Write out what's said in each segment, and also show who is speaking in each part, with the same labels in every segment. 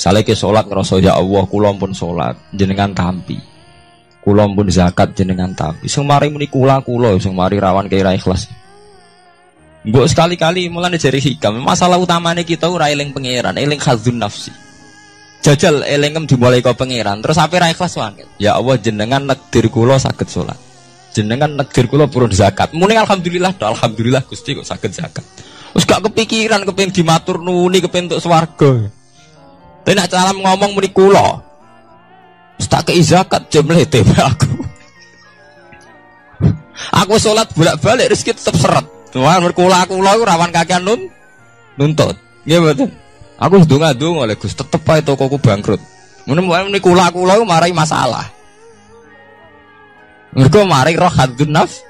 Speaker 1: Misalnya ke sholat ngerasa ya Allah, kula pun sholat jenengan tampi, kula pun zakat jenengan tampi. Sing mari muni kula sing mari rawan kira ikhlas. Mbok sekali-kali mulane jari hikam. Masalah utamanya kita ora eling pangeran, eling khadzun nafsi. Jajal elingem dimulai kau pangeran, terus ape ra ikhlas wae. Ya Allah jenengan nekdir kula saged sholat. Jenengan nekdir kula purun zakat. Muni alhamdulillah, alhamdulillah Gusti kok saged zakat. Wis gak kepikiran kepengin dimatur nuni kepengin entuk swarga. Tapi nak cara ngomong muni kula. Wis tak kei zakat jemlete aku. Aku salat bolak-balik rezeki tetep seret. Tuhan kula iku rawan kakean nuntut. Nggih mboten. Aku wis ndonga-ndonga oleh Gus tetep ae tokoku bangkrut. Muni kula iku marai masalah. Mergo mari roh hadun nafs.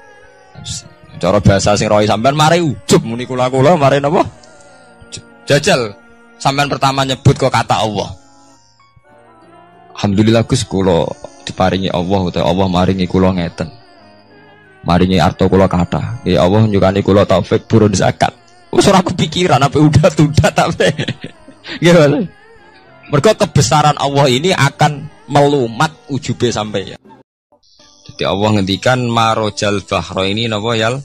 Speaker 1: Cara bahasa sing rohi sampean mari ujub muni kula mari napa? Jajal sampean pertama nyebut kok kata Allah. Alhamdulillah Gus kula diparingi Allah utawa Allah maringi kula ngeten. Maringi arto kula kathah. Ya Allah nyukani kula taufik purun zakat. Wis ora kepikiran apa udah tapi. Nggih. Mergo kebesaran Allah ini akan melumat ujube sampai ya. Jadi Allah ngendikan marojal bahro ini napa yal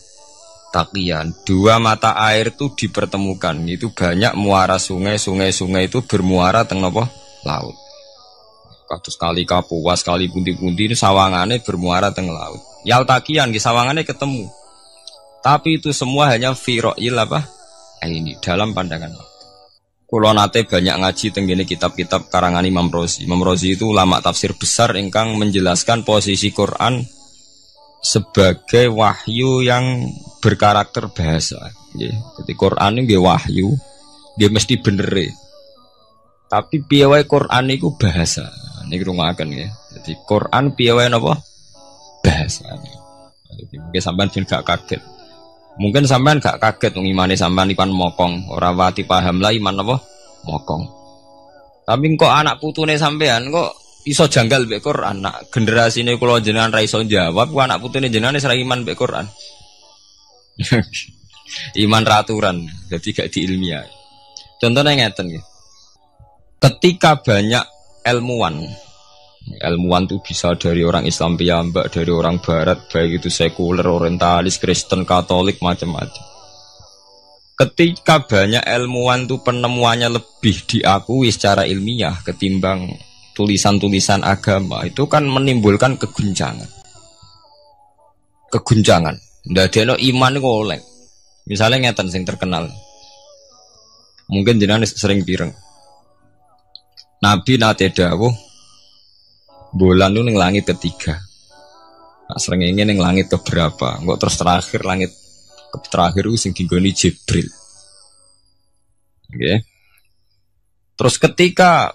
Speaker 1: taqiyan. Dua mata air itu dipertemukan. Itu banyak muara sungai itu bermuara teng napa laut. Kados kali Kapuas, kali pundi-pundi ini sawangane bermuara teng laut. Yal taqiyan di sawangane ketemu. Tapi itu semua hanya firoil apa? Ini dalam pandangan Allah. Kulo nate banyak ngaji tenggene kitab-kitab karangan Imam Rozi. Imam Rozi itu ulama tafsir besar ingkang menjelaskan posisi Quran sebagai wahyu yang berkarakter bahasa. Jadi Quran ini wahyu, dia mesti bener. Tapi piye wae Quran itu bahasa. Niki rungaken ya. Jadi Quran piye wae napa? Bahasa. Jadi mungkin sampean ben gak kaget. Mungkin sampean gak kaget ngimani sampean iman mokong, ora wati paham lah iman apa? Mokong. Tapi kok anak putune sampean kok iso janggal mbek Quran. Nak generasine kula jenengan ra iso jawab, kok anak putune jenengan wis ra iman mbek Quran. Iman raturan, jadi gak diilmiah. Contohnya ngeten nggih. Ketika banyak ilmuwan itu bisa dari orang Islam piyambak, dari orang Barat, baik itu sekuler, orientalis, Kristen, Katolik, macam-macam. Ketika banyak ilmuwan itu penemuannya lebih diakui secara ilmiah ketimbang tulisan-tulisan agama, itu kan menimbulkan keguncangan. Ndadekno iman iku oleh. Misalnya ngeten sing terkenal. Mungkin jenengan sering pireng. Nabi nate dawuh bulan itu ning langit ketiga. Nah, srengenge ning langit keberapa? Engko terus terakhir langit terakhir itu sing dinggoni Jibril. Oke. Terus ketika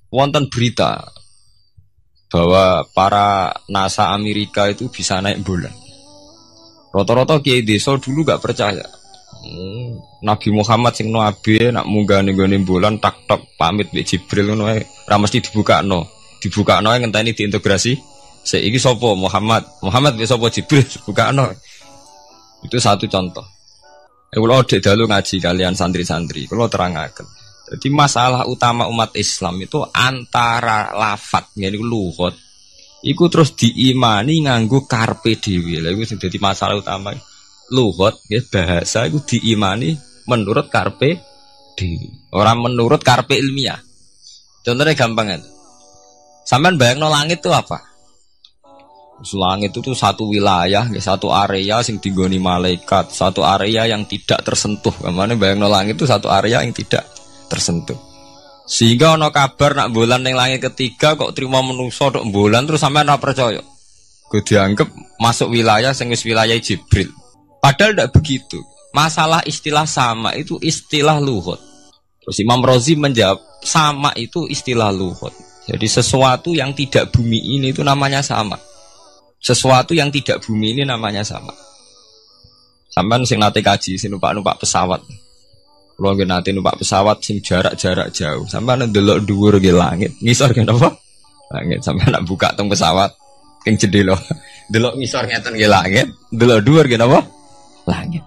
Speaker 1: wonten berita bahwa para NASA Amerika itu bisa naik bulan. Rata-rata kiai desa dulu gak percaya. Nabi Muhammad sing nabi nak munggah ning gone bulan tak pamit mbek Jibril ngono ae. Ora mesti dibukakno yang ngenteni diintegrasi. Saiki sapa Muhammad wis sapa Jibril bukakno. Itu satu contoh. Kula dek dalu ngaji kalian santri-santri, kula terangaken. Jadi masalah utama umat Islam itu antara lafadz ngene iku lugat. Iku terus diimani nganggo karpe dhewe. Lha iku sing dadi masalah utama. Lugat nggih bahasa iku diimani menurut karpe dhewe, ora menurut karpe ilmiah. Contohnya gampang kan. Sampean bayangno langit itu apa? Langit itu satu wilayah, satu area sing digoni malaikat, satu area yang tidak tersentuh. Kamane bayangno langit itu satu area yang tidak tersentuh. Sehingga ana kabar nak bulan ning langit ketiga kok trimo menungso tok bulan terus sampean ora percaya. Gue dianggap masuk wilayah sing wis wilayah Jibril. Padahal tidak begitu. Masalah istilah sama itu istilah lughat. Terus Imam Rozi menjawab sama itu istilah lughat. Jadi sesuatu yang tidak bumi ini itu namanya sama. Sesuatu yang tidak bumi ini namanya sama. Sampeyan sing nate kaji sing numpak pesawat. Kulo nggih nate numpak pesawat sing jarak-jarak jauh. Sampeyan ndelok dhuwur nggih langit. Ngisor nggih napa? Langit. Sampeyan nak buka teng pesawat king jendela. Delok ngisor ngeten nggih langit, delok dhuwur nggih napa? Langit.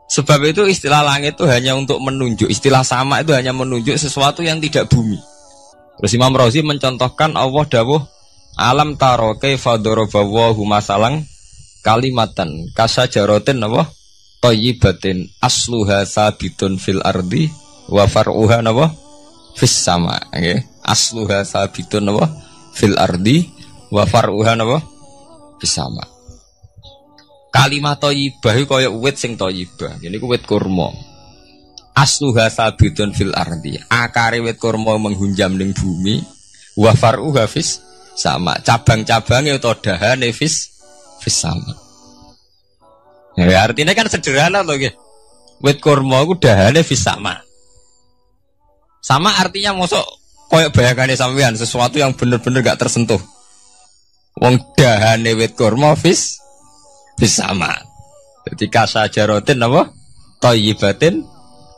Speaker 1: Sebab itu istilah langit itu hanya untuk menunjuk, istilah sama itu hanya menunjuk sesuatu yang tidak bumi. Terus Imam Razi mencontohkan Allah dawuh alam taro kaifa daraballahu masalang kalimatan kasajaratin apa thayyibatin asluha sabitun fil ardi wa far'uha napa fis sama nggih asluha sabitun napa fil ardi wa far'uha napa fis sama. Kalimat thayyibah iku kaya wit sing thayyibah ngene iku wit kurma asluha sabitun fil ardi akare wit kurma menghunjam ning bumi wa far'uha fis sama cabang-cabange utawa dahane fis sama. Ya artinya kan sederhana loh nggih. Wit kurma iku dahane fis sama. Sama artinya mosok koyo bayangane sampean sesuatu yang bener-bener gak tersentuh. Wong dahane wit kurma fis sama. Jadi kasajaratin apa? Thayyibatin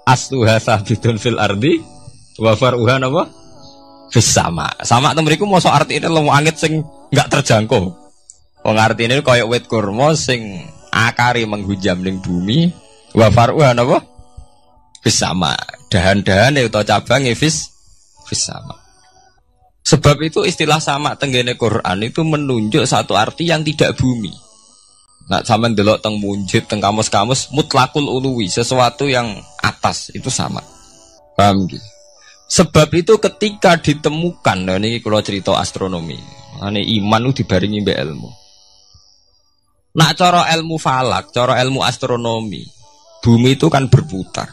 Speaker 1: asluha sabitun fil ardi wa far'uha apa? Fis sama. Sama itu mriku mosok artine lemu angin sing gak terjangkau. Wong artine koyo wit kurma sing akari menghujam ning bumi wa far'uha apa? Fis sama. Dahan-dahane utawa cabange fis sama. Sebab itu istilah sama tenggene Quran itu menunjuk satu arti yang tidak bumi. Nah, sampean delok teng munjid teng kamus-kamus mutlakul uluwi, sesuatu yang atas itu sama. Paham nggih? Sebab itu ketika ditemukan, nah ini kalau cerita astronomi, ane iman itu dibaringi mbek ilmu. Nak cara ilmu falak, cara ilmu astronomi, bumi itu kan berputar.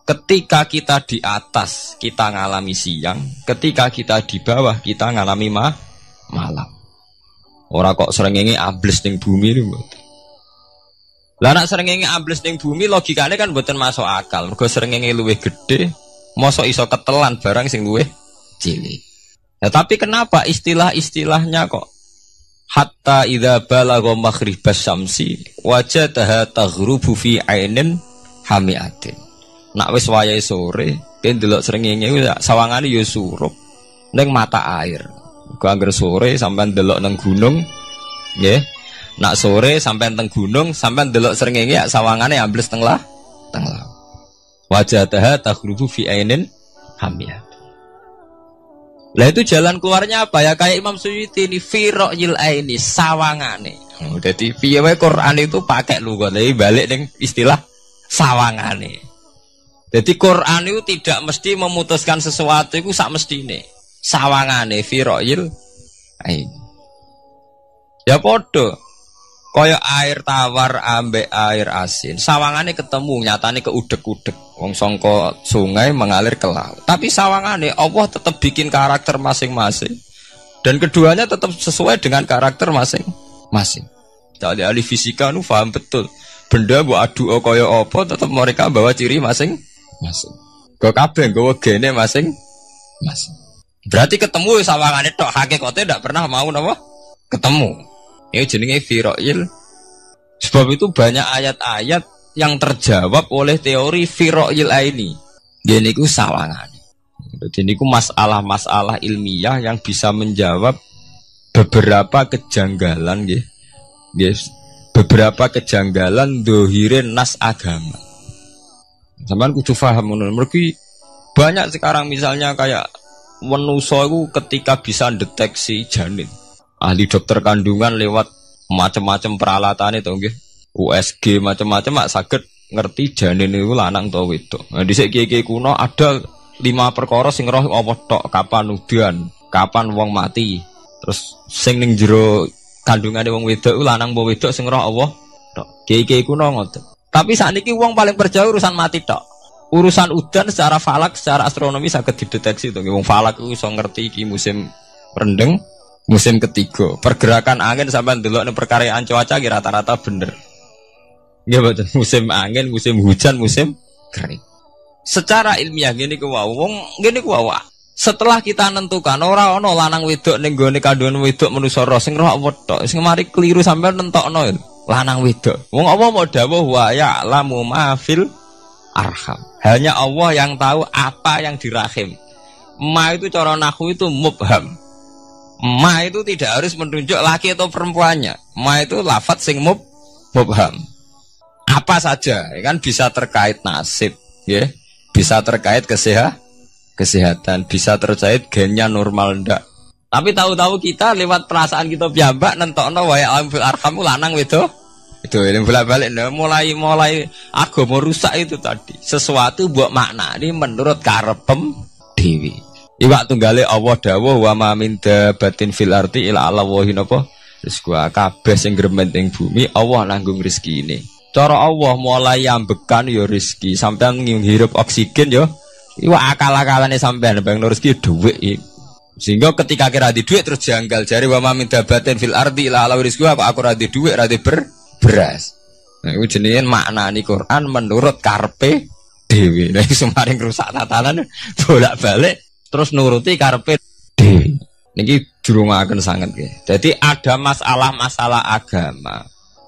Speaker 1: Ketika kita di atas, kita ngalami siang. Ketika kita di bawah, kita ngalami malam. Orang kok srengenge ambles ning bumi niku. Lah nek srengenge ambles ning bumi logikane kan mboten masuk akal. Mergo srengenge luwih gedhe, mosok iso ketelan barang sing luwih cilik. Ya tapi kenapa istilah-istilahnya kok hatta idza balagha maghribas syamsi wajadaha taghrubu fi ainin hamiatin. Nak wis wayahe sore, ben delok srengenge sawangane ya surup ning mata air. Kok anggere sore sampean delok nang gunung, nggih. Nak sore sampean teng gunung, sampean delok srengenge ya sawangane ambles teng laut. Wajadaha taghrubu fi ainin hamiyah. Lah itu jalan keluarnya apa ya? Kayak Imam Suyuti ini firaqil aini sawangane. Dadi piye wae Quran itu pakai lugat, tapi balik ning istilah sawangane. Jadi Quran itu tidak mesti memutuskan sesuatu itu sak mestine. Sawangane firaqil aini. Ya padha kaya air tawar ambek air asin. Sawangane ketemu, nyatane keudek-udek. Wong sangka sungai mengalir ke laut. Tapi sawangane Allah tetap bikin karakter masing-masing. Dan keduanya tetap sesuai dengan karakter masing-masing. Jadi ahli fisika nu paham betul. Benda mbok adu kaya apa tetap mereka bawa ciri masing-masing. Go kabeh nggawa gene masing-masing. Berarti ketemu sawangane tok, hakikate ndak pernah mau napa? Ketemu. Ini jenenge firaqil. Sebab itu banyak ayat-ayat yang terjawab oleh teori firaqil aini. Gini ku sawangan. Jadi niku masalah-masalah ilmiah yang bisa menjawab beberapa kejanggalan nggih. Yes. Beberapa kejanggalan dohirin nas agama. Sampeyan kudu paham ngono. Mergi banyak sekarang misalnya kayak manusa iku ketika bisa deteksi janin. Ahli dokter kandungan lewat macam-macam peralatan itu nggih. USG macam-macam mak saged ngerti janin itu lanang atau wedok. Nah dhisik kiye-kiye kuno ada 5 perkara sing roh apa tok, kapan udan, kapan wong mati. Terus sing ning jero kandungane wong wedok iku lanang apa wedok sing roh Allah tok. Kiye-kiye kuno ngoten. Tapi sakniki wong paling percaya urusan mati tok. Urusan udan secara falak, secara astronomi saged dideteksi to. Wong falak iku iso ngerti iki musim rendeng. Musim ketiga, pergerakan angin sampai ndelok ning perkaryaan cuaca ki rata-rata bener. Nggih mboten, musim angin, musim hujan, musim kering. Secara ilmiah ngene ku wong ngene ku wae. Setelah kita nentukan ora ana lanang wedok ning gone kandungan wedok manusa roh sing roh apa tok, sing mari keliru sampai nentokno lanang wedok. Wong apa mau dawuh wa ya'lamu ma fil arham. Hanya Allah yang tahu apa yang di rahim. Ma itu cara nahwu itu mubham. Ma itu tidak harus menunjuk laki atau perempuannya. Ma itu lafadz sing mubham. Apa saja, ya kan bisa terkait nasib, ya, bisa terkait kesehatan, bisa terkait gennya normal ndak. Tapi tahu-tahu kita lewat perasaan kita piyambak nentokno wae alam fil arham lanang wedo. Itu yang bolak-balik mulai agama rusak itu tadi. Sesuatu buat makna ini menurut karepem dewi. Iwak tunggale Allah dawuh wa ma min dabatin fil ardi illa ala wahin apa? Terus gua kabeh sing gremet ing bumi Allah nanggung rezekine. Cara Allah mulai ambekan ya rezeki, sampean ngirup oksigen ya. Iwak akal-akalane sampean bang rezeki dhuwit. Sehingga ketika kira di dhuwit terus janggal jare wa ma min dabatin fil ardi illa ala rizqi aku ra di dhuwit ra di beras. Nah, itu jenenge maknani Quran menurut karpe dewi. Nah, semaring rusak tatanan bolak-balik terus nuruti karpe dewi. Niki jurungaken sanget nggih. Jadi ada masalah-masalah agama.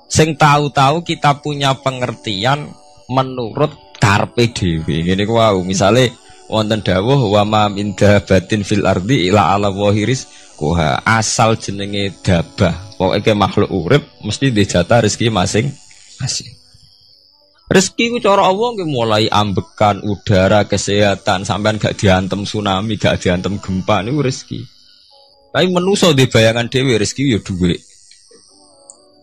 Speaker 1: Sing tahu-tahu kita punya pengertian menurut karpe dewi. Ngene ku wau, misale wonten dawuh wa ma min dabatin fil ardi ila ala wahiris kuha asal jenenge dabah. Pokoke makhluk urip mesti dijatah rezeki masing-masing. Rezeki ku cara Allah nggih mulai ambekan udara, kesehatan, sampean gak diantem tsunami, gak diantem gempa niku rezeki. Tapi manusa di bayangan dhewe rezeki ya dhuwit.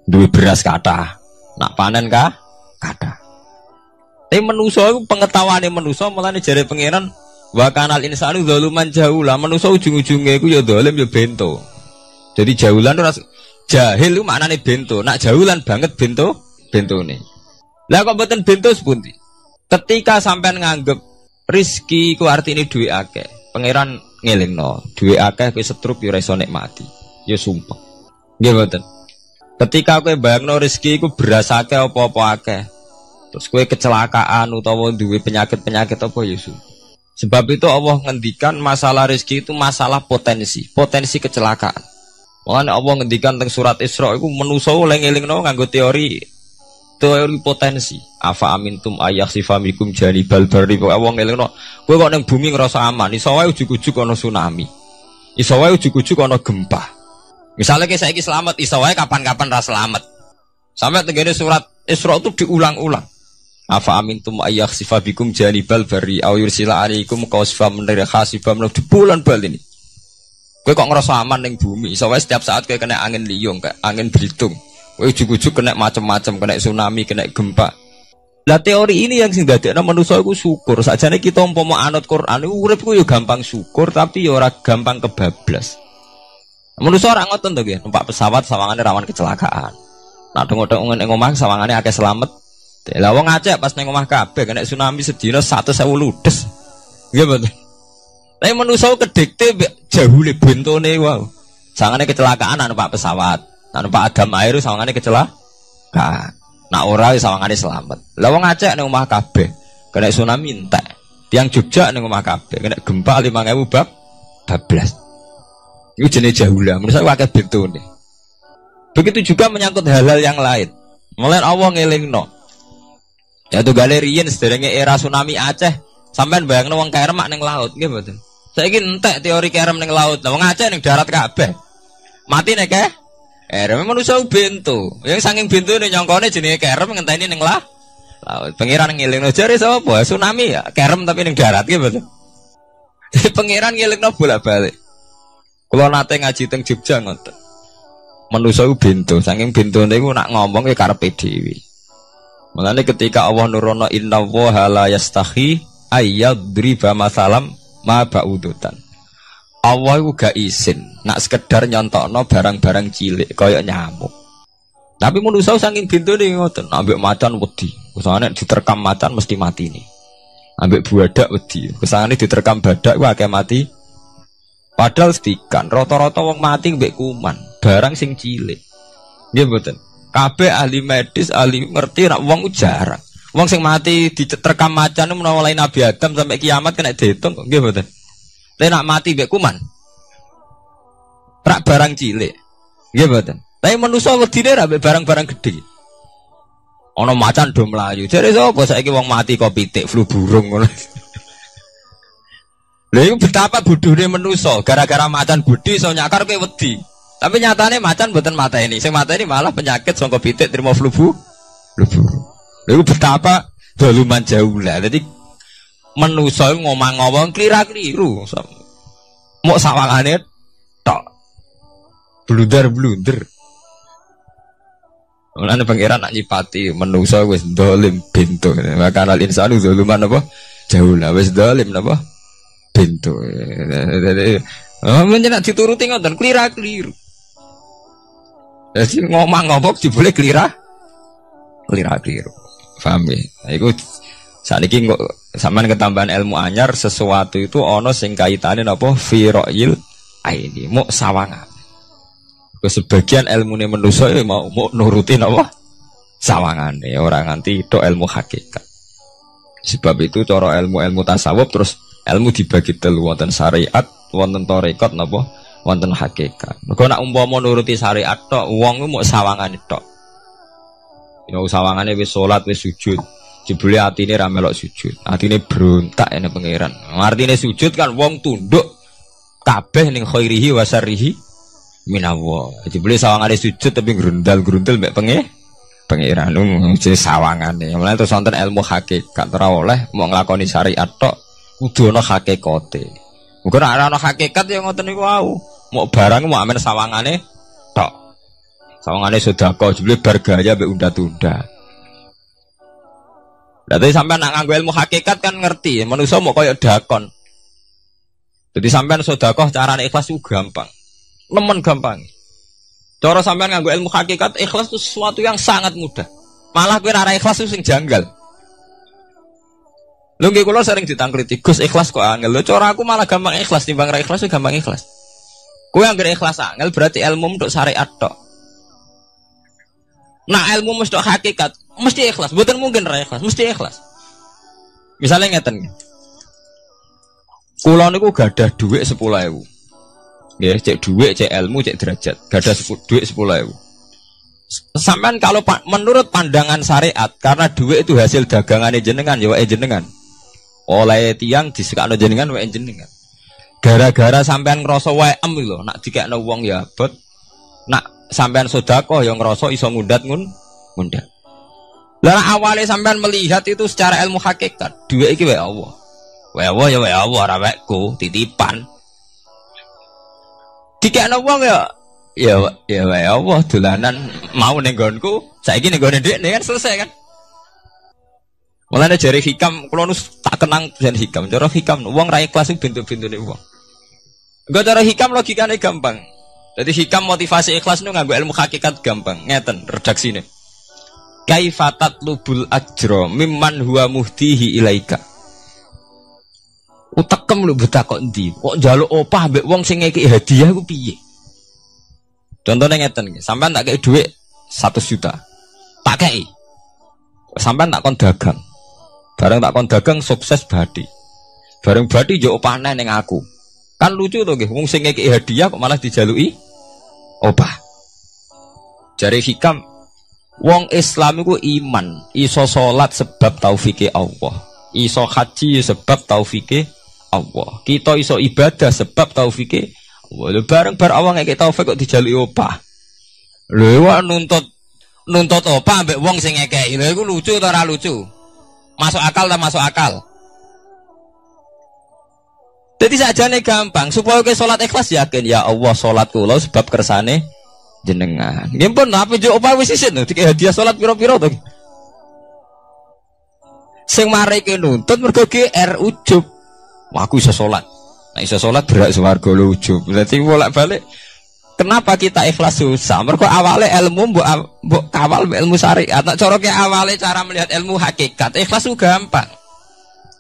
Speaker 1: Duwe beras kathah, nak panen kathah. Tapi manusa iku pengetahuane manusa mulane jare pangeran wa kanal insanu zaluman jahula. Manusa ujung-ujunge iku ya zalim ya bento. Jadi jahulan ora jahil itu maknanya bento, nak jahulan banget bentone. Lah kok mboten bento sepundi? Ketika sampean nganggep rezeki ku artine duwe akeh, pangeran ngelingno, duwe akeh kowe setrup yo ora iso nikmati. Ya sumpah. Nggih mboten. Ketika kowe bayangno rezeki ku beras akeh apa-apa akeh. Terus kowe kecelakaan utawa duwe penyakit-penyakit apa ya sumpah. Sebab itu Allah ngendikan masalah rezeki itu masalah potensi kecelakaan. Makanya Allah ngendikan teng surat Isra iku manusa oleh ngelingno nganggo teori potensi. Afa amintum ayakhsifamikum janibal barri. Allah ngelingno kowe kok ning bumi ngrasa aman, iso wae ujug-ujug ana tsunami. Iso wae ujug-ujug ana gempa. Misalnya kayak saiki selamat, iso wae kapan-kapan ra selamat. Sampai tenggene surat Isra itu diulang-ulang. Afa amintum ayakhsifamikum janibal barri aw yursila alaikum qasfam min khasifam di bulan-bulan ini. Kowe kok ngerasa aman ning bumi, soalnya setiap saat kowe kena angin liung, kayak angin belitung. Kowe ujug-ujug kena macam-macam, kena tsunami, kena gempa. Lah teori ini yang sing dadekno manusa iku syukur. Sakjane kita umpama anut Quran iku urip ku yo gampang syukur, tapi yo ora gampang kebablas. Manusa ora ngoten to nggih, numpak pesawat sawangane rawan kecelakaan. Nah dong-dong ning omah sawangane akeh slamet. Lah wong Aceh pas ning omah kabeh kena tsunami sedina 100.000 ludes. Nggih mboten. Tapi manusia kedikte jahule bentone wow. Sangane kecelakaan anu Pak pesawat, anu Pak Adam air sawangane kecelakaan. Nak ora sawangane selamat. Lah wong Aceh ning omah kabeh kena tsunami entek. Tiang Jogja ning omah kabeh kena gempa 5.000 bablas. Iku jenenge jahula. Manusia akeh bentone. Begitu juga menyangkut hal-hal yang lain. Mulai Allah ngelingno. Ya tuh galerian sederenge era tsunami Aceh, sampean bayangno wong kerem ning laut nggih mboten. Saiki entek teori kerem ning laut. Lah wong Aceh ning darat kabeh. Mati nek kerem manusa bento. Yang saking bentone nyongkone jenenge kerem ngenteni ning laut. Pangeran ngelingno jare sapa? Tsunami ya, kerem tapi ning darat nggih mboten. Pangeran ngelingno bolak-balik. Kula nate ngaji teng Jogja ngoten. Manusa bento, saking bentone iku nak ngomong ke karepe dhewe. Mulane ketika Allah nurono inna waha la yastahi ayyadriba masalam ma ba'udutan. Allah itu gak izin nak sekedar nyontokno barang-barang cilik kaya nyamuk. Tapi manusia saking bintune ngoten, ambek macan wedi. Kusane diterkam macan mesti mati nih. Ambek buadak wedi. Kusane diterkam badak ku akeh mati. Padahal sedikan rata-rata wong mati mbek kuman, barang sing cilik. Nggih mboten. Kabeh ahli medis, ahli ngerti nek wong jarang. Wong sing mati diterkam macan menawa lain Nabi Adam sampai kiamat kena diitung nggih mboten. Nek nak mati mbek kuman. Rak barang cilik. Nggih mboten. Tapi manusa wedine ra mbek barang-barang gedhe. Ana macan do mlayu. Jare sapa saiki wong mati kok pitik flu burung ngono. Lha iku betapa bodohne manusa gara-gara macan budi iso nyakar kowe wedi. Tapi nyatane macan mboten mateni. Sing mateni malah penyakit saka pitik trimo flu burung. Lha iku betapa daluman jauh lah. Jadi Manusa ngomong-ngomong klira-kliru. Mok sawangane tok. Blunder-blunder. Mulane pangeran nak nyipati manusa wis dolim bento. Maka al insanu zaluman apa? Jauh lah wis dolim napa? Bento. Menjenak dituruti ngoten klira-kliru. Jadi ngomong-ngomong boleh klira-kliru. Paham ya? Nah, iku saniki kok sampean ketambahan ilmu anyar sesuatu itu ana sing kaitane napa fira'il aini muk sawangan. Sebagian ilmune manusa ya mau nuruti napa sawangane ora nganti tok ilmu hakikat. Sebab itu cara ilmu-ilmu tasawuf terus ilmu dibagi telu wonten syariat, wonten tarekat napa wonten hakikat. Mergo nek umpama nuruti syariat tok wong ku muk sawangane tok. Ya sawangane wis salat wis sujud. Jebule atine ra melok sujud. Atine brontak ene pangeran. Artine sujud kan wong tunduk kabeh ning khairihi wa syarrihi minallah. Jebule sawangane sujud tapi grundal-grundel mek pangeran jenenge sawangane. Mulane terus wonten ilmu hakikat ora oleh mau nglakoni syariat tok kudu ana hakikate. Muga nek ana hakikat ya ngoten niku wau. Mau barang mau amen sawangane tok. Sawangane sedekah jebule bar gaya mbek unda-unda. Lah tapi sampean nak nganggo ilmu hakikat kan ngerti, manusa mau kaya dakon. Jadi sampean sedekah carane ikhlas itu gampang. Nemen gampang. Cara sampean nganggo ilmu hakikat ikhlas itu sesuatu yang sangat mudah. Malah kowe ora ikhlas itu sing janggal. Lho nggih kula sering ditangkliti, Gus ikhlas kok angel. Lho cara aku malah gampang ikhlas timbang ra ikhlas gampang ikhlas. Kowe anggere ikhlas angel berarti ilmu untuk syariat tok. Nah ilmu mesti hakikat, mesti ikhlas. Bukan mungkin ra ikhlas, mesti ikhlas. Misalnya ngeten. Kula niku gadah dhuwit 10.000. Nggih, cek dhuwit, cek ilmu, cek derajat. Gadah dhuwit 10.000. Sampean kalau menurut pandangan syariat, karena dhuwit itu hasil dagangane jenengan, ya wae jenengan. Oleh tiyang disekakno jenengan wae jenengan. Gara-gara sampean ngrasa wae lho, nak dikekno wong ya abot. Nak sampean sedekah yang ngerasa iso ngundat ngundat. Lah awale sampean melihat itu secara ilmu hakikat, dhuwit iki wae Allah. Wae Allah ya wae Allah ora waeku, titipan. Dikekno wong ya wae Allah dolanan mau ning nggonku, saiki ning nggone dhekne kan selesai kan. Mulane jare hikam kula nu tak kenang jan hikam, cara hikam wong ra ikhlas bentuk-bentune wong. Engko cara hikam logikane gampang. Jadi hikam motivasi ikhlas itu nganggo ilmu hakikat gampang. Ngeten redaksine. Kaifatat lubul ajro mimman huwa muhtihi ilaika. Utekem lho betakok endi? Kok njaluk opah mbek wong sing ngeki hadiah ku piye? Contohnya ngeten, sampean tak kei dhuwit 100 juta. Tak kei. Sampean tak kon dagang. Bareng tak kon dagang sukses badi. Bareng badi yo opahne ning aku. Kan lucu to nggih, wong sing ngeki hadiah kok malah dijaluki opah. Jare hikam wong Islam iku iman, iso salat sebab taufike Allah. Iso haji sebab taufike Allah. Kita iso ibadah sebab taufike Allah. Bareng bar awang ngeki taufik kok dijaluki opah. Lho wae nuntut opah mbek wong sing ngekeki. Lha iku lucu ta ora lucu? Masuk akal ta masuk akal? Jadi sajane gampang supaya ke salat ikhlas yakin ya Allah salat kula sebab kersane jenengan. Nggih pun apa yo opah wis isin dikek hadiah salat pira-pira to. Sing mareke nuntut mergo GR ujub. Wah aku iso salat. Nek iso salat berak swarga lho ujub. Berarti bolak-balik kenapa kita ikhlas susah? Mergo awale ilmu mbok kawal ilmu syariat. Nek cara ke awale cara melihat ilmu hakikat ikhlas ku gampang.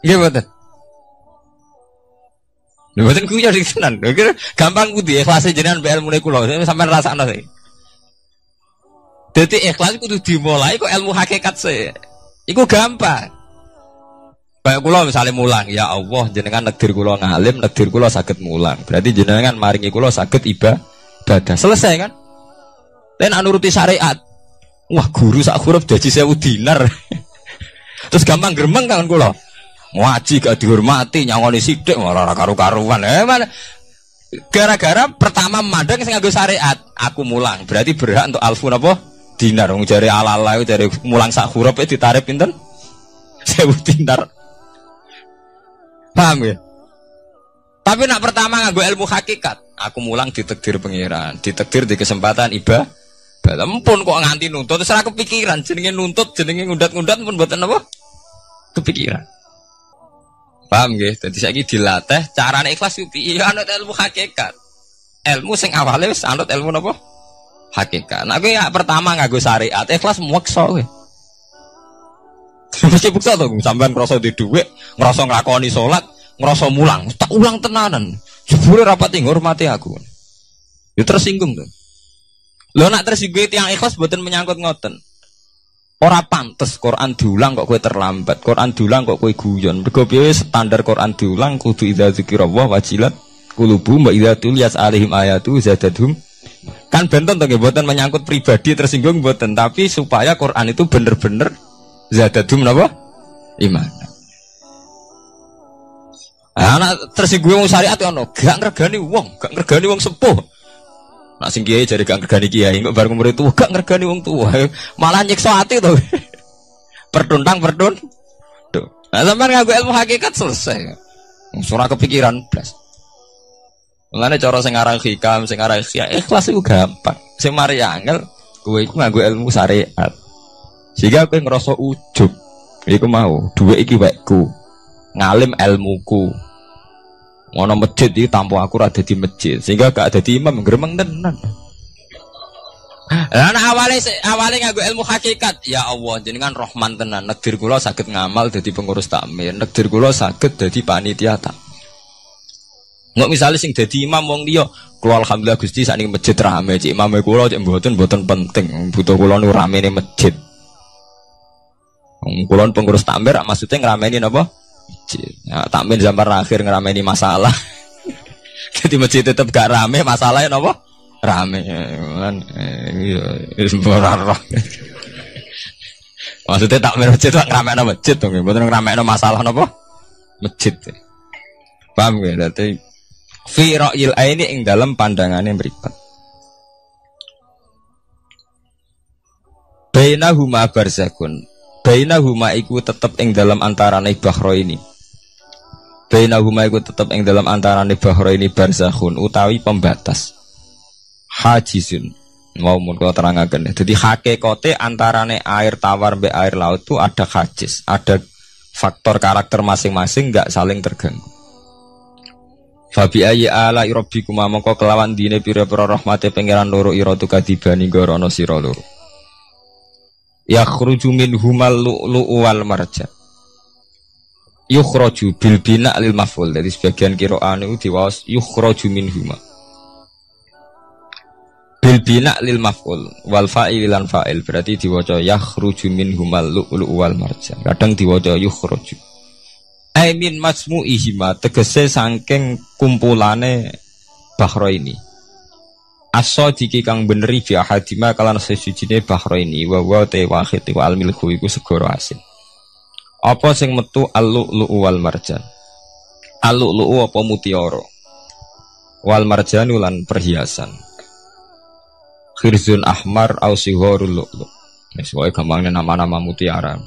Speaker 1: Nggih mboten? Lha mboten kuwi jadi tenan. Kira gampang kudu ikhlas jenengan mbek ilmune kula. Sampeyan rasakno sih. Dadi ikhlas kudu dimulai kok ilmu hakikat sih. Iku gampang. Kayak kula misalnya mulang, ya Allah jenengan negdir kula ngalim, negdir kula saged mulang. Berarti jenengan maringi kula saged ibadah. Selesai kan? Ten nuruti syariat. Wah, guru sak huruf dadi 1000 dinar. Terus gampang gremeng kan kula. Ngaji gak dihormati, nyangoni sithik ora karu-karuan. Gara-gara pertama mandang sing nganggo syariat, aku mulang. Berarti berhak untuk alfun apa? Dinar. Wong jare ala-ala jare mulang sak huruf ditarik pinten? 1000 dinar. Paham ya? Tapi nak pertama nganggo ilmu hakikat, aku mulang ditakdir pangeran, ditakdir di kesempatan ibadah. Ampun kok nganti nuntut, terus aku kepikiran jenenge nuntut, jenenge ngundat-ngundat pun mboten apa? Kepikiran. Paham nggih? Dadi saiki dilatih carane ikhlas ku piye? Ya anut ilmu hakikat. Ilmu sing awale wis anut ilmu napa? Hakikat. Nah kowe ya pertama nganggo syariat, ikhlas meksa kowe. Mesti buksa to, sampean ngrasa di dhuwit, ngrasa nglakoni salat, ngrasa mulang, tak ulang tenanan. Jebule rapati ngurmati aku. Ya tersinggung to. Lho nak tersinggung tiyang ikhlas mboten menyangkut ngoten. Ora pantes Quran diulang kok kowe terlambat, Quran diulang kok kowe guyon. Mergo piye standar Quran diulang kudu idza dzikrullah wajilat qulubuhum wa idza tuliyat alaihim ayatu zadatuhum. Kan benten to nggih mboten menyangkut pribadi tersinggung mboten, tapi supaya Quran itu bener-bener zadatuhum napa? Iman. Anak tersinggung syariat ono, gak ngregani wong sepuh. Nak sing kiai jare gak ngergani kiai, kok bareng murid tuwa gak ngergani wong tuwa. Malah nyiksa ati to. Tuh. Nah, sampean nganggo ilmu hakikat selesai. Ora kepikiran blas. Mulane cara sing aran hikam, sing aran ikhlas iku gampang. Sing mari angel kowe iku nganggo ilmu syariat. Sehingga kowe ngerasa ujug. Iku mau, dhuwit iki wekku. Ngalim ilmuku. Ono masjid iki tanpa aku ora dadi masjid, sehingga gak dadi imam gremeng tenan. Lah awale nganggo ilmu hakikat, ya Allah jenengan Rahman tenan. Negdir kula saged ngamal dadi pengurus takmir, negdir kula saged dadi panitia tak. Nggak misalnya sing dadi imam wong liya, kula alhamdulillah Gusti sakniki masjid rame, cik imame kula cik mboten penting, butuh kula nu ramene masjid. Kula pengurus takmir maksudnya ngrameni napa? Ya, takmin zaman akhir ngerameni masalah. Jadi masjid tetap gak rame, masalahnya apa? Rame kan. Maksudnya takmin masjid itu ngerameni masjid dong, bukan ngerameni masalah apa? Masjid. Paham ya? Berarti fi ra'yil aini ing dalam pandangannya mripat. Bainahuma barzakun. Bainahuma iku tetep ing dalam antarane bahro ini. Bainahuma iku tetep ing dalam antarane bahro ini barzakhun utawi pembatas. Hajizun. Mau mun kula terangaken. Dadi hakikate antarane air tawar mbek air laut itu ada hajiz, ada faktor karakter masing-masing enggak saling terganggu. Fabi ayyi ala rabbikuma mongko kelawan dine pira-pira rahmate pangeran loro ira tu kadibani gorono sira loro. Yakhruju minhumal lu'lu'u wal marjan. Yukhraju bil bina lil maf'ul. Jadi sebagian qira'an itu diwaos yukhraju minhuma. Bil bina lil maf'ul wal fa'il lan fa'il berarti diwaca yakhruju minhumal lu'lu'u wal marjan. Kadang diwaca yukhraju. Ai min masmu'ihima tegese saking kumpulane bahro ini. As-sadiqi kang beneri fi ahadima kalan sesujine bahro ini wa te wahid wa al-milhu iku segoro asin. Apa sing metu al-lu'lu'u wal marjan? Al-lu'lu'u apa mutiara? Wal marjanu lan perhiasan. Khirzun ahmar au sigharul lu'lu'. Wis wae gampangnya nama-nama mutiara.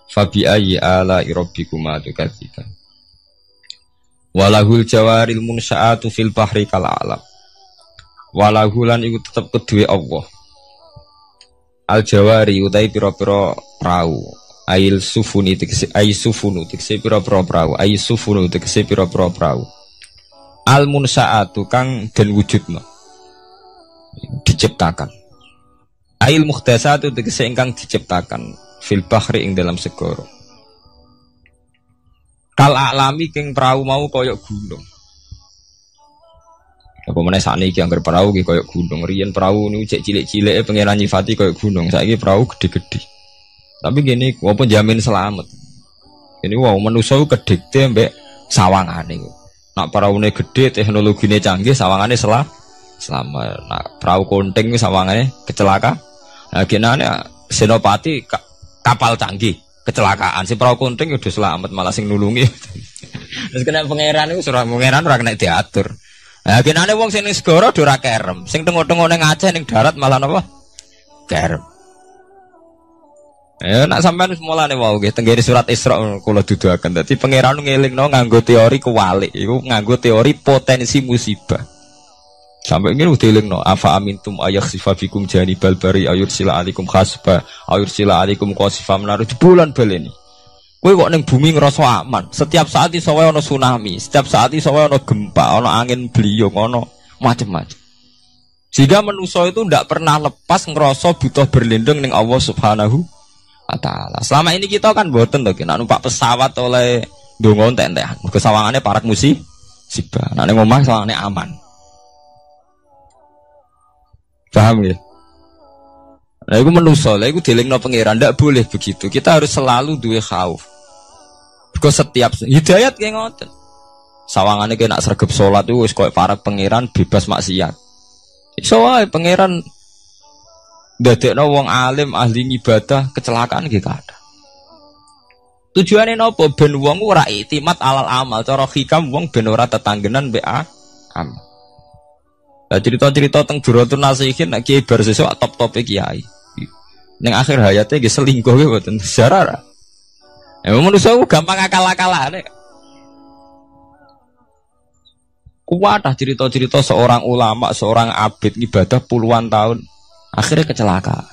Speaker 1: Fabi ayyi ala rabbikuma tukadziban. Walahul jawaril munsha'atu fil bahri kal alam. Walahulan iku tetep kedue Allah. Al jawari utai pira-pira prau. Ail sufuni tegese ai sufunu tegese pira-pira prau. Ai sufunu tegese pira-pira prau. Al munsaatu kang den wujudna. Diciptakan. Ail mukhtasatu tegese ingkang diciptakan fil bahri ing dalam segara. Kal alami king prau mau kaya gunung. Apa meneh sakniki anggere perahu iki koyo gunung. Riyen perahu niku cek cilik-cilike pengenan nyifati koyo gunung. Saiki perahu gede-gede. Tapi gini, apa jamin selamat. Ini wow manusa kedikte mbek sawangane. Nak peraune gede, teknologine canggih, sawangane selamat. Nak perahu konting sawangane kecelakaan. Nah, genane senopati kapal canggih kecelakaan. Si perahu konting udah selamat malah sing nulungi. Terus kena pangeran iku surah pangeran ora kena diatur. Nah, genane wong sing ning segara ora kerem, sing tengok-tengok ning Aceh ning darat malah napa? Kerem. Ya nak sampean mulane wau nggih tenggene surat Isra kula duduaken. Dadi pangeran ngelingno nganggo teori kewalik, iku nganggo teori potensi musibah. Sampai ngene dilingno afa amintum ayakhsifa bikum janibal bari ayursila alaikum khasba ayursila alaikum qasifa menaru bulan baleni. Kowe kok ning bumi ngerasa aman. Setiap saat iso wae ana tsunami, setiap saat iso wae ana gempa, ana angin beliung, ana macam-macam. Jika manusia itu tidak pernah lepas ngerasa butuh berlindung ning Allah Subhanahu wa taala. Selama ini kita kan boten to, nek numpak pesawat oleh ndonga entek-entekan. Mergo sawangane parat musibah. Nek ning omah sawangane aman. Paham ya? Nah, itu manusia, itu dilingno pangeran, tidak boleh begitu. Kita harus selalu duwe khauf. Because setiap hidayat kayak ngoten. Sawangane kena sregep salat itu wis koyo para pangeran bebas maksiat. Iso wae pangeran ndadekno wong alim ahli ibadah kecelakaan iki kada. Tujuane napa ben wong ora iktimat alal amal, cara hikam wong ben ora tetanggenan mbek amal. Lah cerita-cerita teng Duratun Nasihin nek kiai bar sesuk top-tope kiai. Ning akhir hayate nggih selingkuh nggih mboten sejarah. Manusia ku gampang akal-akalane. Kuatah cerita-cerita seorang ulama, seorang abid ibadah puluhan tahun, akhirnya kecelakaan.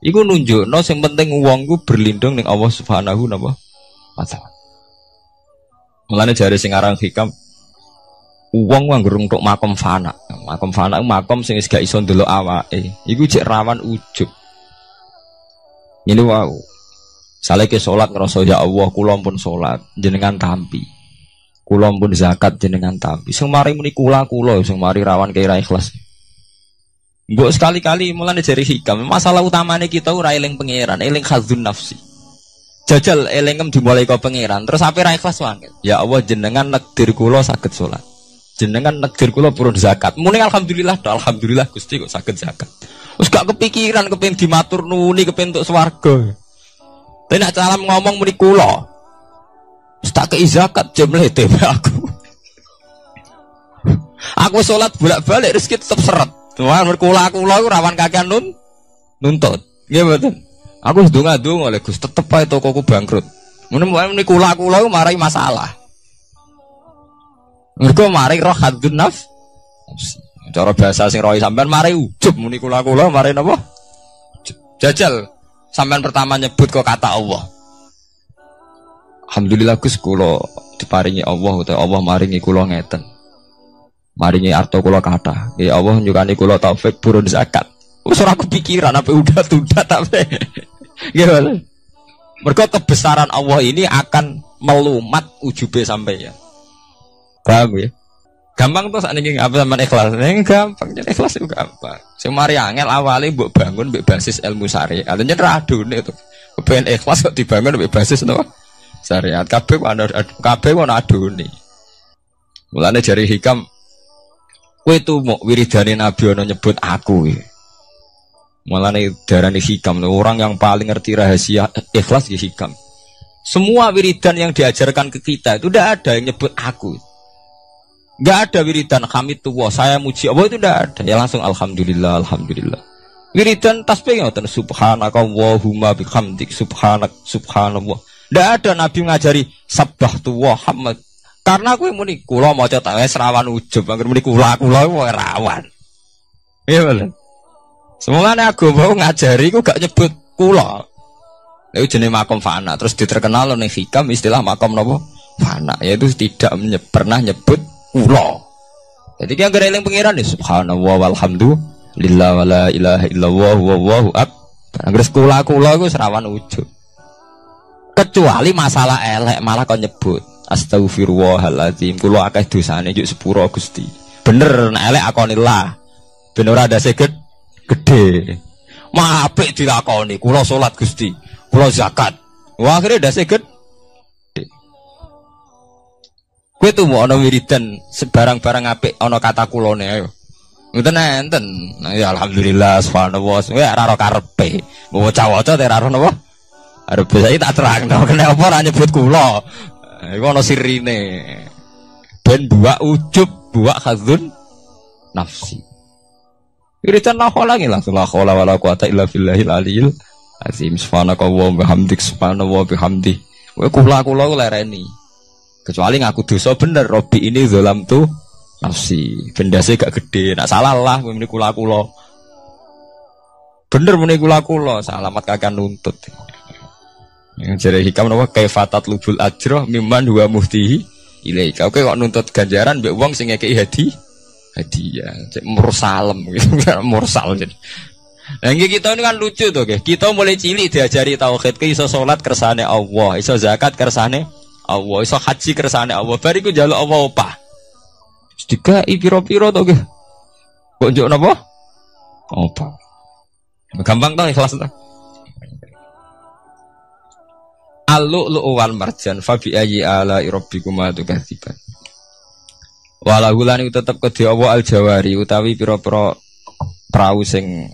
Speaker 1: Iku nunjukno sing penting wong ku berlindung ning Allah Subhanahu wa taala. Mulane jare sing aran hikam wong anggere entuk makom fana. Makom fana makom sing wis gak iso ndelok awake. Iku cek rawan ujub. Ini wow. Saleke salat ngrasa ya Allah kula pun salat jenengan tampi. Kula pun zakat jenengan tampi. Sing mari muni kula sing mari rawan kira ikhlas. Mbok sekali-kali mulane jari hikam. Masalah utamane kita ora eling pangeran, eling khadzun nafsi. Jajal elingem dimulai ka pangeran, terus ape ra ikhlas wae. Ya Allah jenengan nekdir kula saged salat. Jenengan nekdir kula purun zakat. Muni alhamdulillah, alhamdulillah Gusti kok saged zakat. Wis gak kepikiran kepengin dimatur nuni kepengin entuk swarga. Tapi nek salam ngomong muni kula. Wis tak kei zakat jemlete aku. Aku salat bolak-balik rezeki tetep seret. Tuhan kula iku rawan kakean nuntut. Nggih mboten. Aku wis ndonga-ndonga oleh Gus tetep ae tokoku bangkrut. Muni kula marai masalah. Mergo mari roh hadun nafs. Cara bahasa sing rohi sampean mari ujub muni kula mari napa? Jajal sampean pertama nyebut kok kata Allah. Alhamdulillah Gus kula diparingi Allah utawa Allah maringi kula ngeten. Maringi arto kula kathah. Ya Allah nyukani kula taufik purun zakat. Wis ora kepikiran apa udah tapi. Nggih. Mergo kebesaran Allah ini akan melumat ujube sampeyan. Paham ya? Gampang tuh sakniki apa sampean ikhlas. Ning gampang, yen ikhlas itu gampang. Sing mari angel awale mbok bangun mbek basis ilmu syariat. Yen ra adone to. Kepen ikhlas kok dibangun mbek basis napa? Syariat. Kabeh ana adone. Mulane jari hikam kowe tuh mau wiridane Nabi ana nyebut aku. Mulane darane hikam orang yang paling ngerti rahasia ikhlas ya hikam. Semua wiridan yang diajarkan ke kita itu tidak ada yang nyebut aku. Enggak ada wiridan hamidullah saya muji Allah itu tidak ada. Ya langsung alhamdulillah alhamdulillah. Wiridan tasbih ngoten subhanaka wallahumma bihamdik subhanallah. Tidak ada Nabi ngajari sabbahtu wa hamd. Karena kowe muni kula maca tak wis rawan ujub, angger muni kula rawan. Iya bener. Semulane agama ngajari iku gak nyebut kula. Lha jenenge makom fana, terus diterkenal ning hikam istilah makom napa? Fana, yaitu tidak pernah nyebut kula. Jadi ki anggere eling pangeran ya subhanallah walhamdulillah wala ilaha illallah wallahu akbar. Anggere kula iku serawan ujub. Kecuali masalah elek malah kok nyebut astagfirullahaladzim kula akeh dosane juk sepuro Gusti. Bener nek elek akonillah. Ben ora ndase gede. Mah apik dilakoni kula salat Gusti, kula zakat. Wah akhire ndase gede. Kowe tuh mau ana wiridan sebarang-barang apik ana kata kulone ayo. Ngoten enten. Nah, ya alhamdulillah subhanallah. Kowe ora ora karepe. Waca-waca ora ora napa? Arep saya tak terangno kenapa ora nyebut kula. Iku ana sirine. Ben buak ujub, buak khadzun nafsi. Wiridan la khola langsung la khola wala quwata illa billahil aliyil Azim subhanaka wa bihamdik subhanallah bihamdi. Kowe kula lereni. Kecuali ngaku dosa bener, Robi ini zalam tu nafsi. Bendase gak gede. Nak salah lah muni kula. Bener muni kula, salamat kakak nuntut. Yang jare hikam napa kaifatat lubul ajroh mimman huwa muhtihi ilaika. Oke kok nuntut ganjaran mbek wong sing ngekeki hadiah. Cek mursalem gitu. Mursal jadi. Nah, kita ini kan lucu tuh, kita mulai cilik diajari tauhid, iso salat kersane Allah, iso zakat kersane Allah, iso haji kersane Allah. Bariku njaluk Allah opah. Dikai piro-piro to, nggih. Kok njuk napa? Opah. Gampang to ikhlas to. Al-lu'lu' wal marjan fa bi ayyi ala rabbikuma tukadziban. Walau lan tetep kedhe Allah al-jawari utawi pira-pira prau sing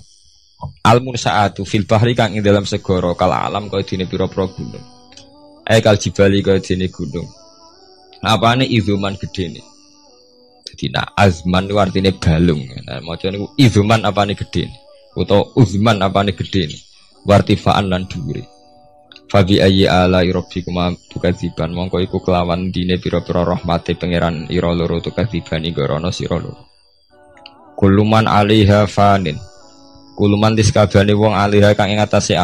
Speaker 1: al-munsaatu fil bahri kang ing dalam segara kal alam kaya dene pira-pira gunung. Kal jibali kaya dene gunung. Apane izuman gedene. Dadi nak azman ku artine balung. Nah maca niku izuman apane gedene utawa uzman apane gedene. Wartifaan lan dhuwure. Fa bi ayyi ala rabbikuma tukadziban mongko iku kelawan dine pira-pira rahmate pangeran ira loro tukadziban igorono sira loro. Kuluman alaiha fanin. Kuluman diskabane wong alih kang ing atase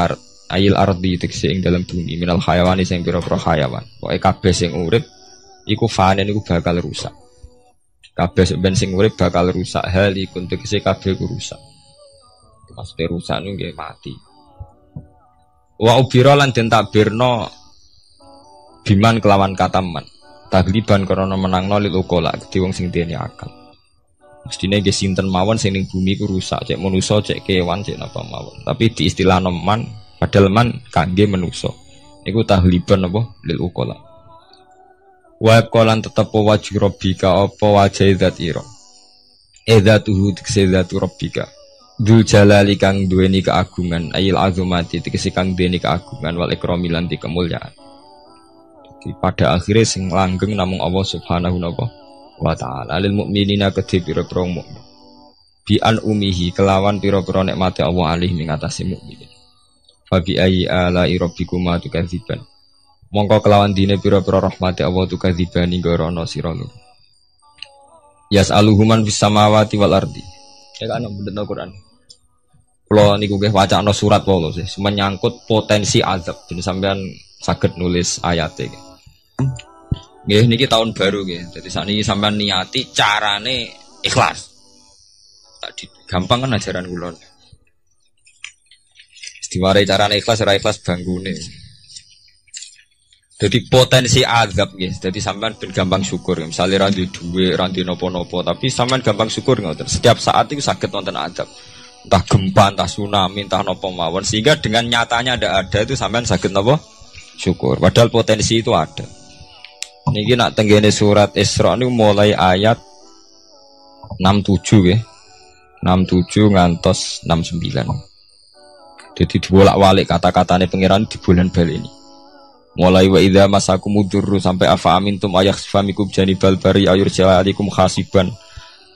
Speaker 1: ayil ardi tekse ing dalam bumi minal hayawani sing pira-pira hayawan. Pokoke kabeh sing urip iku fanen iku bakal rusak. Kabeh ben sing urip bakal rusak hal iku tekse kabeh ku rusak. Maksudnya rusak niku nggih mati. Wa ubira lan den takbirna biman kelawan kataman. Tagliban karena menangno lil ukola gedhe wong sing duweni akal. Mestine nggih sinten mawon sing ning bumi ku rusak, cek manusa, cek kewan, cek napa mawon. Tapi di istilah man, padahal man kangge manusa. Niku tahliban apa lil uqala. Wa qalan tetep wajh rabbika apa wajh zat ira. Zatuhu tikzatu rabbika. Dzul jalali kang duweni keagungan, ayil azumati tegese kang duweni keagungan wal ikrami lan kemuliaan. Pada akhirnya sing langgeng namung Allah Subhanahu wa ta'ala lil mukminina kedhe pira-pira mukmin bi an umihi kelawan pira-pira nikmate Allah alih ing atase mukmin fa bi ayyi ala rabbikuma tukadziban mongko kelawan dine pira-pira rahmate Allah tukadzibani gorono sira lho yas'aluhuman fis samawati wal ardi ya kan bener Al-Qur'an kula niku nggih wacana surat wae sih menyangkut potensi azab jadi sampean saged nulis ayate nggih niki tahun baru nggih. Dadi sakniki sampean niati carane ikhlas. Tak gampang kan ajaran kula. Diwarai carane ikhlas ora ikhlas banggune. Jadi potensi azab nggih. Dadi sampean ben gampang syukur. Misalnya ra duwe dhuwit, ra duwe napa-napa, tapi sampean gampang syukur ngoten. Setiap saat itu saged wonten azab. Entah gempa, entah tsunami, entah napa mawon. Sehingga dengan nyatanya ada itu sampean saged napa? Syukur. Padahal potensi itu ada. Niki nak tenggene surat Isra niku mulai ayat 67 nggih. 67 ngantos 69. Jadi dibolak-balik kata-katane pangeran di bulan bal ini. Mulai wa idza masakumudurru sampai afa amintum ayakhfamikum janibal bari ayurja'alikum khasiban.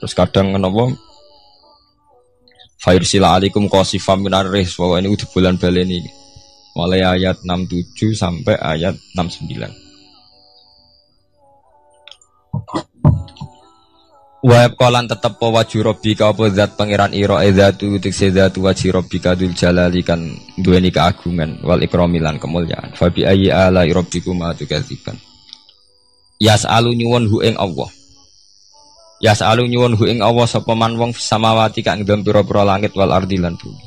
Speaker 1: Terus kadang napa fairsila alikum qasifam minar ris bahwa ini di bulan bal ini. Mulai ayat 67 sampai ayat 69. Wa qalan tetep wajhu rabbika apa zat pangeran ira zatu tikse zatu wajhi rabbika dzul jalali kan duweni keagungan wal ikrami lan kemuliaan fa bi ayyi ala rabbikuma tukadziban yas'alu nyuwun hu ing Allah yas'alu nyuwun hu ing Allah sapa man wong samawati kang dalem pira-pira langit wal ardi lan bumi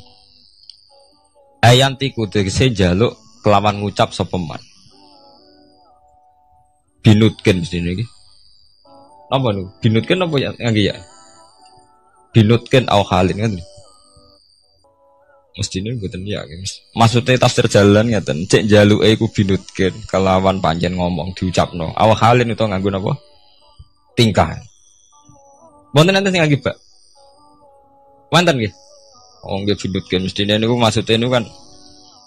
Speaker 1: ayantiku tegese njaluk kelawan ngucap sapa man binutken mesti niki apa nu? Binutkan apa ya? Ngangge ya? Binutkan au halin kan? Mesti ini mboten ya. Maksudnya tafsir jalan ngeten, cek jaluke iku binutkan kelawan panjen ngomong diucapno. Au halin itu nganggo napa? Tingkah. Mboten enten sing ngangge, Pak. Wonten nggih. Oh nggih binutkan mestine niku maksudnya niku kan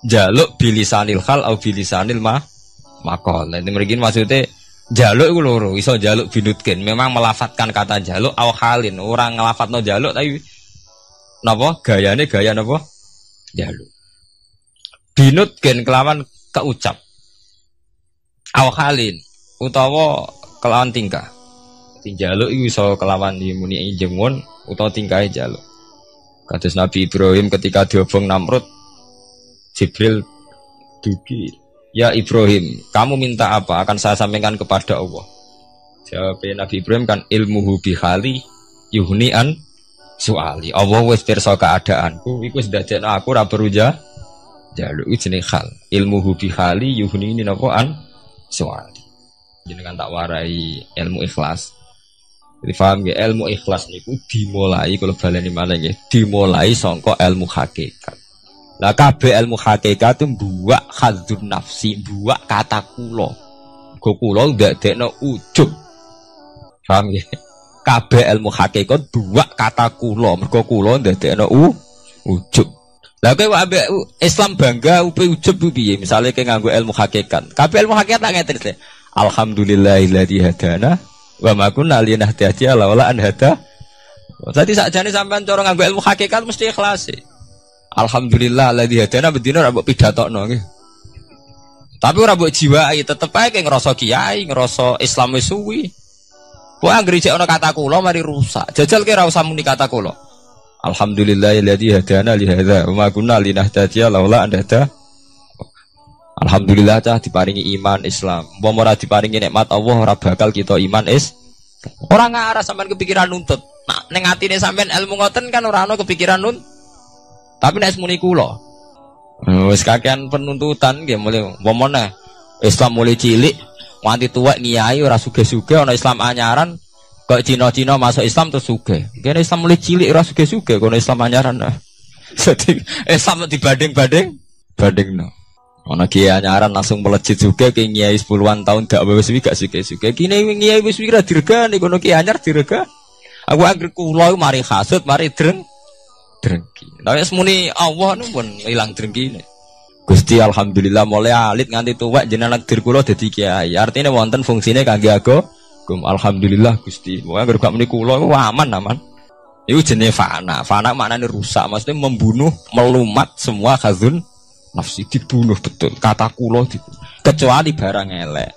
Speaker 1: jaluk bilisanil hal au bilisanil maqal. Nek mriki maksudnya jaluk iku loro, iso jaluk binutkin. Memang melafatkan kata jaluk au halin, orang ngelafatno jaluk tapi napa gayane gaya napa? Jaluk. binut gen kelawan keucap aw halin utawa kelawan tingkah tinjaluk iku iso kelawan dimuni jengon utawa tingkahe jaluk kados Nabi Ibrahim ketika diobong Namrud Jibril dugi ya Ibrahim kamu minta apa akan saya sampaikan kepada Allah. Jawab Nabi Ibrahim kan ilmuhu bihali yuhni an soali Allah wis pirsa keadaanku iku wis dadekno aku ora perlu jaluk iki jenenge hal ilmuhu bihali yuhni ini napa an soali jenengan tak warai ilmu ikhlas. Jadi paham ya ilmu ikhlas niku dimulai kalau baleni malih nggih dimulai saka ilmu hakikat. Lah kabeh ilmu hakikat itu buak khadzun nafsi buak kata kula. Go kula ndadekno ujug. Paham ya? Kabeh ilmu hakikat buak kata kula, mergo kula ndadekno ujug. Lah kowe ambek Islam bangga upe ujug piye? Misale kowe nganggo ilmu hakikat. Kabeh ilmu hakikat tak ngeten. Alhamdulillahilladzi hadana wa ma kunna linahtadiya laula an hada. Dadi sakjane sampean cara nganggo ilmu hakikat mesti ikhlas. Alhamdulillahilladzi hadana bedino ora mbok pidatokno nggih. Tapi ora mbok jiwai tetep ae ngrasa kiai, ngrasa Islam wis suwi. Kok anggere jek ana kata kula mari rusak. Jajal ki ora usah muni kata kula. Alhamdulillahilladzi hadana li hadza wa ma kunna linahtadiya laula an hada. Alhamdulillah cah diparingi iman Islam. Umpama ora diparingi nikmat Allah ora bakal kita iman ora ngarah sampean kepikiran nuntut. Nah, ning atine sampean ilmu ngoten kan ora ana kepikiran nuntut. Tapi nek muni kula. Wis kakean penuntutan nggih mulai umpama Islam mulai cilik nganti tuwek ngiyai ora sugih-sugih ana Islam anyaran kok Cina-Cina masuk Islam terus sugih. Kene Islam mulai cilik ora sugih-sugih kono Islam anyaran. Jadi Islam bandingno. Ana kiai anyaran langsung melejit juga ke kiai 10-an tahun gak wis gak suke-suke. Kene kiai wis kira diregani kono kiai anyar direga. Aku anggere kula mari hasud, mari drengki. Lah wis muni Allah nu pun ilang drengkine. Gusti alhamdulillah mulai alit nganti tuwek jenengan takdir kula dadi kiai. Artine wonten fungsine kangge agama. Alhamdulillah Gusti. Pokoke anggere gak muni kula aman. Iku jenenge fana. Fana maknane rusak, maksudnya membunuh, melumat semua khazun nafsi dibunuh betul kata kulo dibunuh. Kecuali barang elek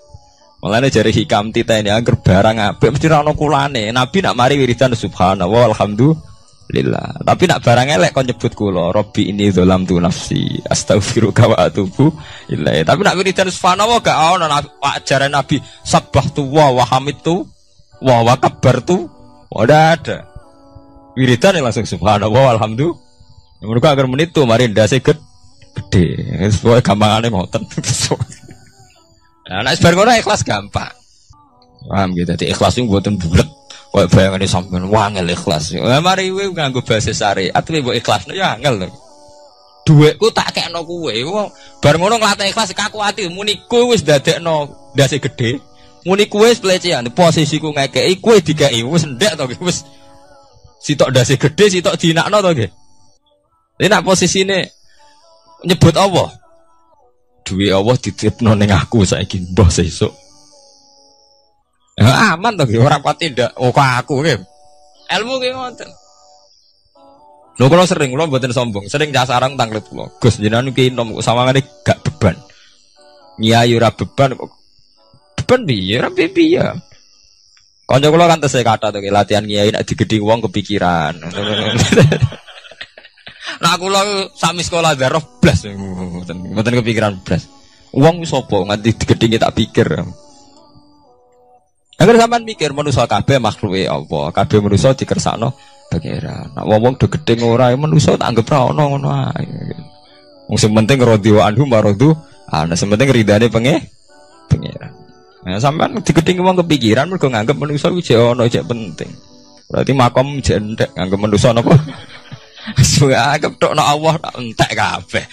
Speaker 1: mulane jari hikam tita ini agar barang apik mesti ra ono kulane Nabi nak mari wiridan subhanallah alhamdulillah tapi nak barang elek kon nyebut kulo Robbi ini dzalamtu nafsi astaghfiruka wa atubu ilaih tapi nak wiridan subhanallah gak ono ajaran Nabi sabbahtu wa hamidtu wa kabbartu ora ada wiridan langsung subhanallah alhamdulillah mereka agar menit tuh mari ndase gede, sesuai gampangannya ngoten. Nah, nek bar ngono ikhlas gampang. Paham gitu, dadi ikhlas itu mboten bulet. Kayak bayangane sampean wangel ikhlas. Lah mari kowe nganggo bahasa syariat kowe mbok ikhlasno ya angel lho. Dhuwitku tak kekno kowe. Bar ngono nglatih ikhlas kaku ati muni kowe wis ndadekno ndase gede. Muni kowe wis pelecehan, posisiku ngekeki kowe dikeki wis ndek to wis. Sitok ndase gede, sitok dinakno to nggih. Ini nak posisine nyebut Allah duwe Allah dititipno ning aku saiki mbah sesuk aman to ora pati ndak kok aku nggih ilmu ki ngoten lho kula sering kula mboten sombong sering casarang tanglet kula Gus jenengan ki nom sawangane gak beban nyai ora beban piye ora piye kanca kula kan tesih kata to latihan nyai nek digedhi wong kepikiran nah aku lho sami sekolah daroh blas mboten kepikiran blas. Wong wis sapa nganti digedhinge tak pikir. Agar sampean mikir manusa kabeh makhluke Allah, kabeh manusa dikersakno pangeran. Nek wong do gedhe ora manusa tak anggap ra ono ngono ae. Wong sing penting radhiwa anhu maradu, ana sing penting ridane pangeran. Nah sampean digedhinge wong kepikiran mergo nganggep manusa iki jek ono jek penting. Berarti makom jek entek nganggep manusa napa? Anggap tok nak Allah tak entek kabeh.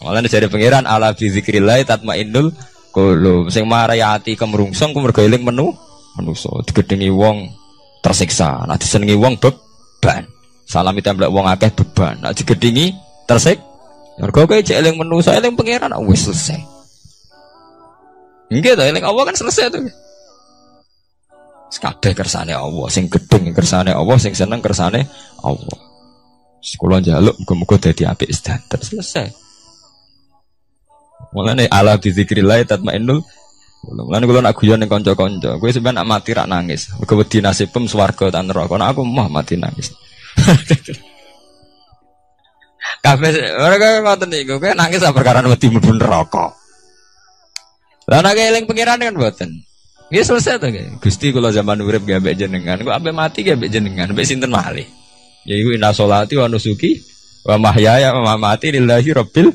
Speaker 1: Mulane jare pangeran ala bi zikrillah tatmainnul qulub. Sing marai ati kemrungsung ku mergo eling manusa. Digedhengi wong tersiksa, nek disenengi wong beban. Salami temblek wong akeh beban. Nek digedhengi tersik mergo kowe jek eling manusa, eling pangeran wis selesai. Nggih to, eling Allah kan selesai to. Kabeh kersane Allah, sing gedeng kersane Allah, sing seneng kersane Allah. Sekolah jaluk muga-muga dadi apik sedanten selesai. Mulane ala bizikrillah tatmainnul. Mulane kula nak guyon ning kanca-kanca, kowe sampeyan nak mati rak nangis. Mergo wedi nasibem swarga ta neraka. Nek aku mah mati nangis. Kabeh ora ngoten niku, kowe nangis perkara wedi mlebu neraka. Lah nek eling pengiran kan mboten. Nggih selesai to nggih. Gusti kula zaman urip nggih ambek jenengan, kok ambek mati nggih ambek jenengan, ambek sinten malih. Ya iku inna sholati wa nusuki wa mahyaya wa mamati lillahi rabbil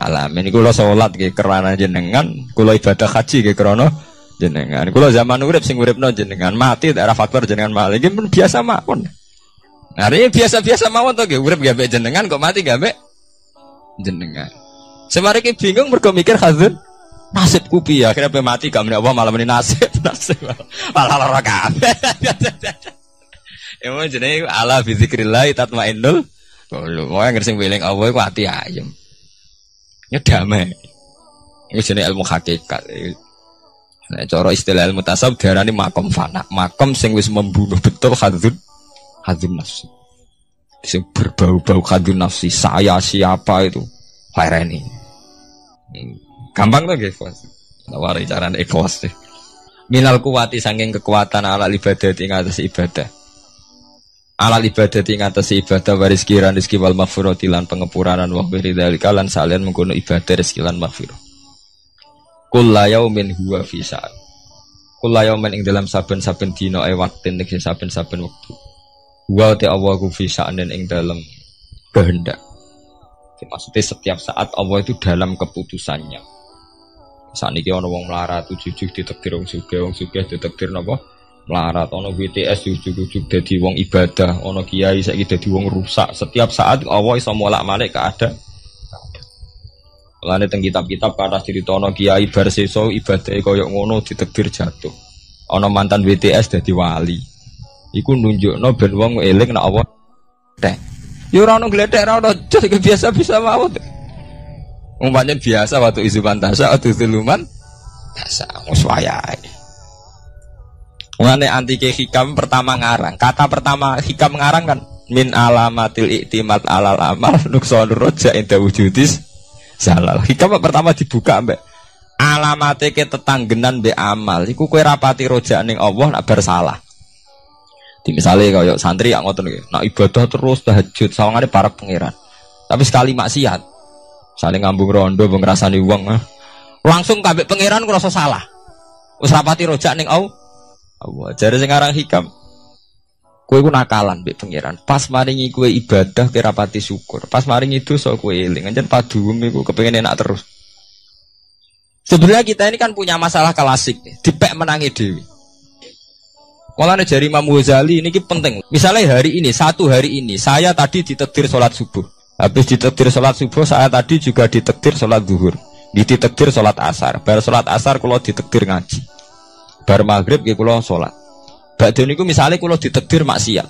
Speaker 1: alamin. Kula salat nggih krana jenengan, kula ibadah haji nggih krana jenengan. Kula zaman urip sing uripno jenengan, mati daerah faktor jenengan malih nggih pun biasa mawon. Nah, ini biasa-biasa mawon to nggih, urip nggih ambek jenengan kok mati nggih ambek jenengan. Semare ki bingung mergo mikir hazun nasibku piye, akhirnya pe mati gak meneh apa malah meni nasib malah lara kabeh. Ya mau jenenge ala bi zikrillah tatmainnul qulub. Wong sing weling Allah iku ati ayem. Ya damai. Iku jenenge ilmu hakikat. Nek cara istilah ilmu tasawuf diarani makom fana, makom sing wis membunuh betul hadzun nafsi. Sing berbau-bau hadzun nafsi, saya siapa itu? Laireni. Gampang tuh guys, nawari cara ikhlas deh. Minal kuwati saking kekuatan ala ibadah ing atas ibadah. Ala ibadah ing atas ibadah waris kiran rezeki wal maghfirati lan pengepuranan wa beri dalika lan salian mengkono ibadah rezeki lan maghfirah. Kullu yaumin huwa fi sa'at. Kullu yaumin ing dalam saben-saben dina waktin ing saben-saben wektu. Wa ta Allah ku fi sa'anin ing dalam kehendak. Maksudnya setiap saat Allah itu dalam keputusannya. Saat ini ada orang melarat, ujuk-ujuk ditektir orang sugih ditektir apa? Melarat, ada BTS ujuk-ujuk jadi orang ibadah, ada kiai saya jadi orang rusak. Setiap saat Allah bisa molak-malik keadaan. Mulane teng kitab-kitab kata cerita ana kiai bar sesa ibadah kaya ngono ditektir jatuh. Ana mantan BTS dadi wali. Iku nunjukno ben wong eling nek Allah teh. Ya ora ono gledek ora ono jos biasa bisa mawon. Umpamanya biasa waktu isu pantasa atau tuluman biasa wis wayahe. Mulane antike hikam pertama ngarang. Kata pertama hikam ngarang kan min alamatil iktimat alal amal nuksanur roja inda wujudis zalal. Hikam pertama dibuka mbak alamate ke tetanggenan mbek amal iku kowe rapati roja ning Allah nak bersalah. Di misale kaya santri yang ngoten iki, nak ibadah terus tahajud sawangane para pangeran. Tapi sekali maksiat, saling ngambung rondo mbok ngrasani wong, langsung kabeh pangeran ngrasa salah. Wis rapati rojak ning Allah. Jare sing aran hikam. Kowe ku nakalan mbek pangeran. Pas maringi kowe ibadah kowe rapati syukur. Pas maringi dosa kowe eling. Anjen paduwem iku kepengin enak terus. Sebenarnya kita ini kan punya masalah klasik, dipek menangi dewi. Mulane jari Imam Ghazali ini penting. Misalnya hari ini, satu hari ini, saya tadi ditakdir sholat subuh. Habis ditakdir sholat subuh, saya tadi juga ditakdir sholat zuhur. Ditakdir sholat asar. Bar sholat asar kalau ditakdir ngaji. Bar maghrib ya kalau sholat. Badhe niku misalnya kalau ditakdir maksiat.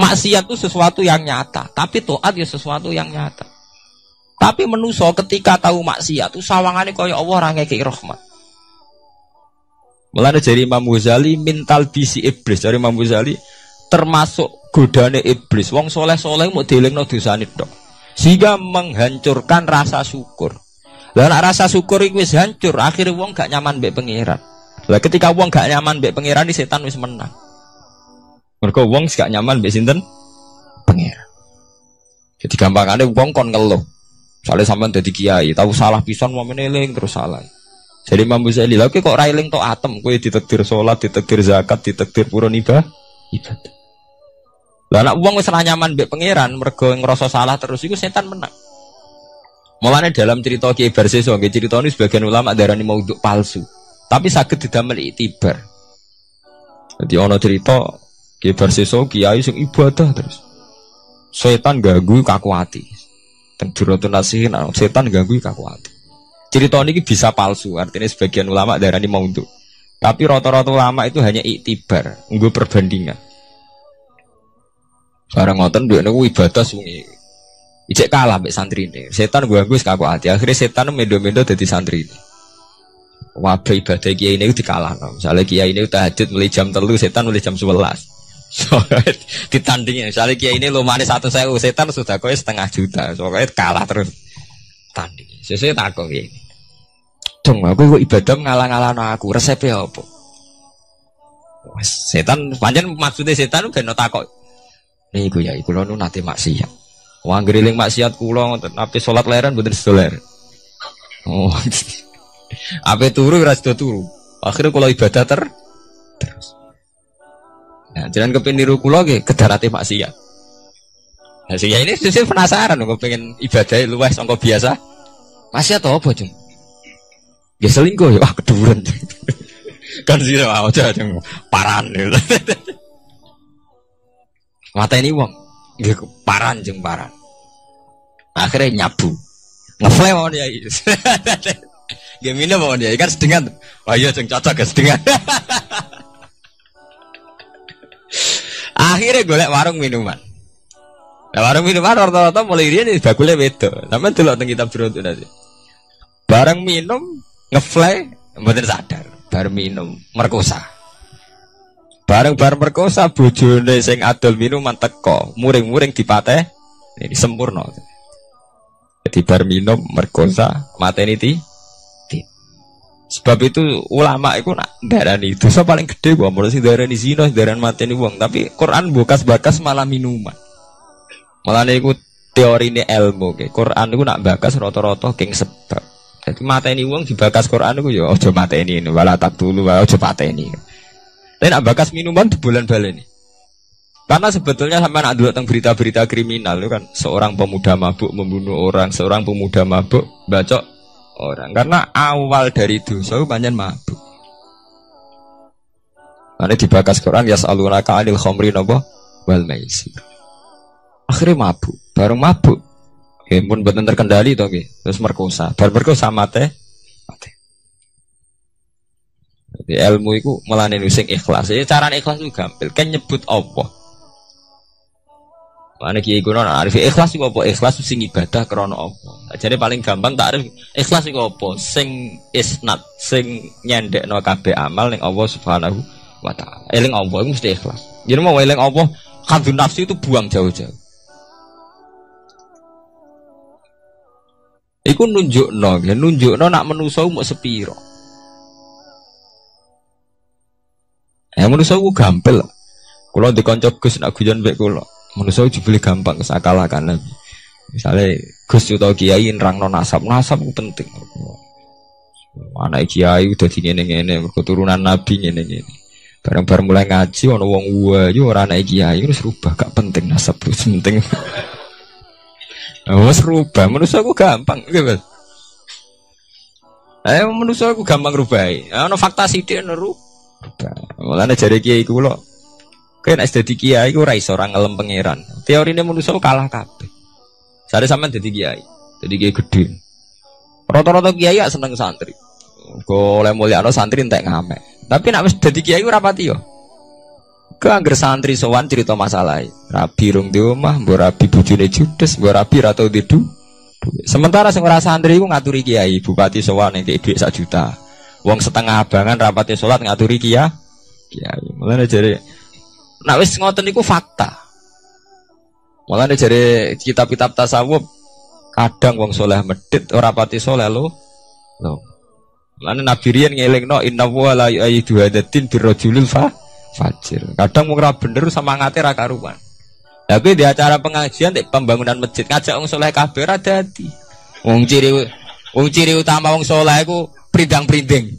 Speaker 1: Maksiat itu sesuatu yang nyata, tapi taat ya sesuatu yang nyata. Tapi manusa ketika tahu maksiat itu sawangane kaya Allah ora ngekeki rahmat. Mulane dari Imam Ghazali mintal bisi iblis. Dari Imam Ghazali termasuk godane iblis. Wong soleh-soleh mau dielingno dosane tok. Sehingga menghancurkan rasa syukur. Lah nek rasa syukur iku wis hancur, akhire wong gak nyaman mbek pangeran. Lah ketika wong gak nyaman mbek pangeran, setan wis menang. Mergo wong gak nyaman mbek sinten? Pangeran. Jadi gampangane wong kon ngeluh. Soale sampean dadi kiai, tahu salah pisan mau meneling terus salah. Jadi Imam Ghazali lha kok ora eling tok atem, kowe ditakdir salat, ditakdir zakat, ditakdir purun ibadah. Lah nek wong wis ora nyaman mbek pangeran mergo ngrasa salah terus iku setan menang. Mulane dalam cerita Kiai Barseso nggih critane sebagian ulama darani maudhu palsu, tapi saged didamel iktibar. Jadi ana cerita Kiai Barseso kiai sing ibadah terus. Setan ganggu kaku ati. Teng Duratun Nasihin setan ganggu kaku ati. Cerita ini bisa palsu, artinya sebagian ulama darani maudhu. Tapi rata-rata ulama itu hanya iktibar, nggo perbandingan. Barang ngoten duwe niku ibadah sungi. Ijek kalah mbek santrine. Setan ganggu kaku ati. Akhirnya setan mendo-mendo dadi santrine. Wabe ibadah kiai ini dikalahno. Misalnya kiai ini tahajud mulai jam 3, setan mulai jam 11. So, ditandingin. Misalnya kiai ini lumane 1.000, setan sudah kowe 500.000. Soalnya kalah terus. tanding. Sesuk takok iki. Dong, aku kok ibadah ngalah-ngalahno aku, resepe apa? Setan pancen maksudnya setan ben takok. Niku ya kula nu nate maksiat. Wong griling maksiat kula ngoten ape salat leren mboten sedoler. Oh. Ape turu ora sedo turu. Akhire kula ibadah terus. Nah, jangan kepengin niru kula nggih kedarate maksiat. Nah, sing ini sesuk penasaran kok pengen ibadah luwes sangka biasa. Maksiat apa, Jung? Ya selingkuh ya, wah keduren. Kan sira aja jeng paran. Mateni wong. Nggih paran jeng paran. Akhirnya nyabu. Ngefle mawon ya. Nggih minum mawon ya kan sedengan. Wah iya jeng cocok ya sedengan. Akhirnya golek warung minuman. Nah, warung minuman rata-rata mulai riyen bakule beda. Sampeyan delok teng kitab Jurut nanti. Bareng minum ngefly mboten sadar, bar minum merkosa. Bareng merkosa bojone sing adol minuman teko, muring-muring dipateh, ini sempurna. Jadi bar minum merkosa mateni ti. Sebab itu ulama itu nak darani dosa paling gede gua mulai sing darani zina, darani mateni wong, tapi Quran bakas malah minuman. Malah niku teorine ilmu ke. Quran niku nak bakas rata-rata king sebab. Jadi mateni wong dibakas Quran itu ya aja mateni ini wala taqtulu wa aja pateni. Tapi nak bakas minuman di bulan baleni. Karena sebetulnya sama nak delok teng berita-berita kriminal itu kan seorang pemuda mabuk membunuh orang, seorang pemuda mabuk bacok orang. Karena awal dari dosa itu pancen mabuk. Mane dibakas Quran yas'alunaka 'anil khamri napa wal maisir. Akhirnya mabuk, bareng mabuk pun betul terkendali toh, terus merkosa, merkosa mate. Jadi ilmu itu melane sing ikhlas. Jadi cara ikhlas itu gampil, kan nyebut Allah. Mana kiai kuno arif ikhlas itu apa? Ikhlas sing ibadah krana Allah. Jadi paling gampang takrif ikhlas itu apa? Sing isnad, sing nyendekno kabeh amal ning Allah Subhanahu wa taala. Eling Allah itu mesti ikhlas. Jadi mau eling Allah, kadun nafsu itu buang jauh-jauh. Iku nunjukno nak manusa mau sepiro. Manusa ku gampil. Kula dikonco Gus nak guyon mbek kula. Manusa jebule gampang kesakalakan. Misale Gus utawa kiai nerangno nasab ku penting. Anak kiai udah di ngene-ngene, keturunan nabi ngene-ngene. Bareng-bareng mulai ngaji ana wong wayu ora anak kiai wis rubah gak penting nasab wis penting. Wes rubah, manusia aku gampang, gitu. Manusia aku gampang rubai. Ono fakta sithik ono rubah. Mulane jare kiai iku lho. Kowe nek dadi kiai iku ora iso ora ngelem pangeran. Teorine manusia kalah kabeh. Sare sampean dadi kiai gede. Rata-rata kiai gak seneng santri. Golek mulyakno santri entek ngamek. Tapi nek wis dadi kiai ora pati yo. Angger santri sowan cerita masalah. Rabi rung di omah, mbok rabi bojone judes, mbok rabi ra tau didu. Sementara sing ora santri iku ngaturi kiai, bupati sowan nek dhuwit 1 juta. Wong setengah abangan rapate salat ngaturi kiai. Mulane jare nek wis ngoten iku fakta. Mulane jare kitab-kitab tasawuf kadang wong saleh medhit ora pati saleh lho. Mulane Nabi riyen ngelingno inna wa la yu'ayyidu hadatin birrajulil fajir. Kadang mung ora bener sama ngate ra karuan. Tapi di acara pengajian di pembangunan masjid ngajak wong saleh kabeh ra dadi. Wong ciri utama wong saleh iku prindang-prinding.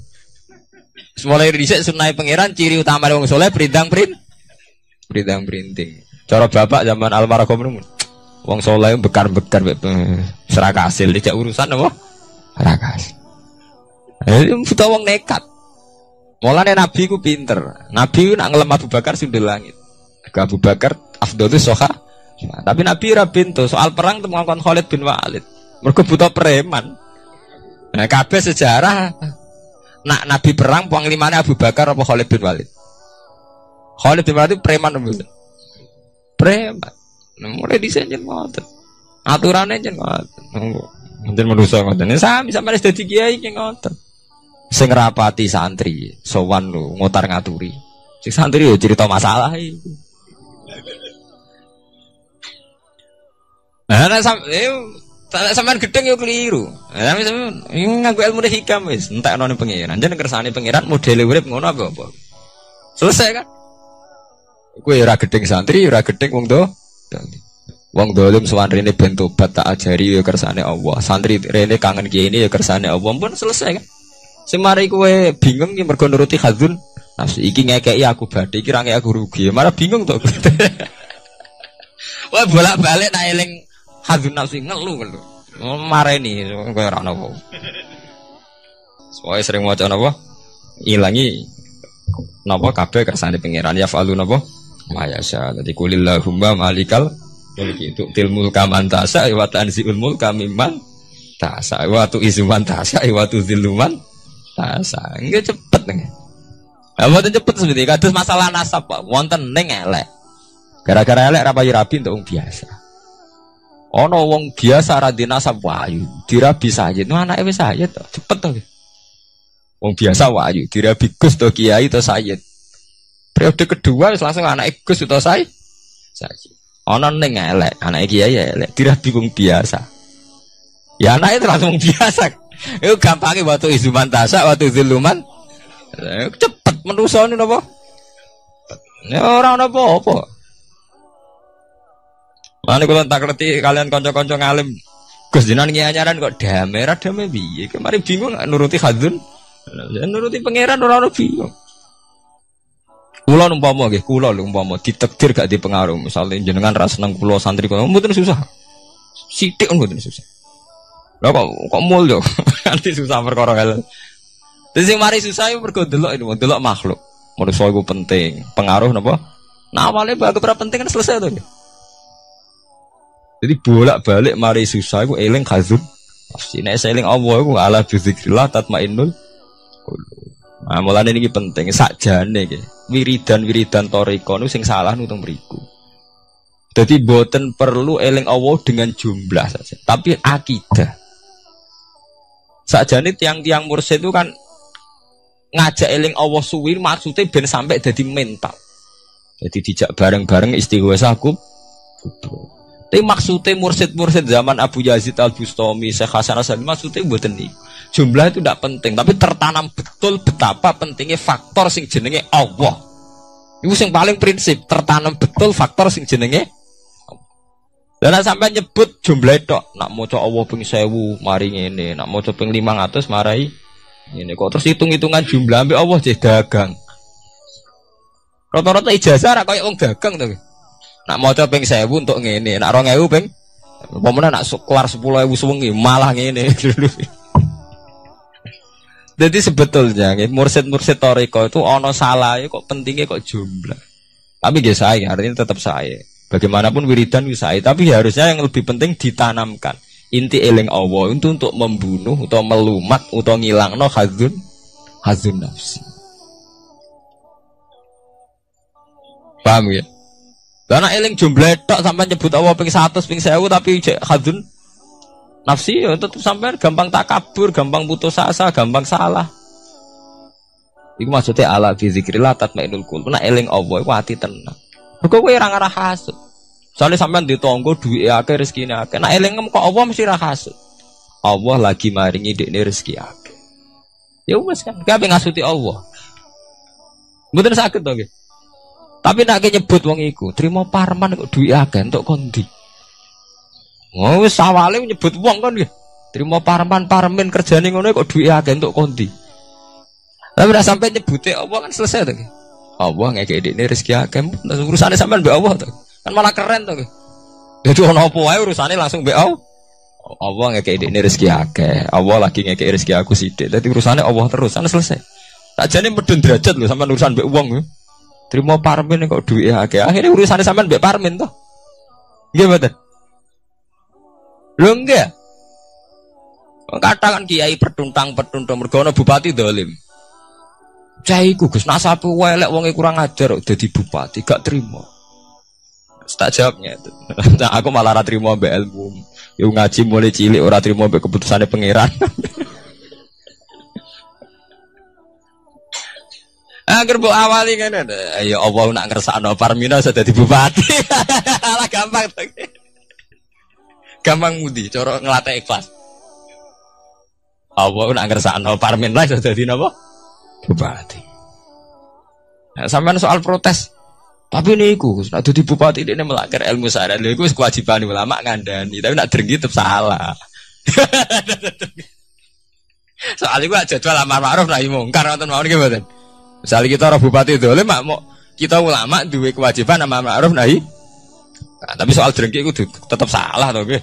Speaker 1: Mulai dhisik sunah pangeran ciri utama wong saleh prindang-prinding. Cara bapak zaman almarhum niku wong saleh bekar-bekar serak hasil dijak urusan apa? Rakas. Buta wong nekat. Mulane Nabi ku pinter. Nabi ku nak ngelem Abu Bakar sundul langit. Ke Abu Bakar afdhalus soha. Tapi Nabi ra pintu soal perang temukan Khalid bin Walid. Mergo buta preman. Nah, kabeh sejarah nak Nabi perang panglimane Abu Bakar apa Khalid bin Walid? Khalid bin Walid preman mboten. Preman. Mulai disenjen ngoten. Aturane jen ngoten. Mungkin manusa ngoten. Sami sampe wis dadi kiai ki ngoten. Sing rapati santri sowan lho ngotar ngaturi. Sing santri yo cerita masalah iku. Sampean gedeng yo keliru. Tapi sampean nganggo ilmu hikam wis, entekno ning pangeran. Jeneng kersane pangeran modele urip ngono apa? Selesai kan? Kowe ora gedeng santri, ora gedeng wong do. Wong dolim sowan rene ben tobat tak ajari ya kersane Allah. Santri rene kangen kiai ini ya kersane Allah. Pun selesai kan. Semari kowe bingung ya mergo nuruti hadzun nafsu. Iki ngekeki aku badhe, iki ra ngekeki aku rugi. Malah bingung to. Wah bolak-balik nak eling hadzun nafsu ngelu. Mareni kowe ora ono. Soale sering maca napa? Ilangi napa kabeh kersane pangeran ya falu napa? Mayasya. Dadi kulillahumma malikal mulki tu'til mulka man tasya wa tanzi'ul mulka mimman tasya wa tu'izzuman tasya wa tudzilluman tasya. Nggih cepet nggih. Lah mboten cepet sebenarnya kados masalah nasab Pak. Wonten ning elek. Gara-gara elek ra payu rabi untuk wong biasa. Ana wong biasa ra dinasab wayu, dirabi sayyid. Nu anake wis sayyid to, cepet to. Wong biasa wayu, dirabi Gus to kiai to sayyid. Periode kedua wis langsung anake Gus to sayyid. Ana ning elek, anake kiai elek, dirabi wong biasa. Ya anake itu langsung biasa. Iku gampange watu izuman tasa, watu ziluman. Cepet menusane napa? Ya ora ana apa-apa. Mane kula tak ngerti kalian kanca-kanca ngalim. Gus jenengan nyanyaran kok damai ra damai piye? Kemarin bingung nuruti hadzun. Nuruti pangeran ora ono bingung. Kula umpama nggih, kula lho umpama ditakdir gak dipengaruh, misale jenengan ra seneng kula santri kok mboten susah. Sithik mboten susah. Lah kok mulya, nanti susah perkara hal. Dadi sing mari susah iku mergo delok makhluk. Manusa iku penting, pengaruh napa? Nah awale bae ora penting kan selesai to. Jadi bolak-balik mari susah iku eling khazun. Pasti nek eling Allah iku ala bizikrillah tatmainnul qulub. Nah, mulane niki penting sakjane iki. Wiridan-wiridan thariqah niku sing salah nutung mriku. Jadi boten perlu eling Allah dengan jumlah saja, tapi akidah. Sakjane tiang-tiang mursyid itu kan ngajak eling Allah suwi maksudnya ben sampai dadi mental. Jadi dijak bareng-bareng istighosah kubur. Tapi maksudnya mursyid-mursyid zaman Abu Yazid Al-Bustami, Syekh Hasan Asy-Syadzili maksudnya mboten niku. Jumlah itu tidak penting, tapi tertanam betul betapa pentingnya faktor sing jenenge Allah. Itu sing paling prinsip, tertanam betul faktor sing jenenge Allah. Dan sampai nyebut jumlah tok, nak maca Allah ping 1000 mari ngene, nak maca ping 500 marai ngene. Kok terus hitung-hitungan jumlah ambek Allah jeh dagang. Rata-rata ijazah ra koyo wong dagang to. Nak maca ping 1000 untuk ngene, nak 2000 ping pomene nak keluar 10.000 suwengi malah ngene. Jadi sebetulnya mursyid-mursyid thariqah itu ono salah kok pentingnya kok jumlah. Tapi nggih sae artinya tetap sae. Bagaimanapun wiridan wis sae, tapi harusnya yang lebih penting ditanamkan. Inti eling Allah itu untuk membunuh atau melumat atau ngilangno hadzun nafsi. Paham ya? Lah nek eling jumlah tok sampai nyebut Allah ping 100 ping 1000 tapi hadzun nafsi ya tetap sampai gampang takabur, gampang putus asa, gampang salah. Iku maksudnya ala fi zikrillah tatmainnul qulub. Nek eling Allah iku ati tenang. Mergo kowe ora ngarah hasud. Soale sampean ditonggo duwike akeh rezekine akeh. Nek eling kok Allah mesti ra hasud. Allah lagi maringi dekne rezeki akeh. Ya wis kan, kabeh ngasuti Allah. Mboten saged to nggih. Tapi nek nyebut wong iku, trimo parman kok duwike akeh entuk kondi. Oh wis awale nyebut wong kan nggih. Trimo parman-parmen kerjane ngono kok duwike akeh entuk kondi. Lah ora sampai nyebute Allah kan selesai to nggih. Allah ngekek dekne rezeki akeh, urusane sampean mbek Allah to. Kan malah keren to nggih. Dadi ono apa wae urusane langsung mbek Allah. Allah ngekek dekne rezeki akeh, Allah lagi ngekek rezeki aku sithik. Dadi urusane Allah terus, kan selesai. Sakjane medun derajat lho sampean urusan mbek wong. Trimo parmen kok duwike akeh. Akhire urusane sampean mbek parmen to. Nggih mboten? Lho enggak. Katakan kiai pertuntang-pertuntang mergo ana bupati dolim. Cah iku Gus nasabe elek wonge kurang ajar kok dadi bupati gak trimo. Tak jawabnya itu. Nah, aku malah ora trimo mbek ilmu. Yo ngaji mulai cilik ora trimo mbek keputusane pangeran. Agar mbok awali ngene. Ya Allah nak ngersakno Parmina sudah dadi bupati. Alah gampang to. Gampang mudi, cara nglatih ikhlas. Allah nak ngersakno parmen lah iso dadi napa? Bupati. Nah, sampean soal protes. Tapi niku nek dadi bupati ini melanggar ilmu syariat. Lha iku wis kewajiban ulama ngandani, tapi nak drengki tetep salah. Soal iku jadwal amar ma'ruf nahi mungkar ngoten mawon nggih mboten. Misale kita ora bupati dolem mak kita ulama duwe kewajiban amar ma'ruf nahi. Nah, tapi soal drengki iku tetep salah to nggih.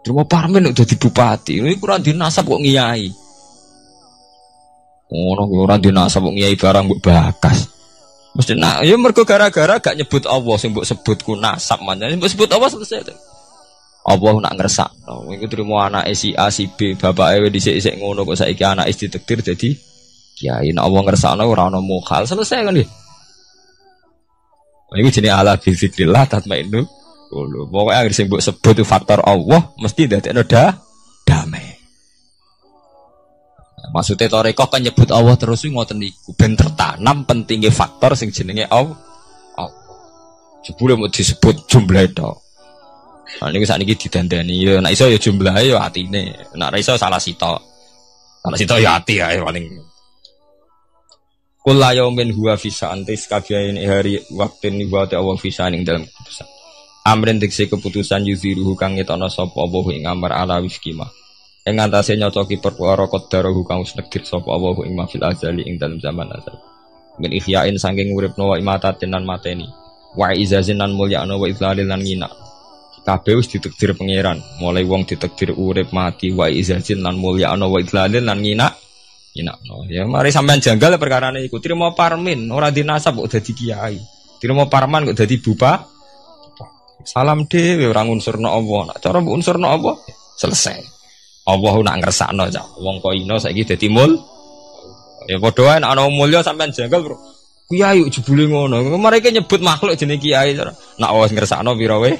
Speaker 1: Cuma parmen udah di bupati, ini kurang dinasab kok ngiyai. Oh, kurang dinasab kok ngiyai barang mbok bakas. Mesti nak, ya mergo gara-gara gak nyebut Allah, sing mbok sebutku nasab manjane, mbok sebut Allah selesai. Allah nak ngersakno, iku trimo anake si A si B, bapake dhisik-dhisik ngono kok saiki anake ditakdir dadi kiai. Nek Allah ngersakno ora ana mukhal, selesai kan iki. Iku jenenge ala bi zikrillah tatmainnu. Pokoknya agar sing mbok sebut itu faktor Allah mesti dadekno damai. Maksudnya tarekah kan nyebut Allah terus ngoten niku ben tertanam pentingnya faktor sing jenenge Allah. Jebule mau disebut jumlah itu. Nah niku sakniki didandani ya nek iso ya jumlahe ya atine. Nek ora iso salah sitok. Salah sitok ya ati ae paling. Kullu yaumin huwa fi sa'antis kafiyain hari waktin wa Allah fi sa'aning dalam keputusan. Amrin diksi keputusan yuziruhu kang ngetono sapa Allah ing amar ala wifkima. Ing antase nyocoki perkara qadaruhu kang wis negdir sapa Allah ing mafil azali ing dalam zaman azal. Min ihyain saking uripno wa imatatin lan mateni. Wa izazin lan mulyana wa idlalil lan ngina. Kabeh wis ditakdir pangeran, mulai wong ditakdir urip mati wa izazin lan mulyana wa idlalil lan ngina. Ngina. Ya mari sampean janggal perkarane iku. Trimo parmin ora dinasab kok dadi kiai. Trimo parman kok dadi bupati. Salam dhewe ora unsurna Allah. Nek cara mbok unsurna Allah selesai. Allah nak ngersakno cah. Wong kok ino saiki dadi mul. Ya padha wae nek ana mulya sampean janggal, Bro. Kiai jebule ngono. Mereka nyebut makhluk jenenge kiai. Nek wis ngersakno pira wae.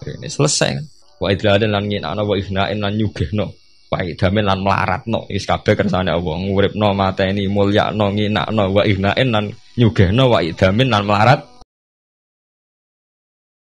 Speaker 1: Ini selesai kan. Wa idladan lan ngina wa ifnain lan nyugihno. Wa idamen lan melaratno. Wis kabeh kersane Allah. Nguripno mateni mulyakno nginakno wa ifnain lan nyugihno wa idamen lan melarat.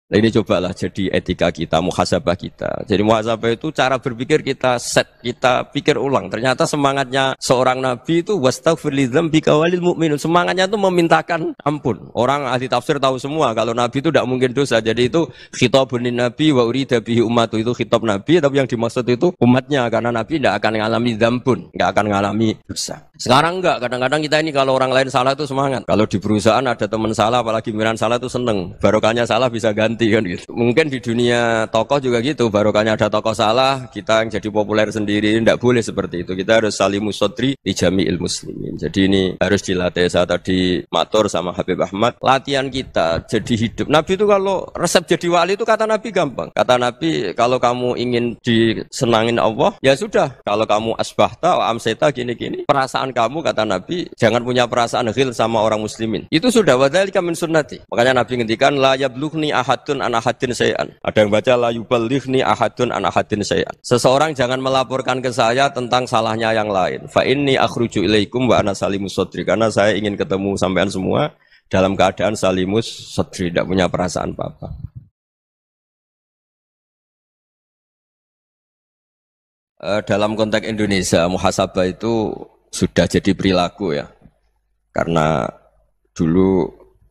Speaker 1: Nah ini cobalah jadi etika kita, muhasabah kita. Jadi muhasabah itu cara berpikir kita set, kita pikir ulang. Ternyata semangatnya seorang nabi itu wastaghfir lidzambika walil mu'minun. Semangatnya itu memintakan ampun. Orang ahli tafsir tahu semua kalau nabi itu tidak mungkin dosa. Jadi itu khitabun nabi wa urida bihi ummatu, itu khitab nabi, tapi yang dimaksud itu umatnya, karena nabi tidak akan mengalami dzambun, tidak akan mengalami dosa. Sekarang enggak, kadang-kadang kita ini kalau orang lain salah itu semangat. Kalau di perusahaan ada teman salah, apalagi pimpinan salah itu seneng. Barokahnya salah bisa ganti kan gitu. Mungkin di dunia tokoh juga gitu, barokahnya ada tokoh salah, kita yang jadi populer sendiri. Tidak boleh seperti itu. Kita harus salimus sodri di jami'il muslimin. Jadi ini harus dilatih. Saya tadi matur sama Habib Ahmad, latihan kita jadi hidup. Nabi itu kalau resep jadi wali itu kata Nabi gampang. Kata Nabi, kalau kamu ingin disenangin Allah, ya sudah. Kalau kamu asbahta wa amseta gini-gini, perasaan kamu, kata Nabi, jangan punya perasaan ghil sama orang muslimin. Itu sudah wadzalika min sunnati. Makanya Nabi ngendikan la yablughni ahadun an ahadin syai'an. Ada yang baca la yuballighni ahadun an ahadin syai'an. Seseorang jangan melaporkan ke saya tentang salahnya yang lain. Fa inni akhruju ilaikum wa ana salimus sadri. Karena saya ingin ketemu sampean semua dalam keadaan salimus sadri, tidak punya perasaan apa-apa. Dalam konteks Indonesia, muhasabah itu sudah jadi perilaku ya, karena dulu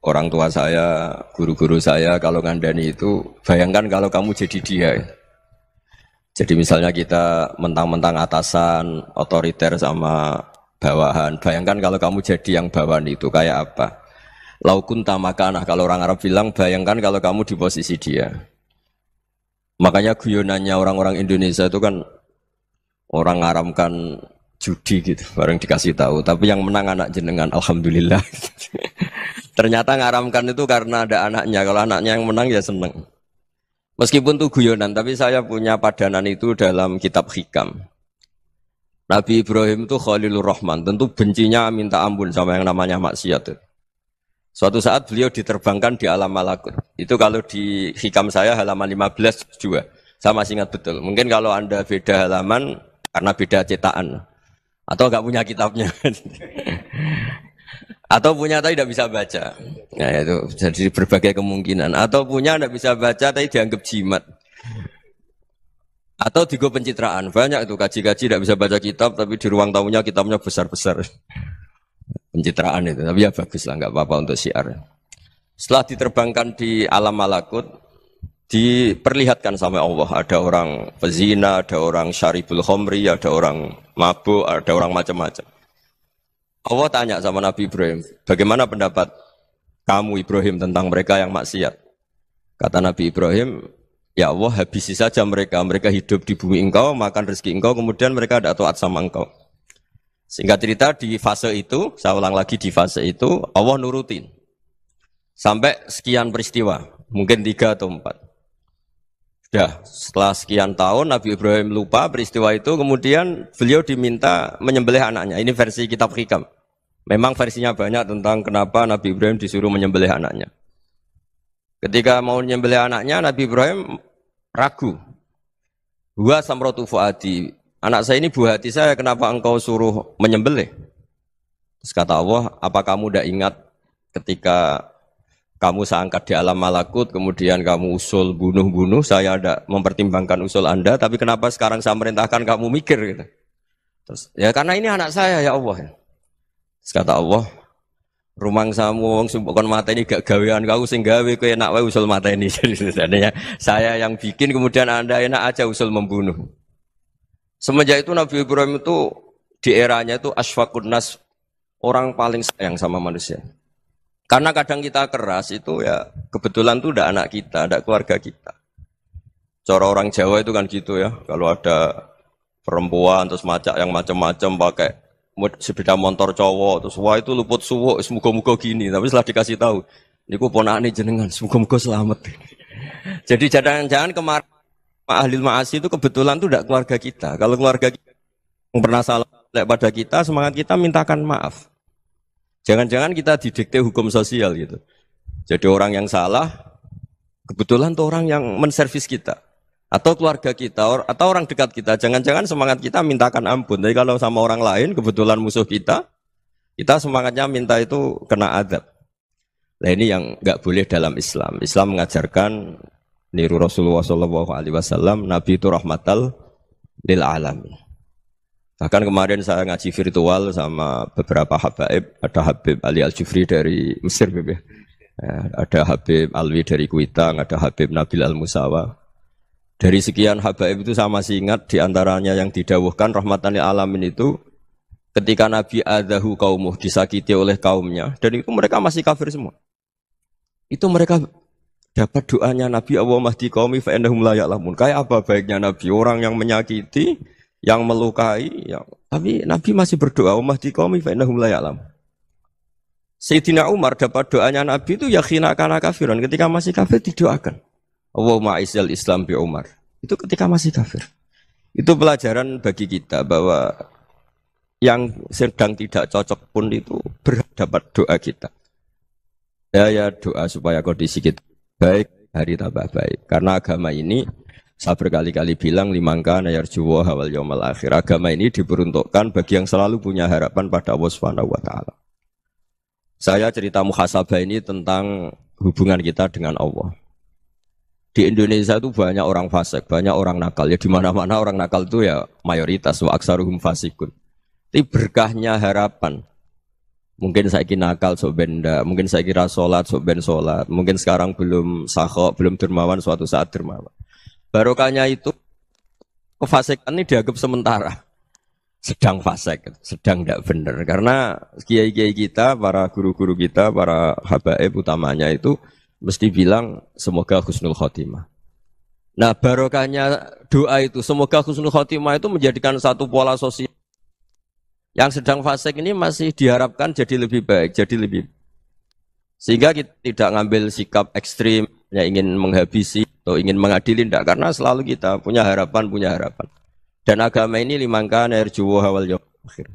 Speaker 1: orang tua saya, guru-guru saya kalau ngandani itu, bayangkan kalau kamu jadi dia ya. Jadi misalnya kita mentang-mentang atasan, otoriter sama bawahan, bayangkan kalau kamu jadi yang bawahan itu kayak apa. Laukun tamakanah, kalau orang Arab bilang, bayangkan kalau kamu di posisi dia. Makanya guyonannya orang-orang Indonesia itu kan orang ngaramkan judi gitu, bareng dikasih tahu. Tapi yang menang anak jenengan, alhamdulillah. Ternyata ngaramkan itu karena ada anaknya. Kalau anaknya yang menang ya seneng. Meskipun itu guyonan, tapi saya punya padanan itu dalam kitab Hikam. Nabi Ibrahim itu Khalilur Rahman, tentu bencinya minta ampun sama yang namanya maksiat. Suatu saat beliau diterbangkan di alam malakut. Itu kalau di Hikam saya halaman 15 juga. Saya masih ingat betul. Mungkin kalau Anda beda halaman karena beda cetakan. Atau enggak punya kitabnya. Atau punya tapi tidak bisa baca. Nah itu jadi berbagai kemungkinan. Atau punya tidak bisa baca tapi dianggap jimat.
Speaker 2: Atau digo pencitraan. Banyak itu kaji-kaji tidak bisa baca kitab tapi di ruang tamunya kitabnya besar-besar. Pencitraan itu. Tapi ya bagus lah, nggak apa-apa untuk syiar. Setelah diterbangkan di alam malakut, diperlihatkan sama Allah. Ada orang pezina, ada orang syaribul khomri, ada orang mabuk, ada orang macam-macam. Allah tanya sama Nabi Ibrahim, bagaimana pendapat kamu Ibrahim tentang mereka yang maksiat? Kata Nabi Ibrahim, ya Allah habisi saja mereka. Mereka hidup di bumi engkau, makan rezeki engkau, kemudian mereka tidak taat sama engkau. Singkat cerita di fase itu, saya ulang lagi di fase itu, Allah nurutin. Sampai sekian peristiwa, mungkin 3 atau 4. Sudah, setelah sekian tahun Nabi Ibrahim lupa peristiwa itu, kemudian beliau diminta menyembelih anaknya. Ini versi kitab Hikam. Memang versinya banyak tentang kenapa Nabi Ibrahim disuruh menyembelih anaknya. Ketika mau menyembelih anaknya, Nabi Ibrahim ragu. Huwa samratu fuadi. Anak saya ini buah hati saya, kenapa engkau suruh menyembelih? Terus kata Allah, apa kamu tidak ingat ketika kamu saya angkat di alam malakut, kemudian kamu usul bunuh-bunuh, saya ada mempertimbangkan usul Anda, tapi kenapa sekarang saya merintahkan kamu mikir? Gitu. Terus, ya karena ini anak saya ya Allah. Terus kata Allah, rumang samu wong sumpukon mata ini gak gawean kau sing gawe kowe enak wae usul mata ini. Jadi sebenarnya saya yang bikin, kemudian Anda enak aja usul membunuh. Semenjak itu Nabi Ibrahim itu di eranya itu asfaqun nas, orang paling sayang sama manusia. Karena kadang kita keras itu ya kebetulan tuh udah anak kita, ada keluarga kita. Cara orang Jawa itu kan gitu ya, kalau ada perempuan terus macak yang macam-macam pakai sepeda motor cowok terus wah itu luput suwuk, semoga-moga gini. Tapi setelah dikasih tahu, niku ponakane jenengan, semoga-moga selamat. Jadi jangan-jangan kemarin ahli ma'asi itu kebetulan tuh tidak keluarga kita. Kalau keluarga kita yang pernah salah pada kita, semangat kita mintakan maaf. Jangan-jangan kita didikte hukum sosial gitu. Jadi orang yang salah, kebetulan tuh orang yang menservis kita. Atau keluarga kita, atau orang dekat kita. Jangan-jangan semangat kita mintakan ampun. Tapi kalau sama orang lain, kebetulan musuh kita semangatnya minta itu kena adab. Nah ini yang nggak boleh dalam Islam. Islam mengajarkan niru Rasulullah SAW, Nabi itu rahmatal lil alamin. Bahkan kemarin saya ngaji virtual sama beberapa habaib, ada Habib Ali Al-Jufri dari Mesir, ya. Ada Habib Alwi dari Kuitang, ada Habib Nabil Al-Musawa. Dari sekian habaib itu saya masih ingat diantaranya yang didawuhkan rahmatan lil alamin itu ketika Nabi adahu kaumuh, disakiti oleh kaumnya, dan itu mereka masih kafir semua. Itu mereka dapat doanya Nabi, Allah mahdi qaumi fa innahum la ya'lamun. Kayak apa baiknya Nabi, orang yang menyakiti, yang melukai, tapi Nabi masih berdoa, Allah mahdi qaumi fa innahum la ya'lamun. Sayyidina Umar dapat doanya Nabi itu yakhina kana kafiran, ketika masih kafir didoakan. Allahumma izzil Islam bi Umar. Itu ketika masih kafir. Itu pelajaran bagi kita bahwa yang sedang tidak cocok pun itu berdapat doa kita. Ya doa supaya kondisi kita baik, hari tambah baik. Karena agama ini, saya berkali-kali bilang, limangka nayarjuwa hawal yawmal akhir. Agama ini diperuntukkan bagi yang selalu punya harapan pada Allah Subhanahu wa Ta'ala. Saya cerita muhasabah ini tentang hubungan kita dengan Allah. Di Indonesia itu banyak orang fasik, banyak orang nakal. Ya di mana-mana orang nakal itu ya mayoritas, wa aksaruhum fasikun. Tapi berkahnya harapan. Mungkin saya kira nakal sok benda, mungkin saya kira sholat sok ben sholat, mungkin sekarang belum sakhok, belum dermawan, suatu saat dermawan. Barokahnya itu kefasikan ini dianggap sementara, sedang fasik, sedang tidak benar. Karena kiai-kiai kita, para guru-guru kita, para habaib utamanya itu mesti bilang semoga husnul khotimah. Nah barokahnya doa itu, semoga husnul khotimah itu menjadikan satu pola sosial. Yang sedang fasik ini masih diharapkan jadi lebih baik, jadi lebih. Sehingga kita tidak ngambil sikap ekstrim, yang ingin menghabisi atau ingin mengadili, tidak. Karena selalu kita punya harapan. Dan agama ini limangkan erjuwo hawal yawmal akhir.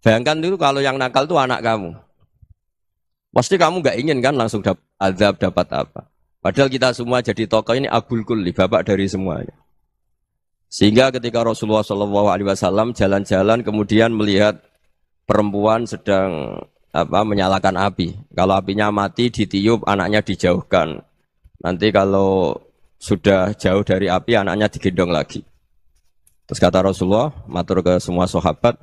Speaker 2: Bayangkan itu kalau yang nakal itu anak kamu. Pasti kamu nggak ingin kan langsung dapat azab, dapat apa. Padahal kita semua jadi tokoh ini abul kulli, bapak dari semuanya. Sehingga ketika Rasulullah SAW jalan-jalan kemudian melihat perempuan sedang menyalakan api. Kalau apinya mati ditiup, anaknya dijauhkan. Nanti kalau sudah jauh dari api, anaknya digendong lagi. Terus kata Rasulullah, matur ke semua sahabat,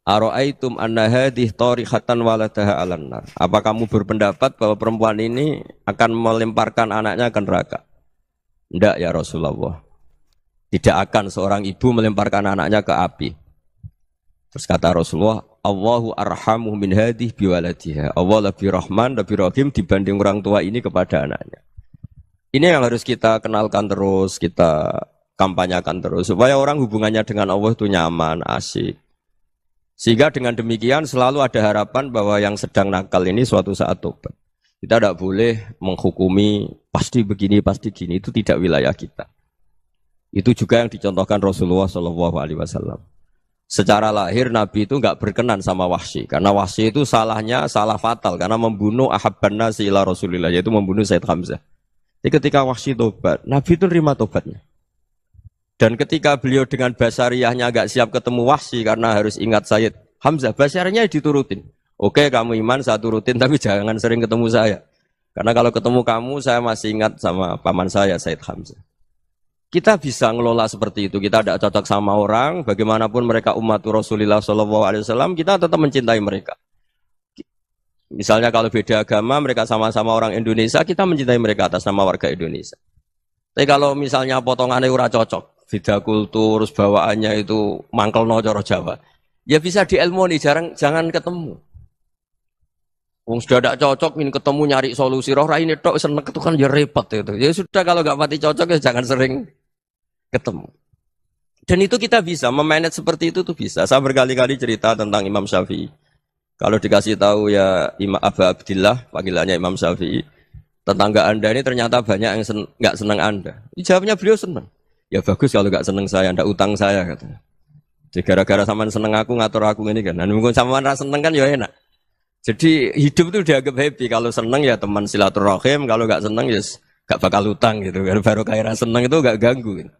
Speaker 2: Aro'aitum anna hadih tarihatan waladaha alan nar. Apa kamu berpendapat bahwa perempuan ini akan melemparkan anaknya ke neraka? Tidak ya Rasulullah. Tidak akan seorang ibu melemparkan anaknya ke api. Terus kata Rasulullah, Allahu arhamu min hadih biwaladiha. Allah lebih rahman, lebih rahim dibanding orang tua ini kepada anaknya. Ini yang harus kita kenalkan terus, kita kampanyakan terus. Supaya orang hubungannya dengan Allah itu nyaman, asik. Sehingga dengan demikian selalu ada harapan bahwa yang sedang nakal ini suatu saat tobat. Kita tidak boleh menghukumi pasti begini, pasti gini. Itu tidak wilayah kita. Itu juga yang dicontohkan Rasulullah SAW. Secara lahir Nabi itu enggak berkenan sama Wahsy. Karena Wahsy itu salahnya salah fatal. Karena membunuh ahabban nasi ila Rasulillah. Yaitu membunuh Said Hamzah. Jadi ketika Wahsy tobat, Nabi itu nerima tobatnya. Dan ketika beliau dengan basariyahnya agak siap ketemu Wahsy karena harus ingat Sayyid Hamzah, basariyahnya diturutin. Oke, kamu iman, saya turutin, tapi jangan sering ketemu saya. Karena kalau ketemu kamu, saya masih ingat sama paman saya, Sayyid Hamzah. Kita bisa ngelola seperti itu. Kita tidak cocok sama orang, bagaimanapun mereka umat Rasulullah SAW, kita tetap mencintai mereka. Misalnya kalau beda agama, mereka sama-sama orang Indonesia, kita mencintai mereka atas nama warga Indonesia. Tapi kalau misalnya potongannya ura cocok, beda kultur, bawaannya itu mangkelno cara Jawa, ya bisa diilmoni, jangan ketemu. Wong sudah tidak cocok, ingin ketemu nyari solusi. Roh ini tok seneng itu kan ya repot itu. Ya sudah kalau nggak pati cocok ya jangan sering ketemu. Dan itu kita bisa memanage seperti itu tuh bisa. Saya berkali-kali cerita tentang Imam Syafi'i. Kalau dikasih tahu ya Imam Aba Abdillah, panggilannya Imam Syafi'i, tetangga Anda ini ternyata banyak yang nggak senang Anda. Jawabnya beliau senang. Ya bagus kalau nggak senang saya, ndak utang saya katanya. Jadi gara-gara sampean seneng aku ngatur aku ini kan. Dan mungkin sampean rasa seneng kan ya enak. Jadi hidup itu dianggap happy. Kalau seneng ya teman silaturahim, kalau nggak seneng ya nggak bakal utang gitu. Baru kayak seneng itu nggak ganggu. Gitu.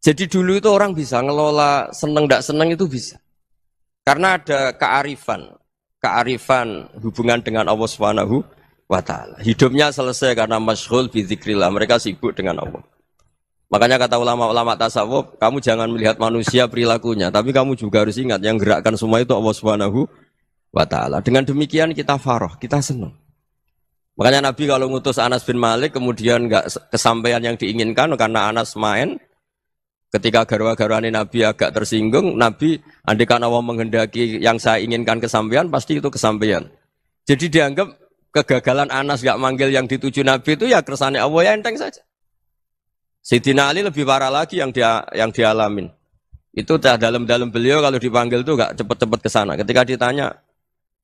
Speaker 2: Jadi dulu itu orang bisa ngelola seneng ndak seneng itu bisa. Karena ada kearifan hubungan dengan Allah Subhanahu wa taala. Hidupnya selesai karena masyghul bi dzikrillah. Mereka sibuk dengan Allah. Makanya kata ulama-ulama tasawuf, kamu jangan melihat manusia perilakunya, tapi kamu juga harus ingat yang gerakkan semua itu Allah Subhanahu wa taala. Dengan demikian kita farah, kita senang. Makanya Nabi kalau ngutus Anas bin Malik kemudian enggak kesampaian yang diinginkan karena Anas main, ketika garwa-garwane Nabi agak tersinggung, Nabi andaikan Allah menghendaki yang saya inginkan kesampaian, pasti itu kesampaian. Jadi dianggap kegagalan Anas enggak manggil yang dituju Nabi itu ya kersane Allah, ya enteng saja. Sayyidina Ali lebih parah lagi yang dialamin. Itu dalam beliau kalau dipanggil itu enggak cepat-cepat ke sana. Ketika ditanya,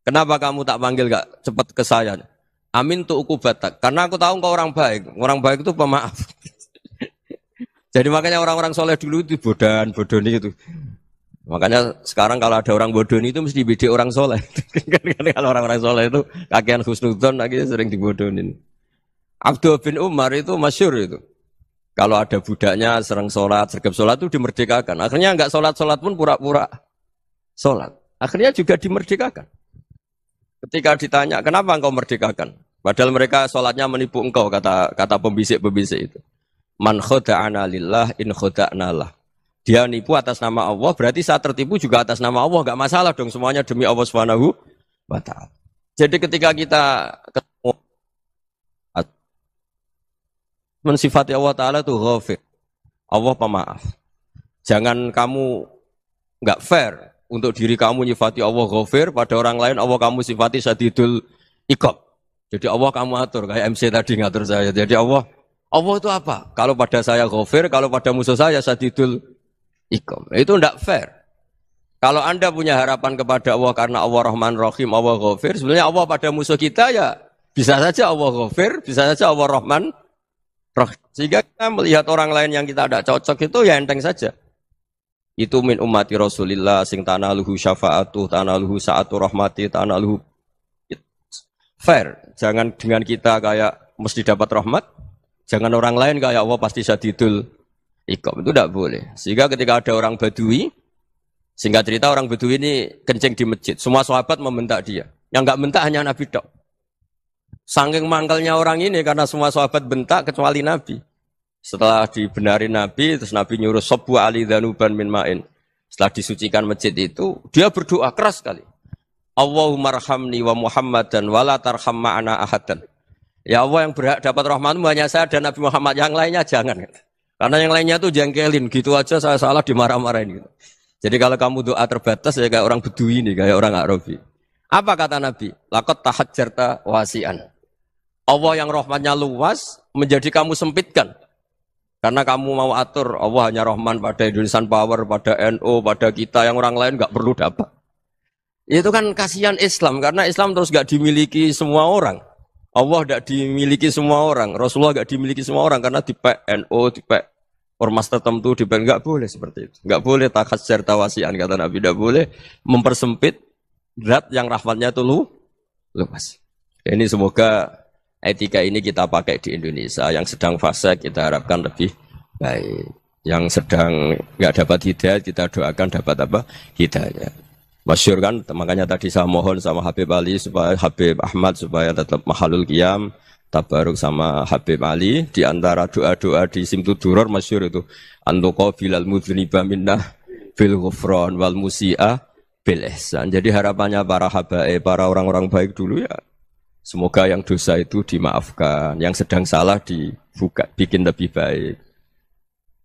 Speaker 2: "Kenapa kamu tak panggil enggak cepat ke saya?" "Amin tu ukubatak." Karena aku tahu engkau orang baik. Orang baik itu pemaaf. Jadi makanya orang-orang soleh dulu itu bodoni itu. Makanya sekarang kalau ada orang bodoni itu mesti bidik orang soleh. Kalau orang-orang soleh itu kakean husnudzon lagi sering dibodonin. Abdul bin Umar itu masyhur itu. Kalau ada budaknya sering sholat, sergap sholat itu dimerdekakan. Akhirnya enggak sholat pun pura-pura sholat. Akhirnya juga dimerdekakan. Ketika ditanya, kenapa engkau merdekakan? Padahal mereka sholatnya menipu engkau, kata pembisik-pembisik itu. Man khoda'ana lillah in khoda'na lah. Dia nipu atas nama Allah, berarti saat tertipu juga atas nama Allah. Enggak masalah dong, semuanya demi Allah Subhanahu wa ta'ala. Jadi ketika kita ketemu mensifati Allah Ta'ala itu ghafir. Allah pemaaf. Jangan kamu enggak fair untuk diri kamu nyifati Allah ghafir, pada orang lain Allah kamu sifati syadidul iqab. Jadi Allah kamu atur, kayak MC tadi ngatur saya. Jadi Allah itu apa? Kalau pada saya ghafir, kalau pada musuh saya syadidul iqab. Itu enggak fair. Kalau Anda punya harapan kepada Allah karena Allah Rahman Rahim, Allah ghafir, sebenarnya Allah pada musuh kita ya bisa saja Allah ghafir, bisa saja Allah Rahman Rahim. Sehingga kita melihat orang lain yang kita tidak cocok itu ya enteng saja. Itu min ummati Rasulillah sing tanaluhu syafa'atu, tanaluhu sa'atu rahmati, tanaluhu fair. Jangan dengan kita kayak mesti dapat rahmat. Jangan orang lain kayak Allah pasti syadidul iqab. Itu tidak boleh. Sehingga ketika ada orang Badui, singkat cerita orang Badui ini kencing di masjid. Semua sahabat membentak dia. Yang enggak bentak hanya Nabi tok. Saking mangkelnya orang ini karena semua sahabat bentak kecuali Nabi. Setelah dibenari Nabi, terus Nabi nyuruh Sobu Ali Dhanuban min ma'in. Setelah disucikan masjid itu, dia berdoa keras sekali. Allahumma arhamni wa Muhammadan wa la tarham ma'ana ahadan. Ya Allah, yang berhak dapat rahmatmu hanya saya dan Nabi Muhammad, yang lainnya jangan. Karena yang lainnya tuh jengkelin, gitu aja saya salah dimarah-marahin gitu. Jadi kalau kamu doa terbatas ya kayak orang Bedui ini, kayak orang Arabi. Apa kata Nabi? Laqad tahajjarta wasi'an. Allah yang rahmatnya luas menjadi kamu sempitkan. Karena kamu mau atur Allah hanya rahman pada Indonesian Power, pada NU, pada kita, yang orang lain nggak perlu dapat. Itu kan kasihan Islam, karena Islam terus nggak dimiliki semua orang. Allah tidak dimiliki semua orang, Rasulullah nggak dimiliki semua orang, karena di NU, di ormas tertentu, di nggak boleh seperti itu. Nggak boleh takhasyar tawasian, kata Nabi, tidak boleh mempersempit zat yang rahmatnya itu luas. Ini semoga etika ini kita pakai di Indonesia. Yang sedang fase kita harapkan lebih baik. Yang sedang nggak dapat hidayah kita doakan dapat apa? Hidayah. Masyhur kan, makanya tadi saya mohon sama Habib Ali supaya Habib Ahmad supaya tetap mahalul qiyam, tabaruk sama Habib Ali. Di antara doa-doa di Simtud Duror masyhur itu antuqabilal mudhniba minnah bil ghufran wal musi'a bil ihsan. Jadi harapannya para habaib, para orang-orang baik dulu ya, semoga yang dosa itu dimaafkan, yang sedang salah dibuka, bikin lebih baik.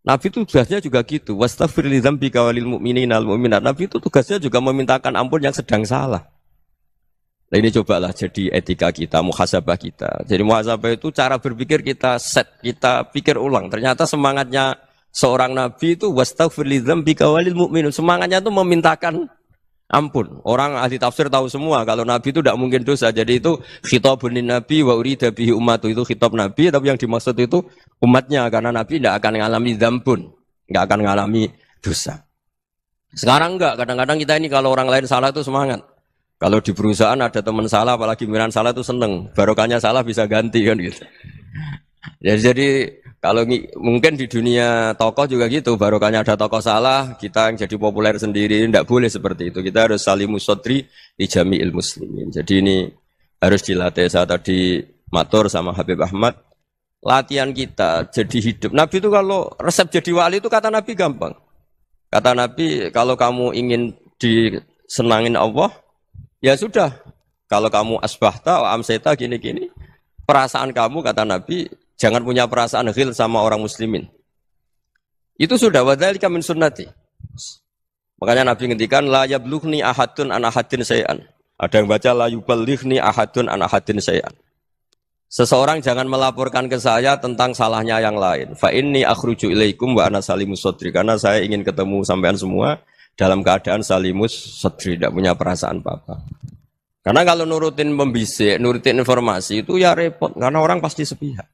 Speaker 2: Nabi itu tugasnya juga gitu. Wastaghfir li dzambika walil mu'minina wal mu'minat. Nabi itu tugasnya juga memintakan ampun yang sedang salah. Nah ini cobalah jadi etika kita, muhasabah kita. Jadi muhasabah itu cara berpikir kita set, kita pikir ulang. Ternyata semangatnya seorang nabi itu wastaghfir li dzambika walil mu'minun. Semangatnya itu memintakan ampun. Orang ahli tafsir tahu semua kalau Nabi itu tidak mungkin dosa. Jadi itu khitabun Nabi wa urida bihi ummatu, itu khitab Nabi, tapi yang dimaksud itu umatnya, karena Nabi tidak akan mengalami dzambun, tidak akan mengalami dosa. Sekarang enggak, kadang-kadang kita ini kalau orang lain salah itu semangat. Kalau di perusahaan ada teman salah, apalagi pimpinan salah itu seneng. Barokahnya salah bisa ganti kan gitu. Jadi kalau mungkin di dunia tokoh juga gitu, barokahnya ada tokoh salah, kita yang jadi populer sendiri, tidak boleh seperti itu. Kita harus salimus sodri di jami'il muslimin. Jadi ini harus dilatih. Saya tadi matur sama Habib Ahmad, latihan kita jadi hidup. Nabi itu kalau resep jadi wali itu kata Nabi gampang. Kata Nabi, kalau kamu ingin disenangin Allah, ya sudah. Kalau kamu asbahta, amseta, gini-gini, perasaan kamu, kata Nabi, jangan punya perasaan ghil sama orang muslimin. Itu sudah wadzalika min sunnati. Makanya Nabi ngendikan la yablughni ahadun an ahadin syai'an. Ada yang baca la yuballighni ahadun an ahadin syai'an. Seseorang jangan melaporkan ke saya tentang salahnya yang lain. Fa inni akhruju ilaikum wa ana salimus sadri. Karena saya ingin ketemu sampean semua dalam keadaan salimus sadri, tidak punya perasaan apa-apa. Karena kalau nurutin membisik, nurutin informasi itu ya repot, karena orang pasti sepihak.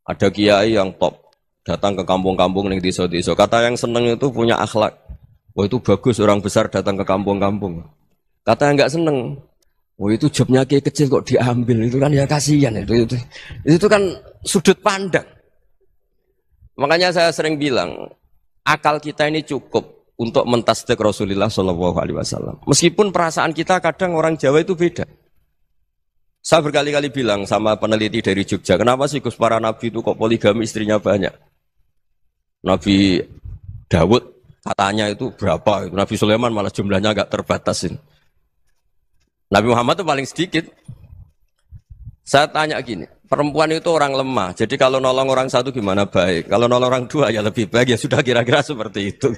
Speaker 2: Ada kiai yang top, datang ke kampung-kampung ning desa-desa. Kata yang seneng itu punya akhlak. Wah itu bagus orang besar datang ke kampung-kampung. Kata yang enggak seneng, wah itu jobnya kiai kecil kok diambil. Itu kan ya kasihan itu kan sudut pandang. Makanya saya sering bilang, akal kita ini cukup untuk mentasdik Rasulullah SAW. Meskipun perasaan kita kadang orang Jawa itu beda. Saya berkali-kali bilang sama peneliti dari Jogja, kenapa sih Gus para nabi itu kok poligami istrinya banyak? Nabi Dawud katanya itu berapa? Nabi Sulaiman malah jumlahnya agak terbatasin. Nabi Muhammad itu paling sedikit. Saya tanya gini, perempuan itu orang lemah, jadi kalau nolong orang satu gimana baik? Kalau nolong orang dua ya lebih baik, ya sudah kira-kira seperti itu.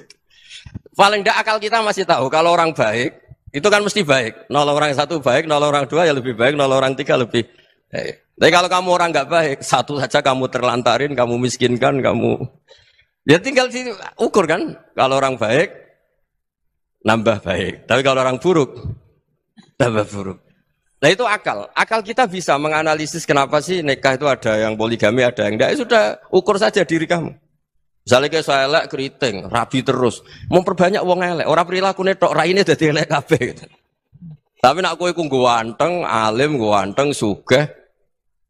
Speaker 2: Paling tidak akal kita masih tahu, kalau orang baik, itu kan mesti baik. Nolong orang satu baik, nolong orang dua ya lebih baik, nolong orang tiga lebih baik. Tapi kalau kamu orang nggak baik, satu saja kamu terlantarin, kamu miskinkan, kamu ya tinggal diukur kan. Kalau orang baik, nambah baik. Tapi kalau orang buruk, tambah buruk. Nah itu akal. Akal kita bisa menganalisis kenapa sih nikah itu ada yang poligami, ada yang enggak. Ya sudah, ukur saja diri kamu. Misalnya kayak saya elek keriting, rabi terus, memperbanyak wong elek, orang perilaku netok raine dadi elek kabeh gitu. Tapi nak kowe ku ganteng, alim, ganteng, sugih,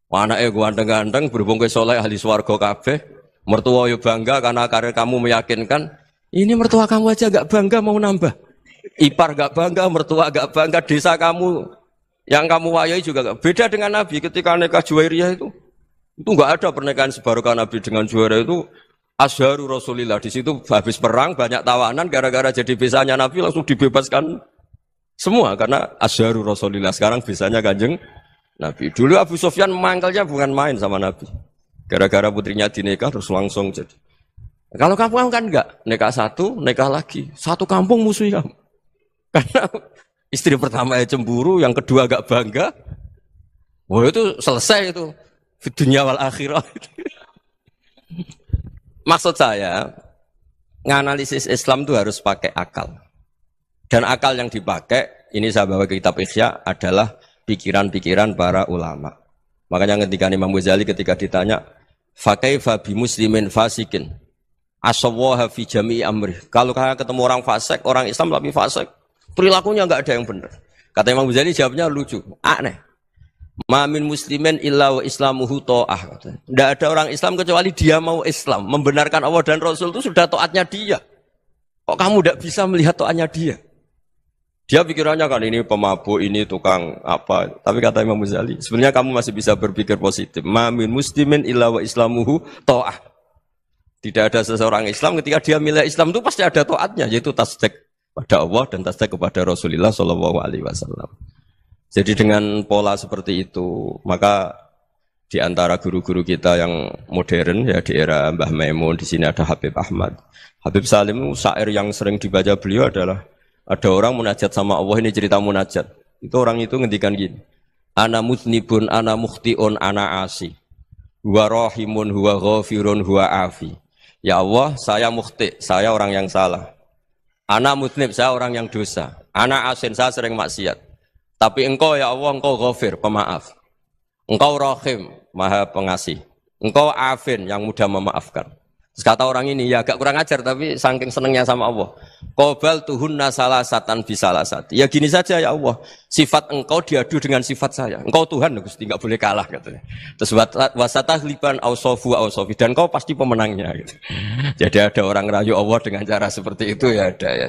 Speaker 2: anake ganteng-ganteng, berhubung kowe saleh ahli swarga kabeh, mertua yo bangga karena karir kamu meyakinkan. Ini mertua kamu aja gak bangga mau nambah. Ipar gak bangga, mertua gak bangga, desa kamu yang kamu wayai juga gak. Beda dengan Nabi ketika nikah Juwairiyah itu. Itu enggak ada pernikahan sebarokah Nabi dengan Zuhairah itu Azharu Rasulillah. Di situ habis perang banyak tawanan gara-gara jadi bisanya Nabi langsung dibebaskan semua karena Azharu Rasulillah. Sekarang bisanya Kanjeng Nabi. Dulu Abu Sufyan mangkalnya bukan main sama Nabi. Gara-gara putrinya dinikah terus langsung jadi. Kalau kamu kan enggak, nikah satu, nikah lagi. Satu kampung musuh kamu. Karena istri pertama ya cemburu, yang kedua agak bangga. Wah itu selesai itu. Dunia wal akhirah. Maksud saya, nganalisis Islam itu harus pakai akal. Dan akal yang dipakai, ini saya bawa ke kitab Ihya, adalah pikiran-pikiran para ulama. Makanya ketika Imam Ghazali ketika ditanya, fakaifa bi muslimin fasikin, asawwaha fi jami'i amri. Kalau kalian ketemu orang fasik, orang Islam tapi fasik, perilakunya enggak ada yang benar. Kata Imam Ghazali jawabnya lucu, aneh. Ma min muslimin illa wa islamuhu ta'ah. Tidak ada orang Islam kecuali dia mau Islam. Membenarkan Allah dan Rasul itu sudah taatnya dia. Kok kamu tidak bisa melihat taatnya dia? Dia pikirannya kan ini pemabuk, ini tukang apa. Tapi kata Imam Ghazali, sebenarnya kamu masih bisa berpikir positif. Ma min muslimin illa wa islamuhu ta'ah. Tidak ada seseorang Islam ketika dia milih Islam itu pasti ada taatnya, yaitu tasdik pada Allah dan tasdik kepada Rasulullah sallallahu alaihi wasallam. Jadi dengan pola seperti itu, maka di antara guru-guru kita yang modern ya di era Mbah Maimun, di sini ada Habib Ahmad. Habib Salim syair yang sering dibaca beliau adalah ada orang munajat sama Allah, ini cerita munajat. Itu orang itu ngendikan gini. Ana mutnibun, ana mukhtiun, ana asi. Huwa rahimun, huwa ghafirun, huwa afi. Ya Allah, saya mukhti, saya orang yang salah. Ana mutnib, saya orang yang dosa. Ana asin, saya sering maksiat. Tapi engkau ya Allah, engkau ghafir, pemaaf. Engkau rahim, maha pengasih. Engkau afin, yang mudah memaafkan. Terus kata orang ini, ya agak kurang ajar, tapi saking senengnya sama Allah. Qobal tuhunna salasatan bisalasati. Ya gini saja ya Allah, sifat engkau diadu dengan sifat saya. Engkau Tuhan, Gusti, enggak boleh kalah katanya. Terus wasatahliban ausofu ausofi, dan engkau pasti pemenangnya gitu. Jadi ada orang rayu Allah dengan cara seperti itu ya ada ya.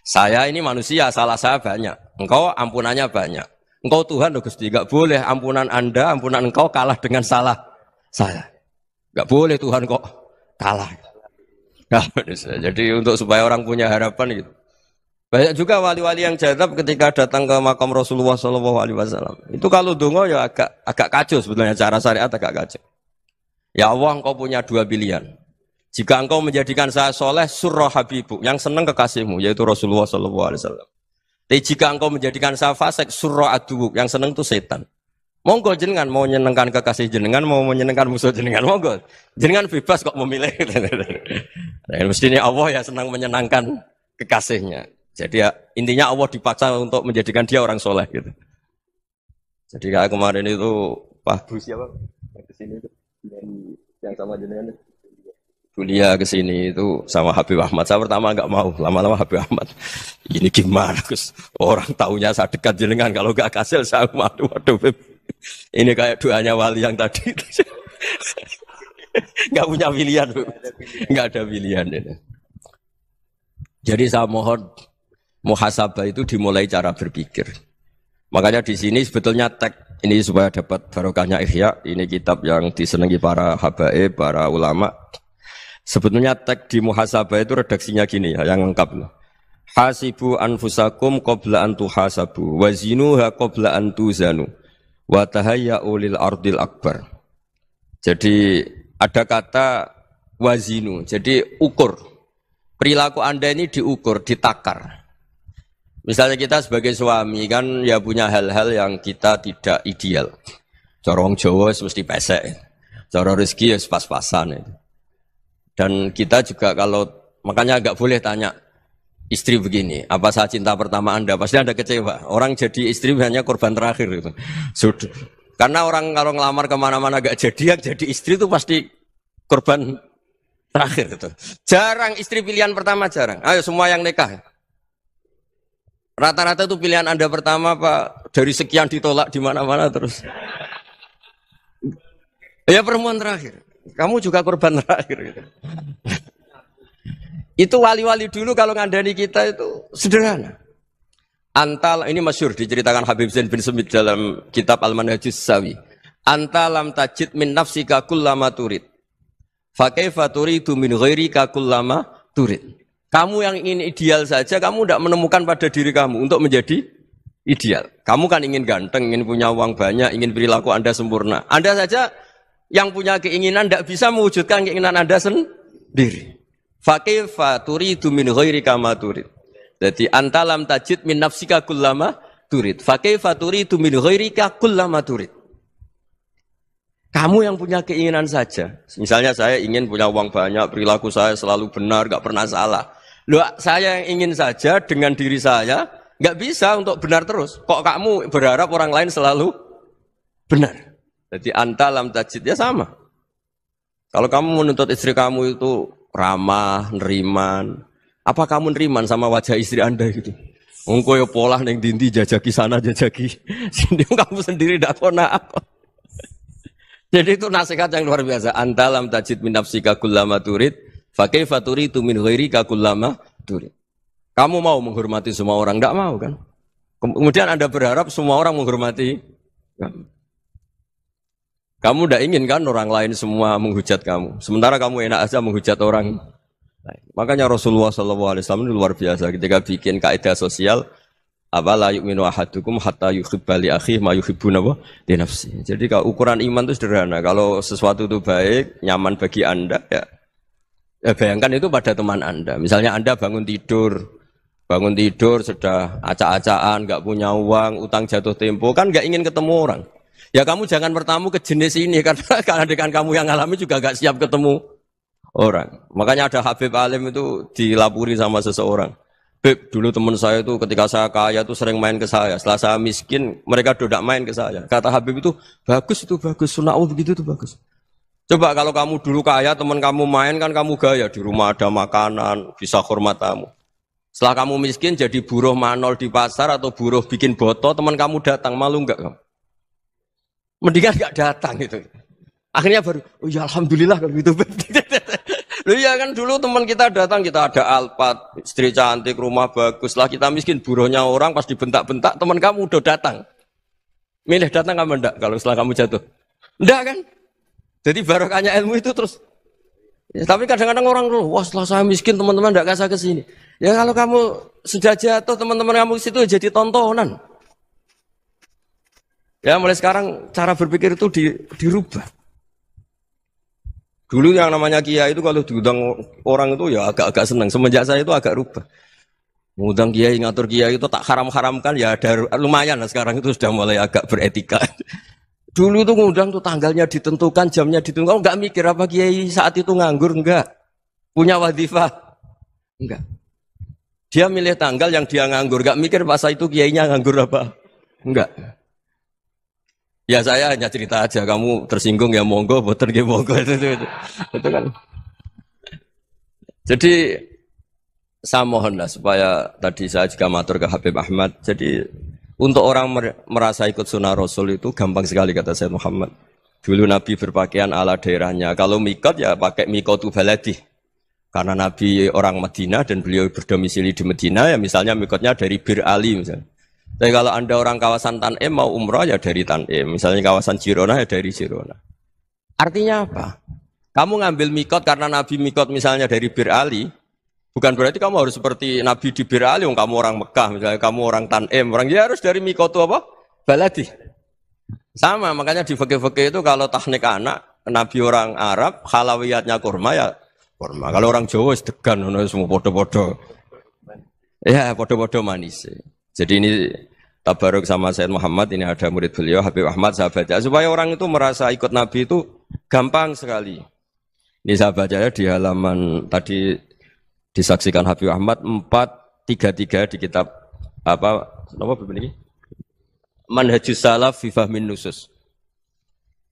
Speaker 2: Saya ini manusia, salah saya banyak. Engkau ampunannya banyak. Engkau Tuhan, Gusti, enggak boleh ampunan Anda, ampunan engkau kalah dengan salah saya. Enggak boleh Tuhan kok kalah. Nah, jadi untuk supaya orang punya harapan gitu. Banyak juga wali-wali yang jadab ketika datang ke makam Rasulullah SAW. Itu kalau dongo ya agak kacau sebetulnya, cara syariat agak kacau. Ya Allah, engkau punya dua pilihan. Jika engkau menjadikan saya soleh, surah habibu, yang senang kekasihmu, yaitu Rasulullah SAW. Tapi jika engkau menjadikan saya fasik, surah aduwuk, yang senang itu setan. Monggo jenengan mau menyenangkan kekasih jenengan, mau menyenangkan musuh jenengan, monggo. Jenengan bebas kok memilih. Dan mestinya Allah ya senang menyenangkan kekasihnya. Jadi ya, intinya Allah dipaksa untuk menjadikan dia orang soleh gitu. Jadi kayak kemarin itu Pak Bu siapa? Yang kesini itu yang sama jenengan. Kuliah kesini itu sama Habib Ahmad. Saya pertama enggak mau, lama-lama Habib Ahmad. Ini gimana Gus? Orang taunya saya dekat jenengan, kalau enggak kasil saya waduh. Ini kayak doanya wali yang tadi. Enggak punya pilihan, Bu. Enggak ada pilihan ini. Jadi saya mohon muhasabah itu dimulai cara berpikir. Makanya di sini sebetulnya teks ini supaya dapat barokahnya Ihya, ini kitab yang disenangi para habaib, para ulama. Sebetulnya teks di muhasabah itu redaksinya gini ya, yang lengkap. Hasibu anfusakum qabla an tuhasabu, wazinuha qabla an tuzanu, wa tahayya'u lil ardil akbar. Jadi ada kata wazinu, jadi ukur. Perilaku Anda ini diukur, ditakar. Misalnya kita sebagai suami kan ya punya hal-hal yang kita tidak ideal. Cara wong Jawa mesti pesek. Cara rezeki ya pas-pasan. Dan kita juga kalau makanya enggak boleh tanya istri begini, apa saya cinta pertama Anda? Pasti Anda kecewa. Orang jadi istri hanya korban terakhir gitu. Sudah. Karena orang kalau ngelamar kemana-mana enggak jadi, yang jadi istri itu pasti korban terakhir gitu. Jarang istri pilihan pertama, jarang. Ayo semua yang nikah. Rata-rata itu pilihan Anda pertama Pak, dari sekian ditolak di mana-mana terus. Ya perempuan terakhir. Kamu juga korban terakhir gitu. Itu wali-wali dulu kalau ngandani kita itu sederhana. Antal ini masyhur diceritakan Habib Zain bin Semit dalam kitab Al-Manhajus Sawi. Anta lam tajid min nafsika kullama turid. Fa kaifa turidu min ghairika kullama turid. Kamu yang ingin ideal saja, kamu tidak menemukan pada diri kamu untuk menjadi ideal. Kamu kan ingin ganteng, ingin punya uang banyak, ingin perilaku Anda sempurna. Anda saja yang punya keinginan tidak bisa mewujudkan keinginan Anda sendiri. Fa kaifa turidu min ghairika ma turid. Jadi anta lam tajid min nafsika kullama turid. Fa kaifa turidu min ghairika kullama turid. Kamu yang punya keinginan saja. Misalnya saya ingin punya uang banyak, perilaku saya selalu benar, gak pernah salah. Loh, saya yang ingin saja dengan diri saya, gak bisa untuk benar terus. Kok kamu berharap orang lain selalu benar? Jadi anta lam tajid ya sama. Kalau kamu menuntut istri kamu itu ramah, neriman, apa kamu neriman sama wajah istri Anda gitu? Engko yo pola ning dindi jajaki sana jajaki sini kamu sendiri ndak kona apa. Jadi itu nasihat yang luar biasa. Anta lam tajid min nafsika kullama turid, fa kaifa turidu min ghairika kullama turid. Kamu mau menghormati semua orang, enggak mau kan? Kemudian Anda berharap semua orang menghormati kamu. Kamu enggak ingin kan orang lain semua menghujat kamu. Sementara kamu enak aja menghujat orang lain. Makanya Rasulullah SAW itu luar biasa ketika bikin kaidah sosial. Apa la yu'minu ahadukum hatta yuhibba li akhihi ma yuhibbu li nafsi. Jadi kalau ukuran iman itu sederhana. Kalau sesuatu itu baik, nyaman bagi Anda, ya bayangkan itu pada teman Anda. Misalnya Anda bangun tidur sudah acak-acakan, enggak punya uang, utang jatuh tempo, kan enggak ingin ketemu orang. Ya kamu jangan bertamu ke jenis ini karena dengan kamu yang alami juga enggak siap ketemu orang. Makanya ada Habib Alim itu dilapuri sama seseorang. Beb, dulu teman saya itu ketika saya kaya itu sering main ke saya. Setelah saya miskin, mereka tidak main ke saya. Kata Habib itu bagus, sunahul begitu itu bagus. Coba kalau kamu dulu kaya, teman kamu main kan kamu gaya. Di rumah ada makanan, bisa hormat kamu. Setelah kamu miskin jadi buruh manol di pasar atau buruh bikin boto, teman kamu datang, malu enggak kamu? Mendingan enggak datang gitu. Akhirnya baru, oh ya alhamdulillah kalau gitu. Loh iya kan dulu teman kita datang, kita ada Alphard, istri cantik, rumah bagus. Lah kita miskin, buruhnya orang pas dibentak-bentak, teman kamu udah datang. Milih datang apa enggak kalau setelah kamu jatuh? Enggak kan? Jadi barokahnya ilmu itu terus. Ya, tapi kadang-kadang orang tuh, wah setelah saya miskin teman-teman enggak kasih ke sini. Ya kalau kamu sudah jatuh, teman-teman kamu ke situ jadi tontonan. Ya mulai sekarang cara berpikir itu dirubah. Dulu yang namanya kiai itu kalau diundang orang itu ya agak-agak senang. Semenjak saya itu agak rubah. Mengundang kiai, ngatur kiai itu tak haram-haramkan ya ada lumayan lah sekarang itu sudah mulai agak beretika. Dulu itu ngundang tuh tanggalnya ditentukan, jamnya ditentukan. Enggak mikir apa kiai saat itu nganggur, enggak. Punya wadifah, enggak. Dia milih tanggal yang dia nganggur, enggak mikir masa itu kiainya nganggur apa. Enggak. Ya saya hanya cerita aja, kamu tersinggung ya monggo, boten ya monggo itu kan. Jadi saya mohonlah supaya tadi saya juga matur ke Habib Ahmad. Jadi untuk orang merasa ikut sunnah Rasul itu gampang sekali kata Sayyid Muhammad. Dulu Nabi berpakaian ala daerahnya. Kalau mikot ya pakai mikotu baladi. Karena Nabi orang Madinah dan beliau berdomisili di Madinah ya misalnya mikotnya dari Bir Ali misalnya. Tapi kalau Anda orang kawasan Tanim mau umrah ya dari Tanim. Misalnya kawasan Jirona ya dari Jirona. Artinya apa? Kamu ngambil mikot karena Nabi mikot misalnya dari Bir Ali. Bukan berarti kamu harus seperti Nabi di Bir Ali. Kamu orang Mekah misalnya kamu orang Tanim. Orang dia harus dari mikot itu apa? Baladi. Sama makanya di fikih-fikih itu kalau tahnik anak. Nabi orang Arab halawiyatnya kurma ya kurma. Kalau orang Jawa sedegan. Semua podo-podo. Ya podo-podo manis. Jadi ini tabaruk sama Sayyid Muhammad, ini ada murid beliau, Habib Ahmad, sahabatnya. Supaya orang itu merasa ikut Nabi itu gampang sekali. Ini sahabatnya di halaman tadi disaksikan Habib Ahmad 433 di kitab apa ini? Manhajus Salaf fi Fahmin Nusus.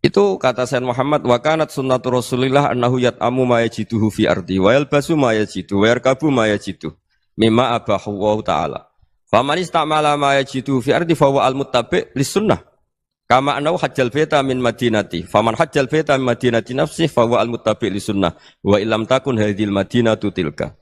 Speaker 2: Itu kata Sayyid Muhammad, wa kanat sunnatu Rasulillah annahu yat'amu ma yajiduhu fi ardi wa yalbasu ma yajidu wa yarkabu ma yajidu mimma abahu wa ta'ala. Faman istamala ma yajidu fi ardi fa huwa al-muttabi' lis-sunnah. Kama annahu hajjal baita min madinati. Faman hajjal baita min madinati nafsi fa huwa al-muttabi' lis-sunnah. Wa illam takun hadhil madinatu tilka.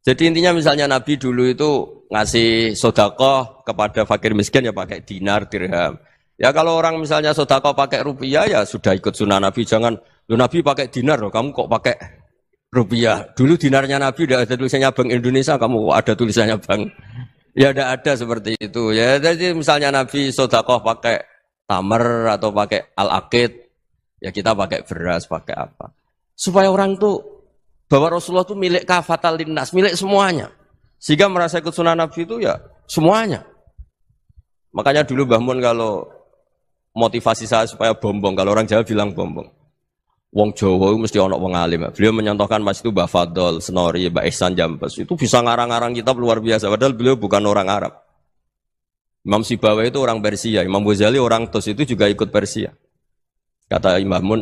Speaker 2: Jadi intinya misalnya Nabi dulu itu ngasih sedekah kepada fakir miskin ya pakai dinar, dirham. Ya kalau orang misalnya sedekah pakai rupiah ya sudah ikut sunnah Nabi. Jangan, lu Nabi pakai dinar loh, kamu kok pakai rupiah. Dulu dinarnya Nabi udah ada tulisannya Bank Indonesia, kamu kok ada tulisannya Bank. Ya tidak ada seperti itu. Ya jadi misalnya Nabi sedekah pakai tamar atau pakai al-aqid, ya kita pakai beras, pakai apa. Supaya orang tuh bahwa Rasulullah itu milik kafatal linnas, milik semuanya. Sehingga merasa ikut sunnah Nabi itu ya semuanya. Makanya dulu Mbah Mun kalau motivasi saya supaya bombong, kalau orang Jawa bilang bombong. Wong Jawa mesti ono wong alim. Beliau menyontohkan Mas itu Mbah Fadol, Senori, Mbah Ihsan Jambes. Itu bisa ngarang-ngarang kitab luar biasa. Padahal beliau bukan orang Arab. Imam Sibawai itu orang Persia. Imam Ghazali orang Tus itu juga ikut Persia. Kata Imam Mun,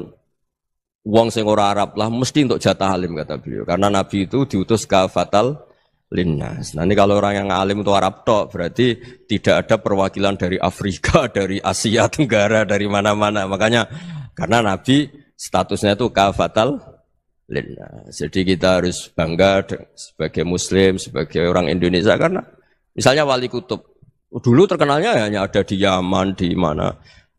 Speaker 2: wong sing ora Arab lah mesti untuk jatah alim kata beliau. Karena Nabi itu diutus kafatal linnas. Nanti kalau orang yang alim itu Arab tok, berarti tidak ada perwakilan dari Afrika, dari Asia Tenggara, dari mana-mana. Makanya karena Nabi statusnya itu kafatal linnas. Jadi kita harus bangga sebagai Muslim, sebagai orang Indonesia karena misalnya Wali Kutub dulu terkenalnya hanya ada di Yaman, di mana.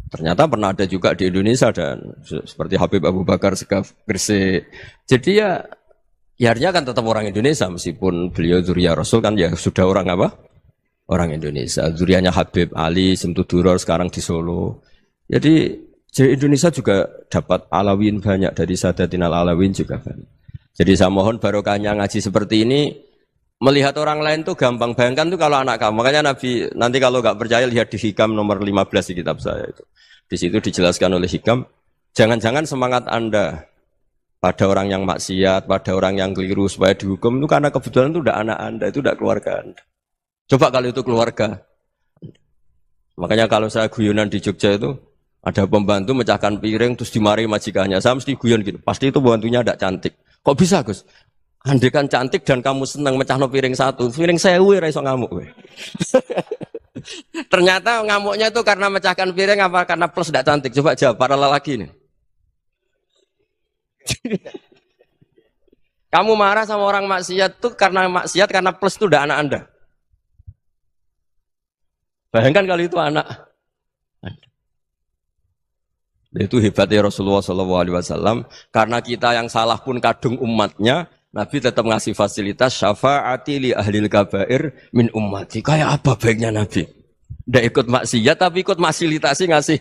Speaker 2: Ternyata pernah ada juga di Indonesia dan seperti Habib Abu Bakar Segaf Gresik. Jadi ya artinya kan tetap orang Indonesia meskipun beliau zuriyah Rasul kan ya sudah orang apa? Orang Indonesia. Zuriyahnya Habib Ali Simtuduror sekarang di Solo. Jadi Indonesia juga dapat alawin banyak dari Sadatinal Alawin juga banyak. Jadi saya mohon barokahnya ngaji seperti ini melihat orang lain tuh gampang. Bayangkan tuh kalau anak kamu. Makanya Nabi nanti kalau nggak percaya lihat di Hikam nomor 15 di kitab saya itu. Di situ dijelaskan oleh Hikam, jangan-jangan semangat Anda pada orang yang maksiat, pada orang yang keliru supaya dihukum itu karena kebetulan itu udah anak Anda, itu udah keluarga Anda. Coba kalau itu keluarga. Makanya kalau saya guyonan di Jogja itu ada pembantu mecahkan piring terus dimarahi majikannya. Saya mesti guyon gitu. Pasti itu pembantunya tidak cantik. Kok bisa, Gus? Andai kan cantik dan kamu senang mecahno piring satu, piring 1000 ora iso ngamuk kowe. Ternyata ngamuknya itu karena mecahkan piring apa karena plus tidak cantik? Coba jawab para lelaki ini. Kamu marah sama orang maksiat tuh karena maksiat karena plus itu udah anak Anda. Bayangkan kalau itu anak Anda. Itu hebatnya Rasulullah SAW karena kita yang salah pun kadung umatnya, Nabi tetap ngasih fasilitas syafaati li ahlil kabair min ummati. Kayak apa baiknya Nabi? Tidak ikut maksiat tapi ikut fasilitasi ngasih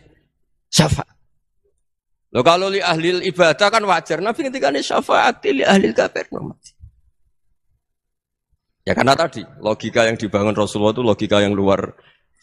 Speaker 2: syafaat. Loh kalau li ahlil ibadah kan wajar. Nabi ketika ini syafaati li ahlil kabair min ummati. Ya karena tadi logika yang dibangun Rasulullah itu logika yang luar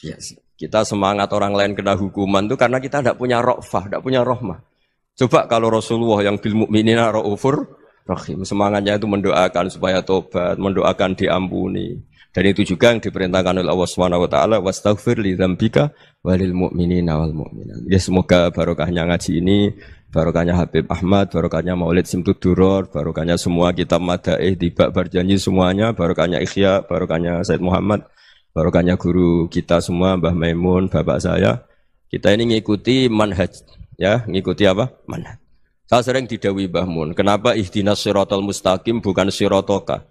Speaker 2: biasa. Kita semangat orang lain kena hukuman itu karena kita tidak punya ra'fah, tidak punya rahmah. Coba kalau Rasulullah yang bil mu'minina ra'ufur rahim, semangatnya itu mendoakan supaya tobat, mendoakan diampuni. Dan itu juga yang diperintahkan oleh Allah Subhanahu wa taala, wastaghfir li dzambika walil mu'minina wal mu'minat. Ya semoga barokahnya ngaji ini, barokahnya Habib Ahmad, barokahnya Maulid Simtuduror, barokahnya semua kitab Madaih, Tibak Berjanji semuanya, barokahnya Ikhya, barokahnya Said Muhammad, barokahnya guru kita semua, Mbah Maimun, bapak saya. Kita ini ngikuti manhaj, ya, ngikuti apa? Manhaj. Saya sering didhawuhi Mbah Mun, kenapa ihdinas siratal mustaqim bukan siratoka?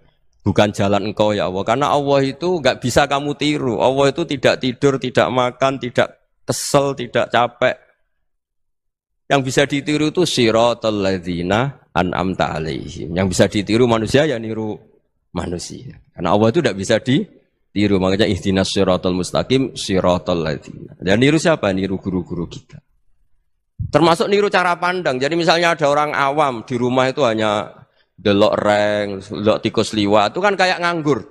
Speaker 2: Bukan jalan engkau ya Allah. Karena Allah itu enggak bisa kamu tiru. Allah itu tidak tidur, tidak makan, tidak kesel, tidak capek. Yang bisa ditiru itu siratal ladzina an'amta alaihim. Yang bisa ditiru manusia ya niru manusia. Karena Allah itu tidak bisa ditiru. Makanya ihdinas siratal mustaqim siratal ladzina. Dan niru siapa? Niru guru-guru kita. Termasuk niru cara pandang. Jadi misalnya ada orang awam di rumah itu hanya delok reng, delok tikus liwat, itu kan kayak nganggur.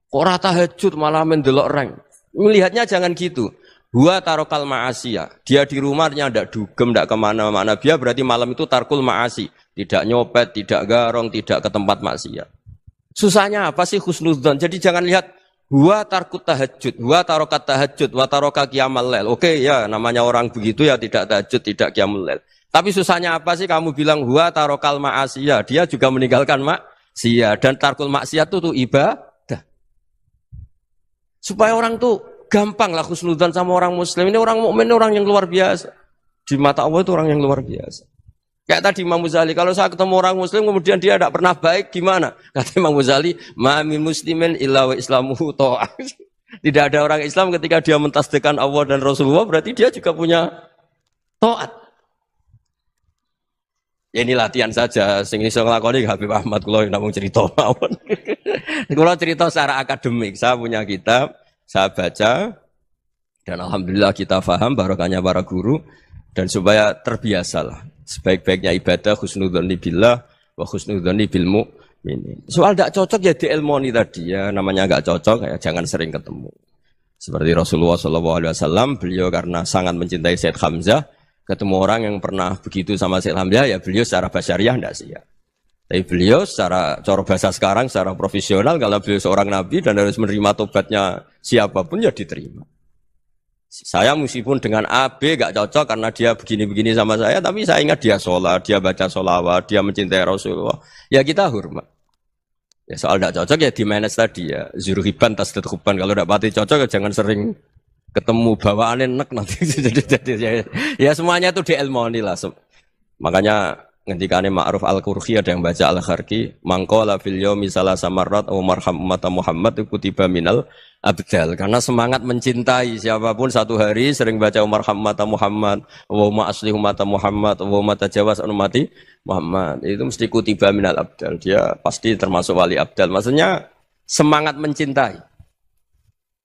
Speaker 2: Kok ora tahajud malah mendelok reng. Melihatnya jangan gitu. Huwa tarokal ma'asiyah. Dia di rumahnya tidak dugem, tidak kemana-mana. Dia berarti malam itu tarkul ma'asi. Tidak nyopet, tidak garong, tidak ke tempat maksiat. Susahnya apa sih husnudzon? Jadi jangan lihat huwa tarkut tahajud, huwa tarokat tahajud, wa taroka qiyamul lail. Oke ya, namanya orang begitu ya tidak tahajud, tidak qiyamul lail. Tapi susahnya apa sih kamu bilang huwa tarokal ma'asiyah, dia juga meninggalkan maksiat dan tarkul maksiat itu ibadah. Supaya orang tuh gampang lah husnudzon sama orang muslim. Ini orang mukmin, orang yang luar biasa. Di mata Allah itu orang yang luar biasa. Kayak tadi Imam Ghazali, kalau saya ketemu orang muslim kemudian dia tidak pernah baik gimana? Kata Imam Ghazali, ma min muslimin illa wa islamuhu ta'ah. Tidak ada orang Islam ketika dia mentasdikkan Allah dan Rasulullah berarti dia juga punya taat. Ya ini latihan saja. Sing iso nglakoni Habib Ahmad kula namung cerita mawon. Kula cerita secara akademik. Saya punya kitab, saya baca dan alhamdulillah kita paham barokahnya para guru dan supaya terbiasalah. Sebaik-baiknya ibadah husnudzon billah wa husnudzon bil mu'minin. Soal tidak cocok ya diilmoni tadi ya, namanya enggak cocok ya jangan sering ketemu. Seperti Rasulullah SAW, beliau karena sangat mencintai Sayyid Hamzah, ketemu orang yang pernah begitu sama Sayyid Hamzah, ya beliau secara basyariah tidak siap. Tapi beliau secara cara bahasa sekarang, secara profesional, kalau beliau seorang nabi dan harus menerima tobatnya siapapun ya diterima. Saya meskipun dengan A, B gak cocok karena dia begini-begini sama saya, tapi saya ingat dia sholat, dia baca sholawat, dia mencintai Rasulullah. Ya kita hormat. Ya soal gak cocok ya di manage tadi ya. Zurhiban tasdadhuban. Kalau gak pati cocok ya jangan sering ketemu bawaannya enak nanti. Ya semuanya itu diilmoni lah. Makanya ngendikane Ma'ruf Al-Qurhi ada yang baca Al-Kharqi, mangqala fil yaumi salasa marrat aw marham ummata Muhammad kutiba minal abdal. Karena semangat mencintai siapapun satu hari sering baca marham ummata Muhammad, wa asli ummata Muhammad, wa tajawaz an ummati Muhammad. Itu mesti kutiba minal abdal. Dia pasti termasuk wali abdal. Maksudnya semangat mencintai.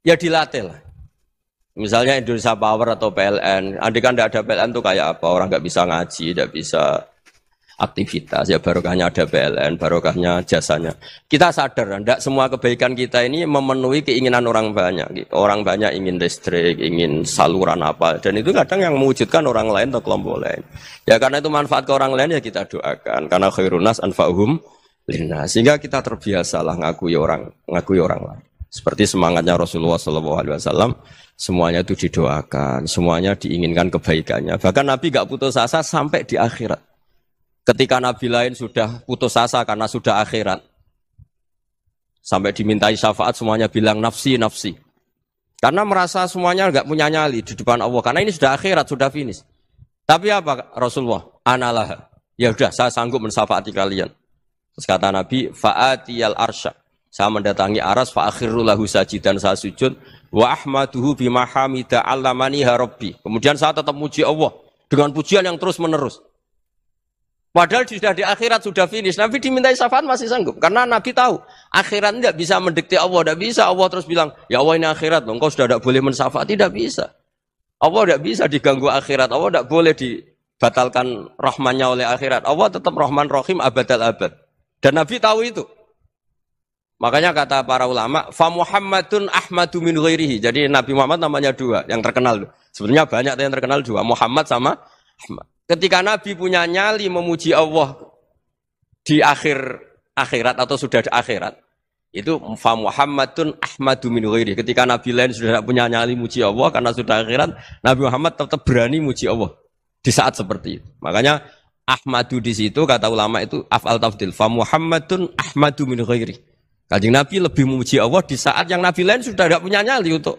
Speaker 2: Ya dilatih lah. Misalnya Indonesia Power atau PLN, andai kan tidak ada PLN itu kayak apa? Orang nggak bisa ngaji, tidak bisa aktivitas, ya barokahnya ada PLN, barokahnya jasanya. Kita sadar, tidak semua kebaikan kita ini memenuhi keinginan orang banyak. Gitu. Orang banyak ingin listrik, ingin saluran apa, dan itu kadang yang mewujudkan orang lain atau kelompok lain. Ya karena itu manfaat ke orang lain ya kita doakan. Karena khairun nas anfa'uhum linnas. Sehingga kita terbiasalah ngakui orang lain. Seperti semangatnya Rasulullah SAW, semuanya itu didoakan, semuanya diinginkan kebaikannya. Bahkan Nabi gak putus asa sampai di akhirat. Ketika Nabi lain sudah putus asa karena sudah akhirat, sampai dimintai syafaat semuanya bilang nafsi, nafsi. Karena merasa semuanya enggak punya nyali di depan Allah. Karena ini sudah akhirat, sudah finish. Tapi apa Rasulullah? Analah. Ya udah, saya sanggup mensyafaati kalian. Terus kata Nabi, fa'atiyal arsya. Saya mendatangi aras, fa'akhiru lahu sajidan, saya sujud. Wa ahmaduhu bimahamida allamaniha rabbi. Kemudian saya tetap muji Allah dengan pujian yang terus menerus. Padahal sudah di akhirat, sudah finish. Nabi dimintai syafaat masih sanggup. Karena Nabi tahu, akhirat tidak bisa mendikte Allah. Tidak bisa Allah terus bilang, ya Allah ini akhirat. Engkau sudah tidak boleh mensyafaat. Tidak bisa. Allah tidak bisa diganggu akhirat. Allah tidak boleh dibatalkan rahmannya oleh akhirat. Allah tetap rahman rahim abadal abad. Dan Nabi tahu itu. Makanya kata para ulama, fa Muhammadun ahmadu min ghairihi. Jadi Nabi Muhammad namanya dua, yang terkenal. Sebenarnya banyak yang terkenal dua, Muhammad sama Ahmad. Ketika Nabi punya nyali memuji Allah di akhirat atau sudah di akhirat, itu fa Muhammadun ahmadu min ghairihi. Ketika Nabi lain sudah tidak punya nyali muji Allah karena sudah akhirat, Nabi Muhammad tetap berani muji Allah di saat seperti itu. Makanya ahmadu di situ kata ulama itu af'al tafdil, fa Muhammadun ahmadu min ghairihi. Kanjeng Nabi lebih memuji Allah di saat yang Nabi lain sudah tidak punya nyali untuk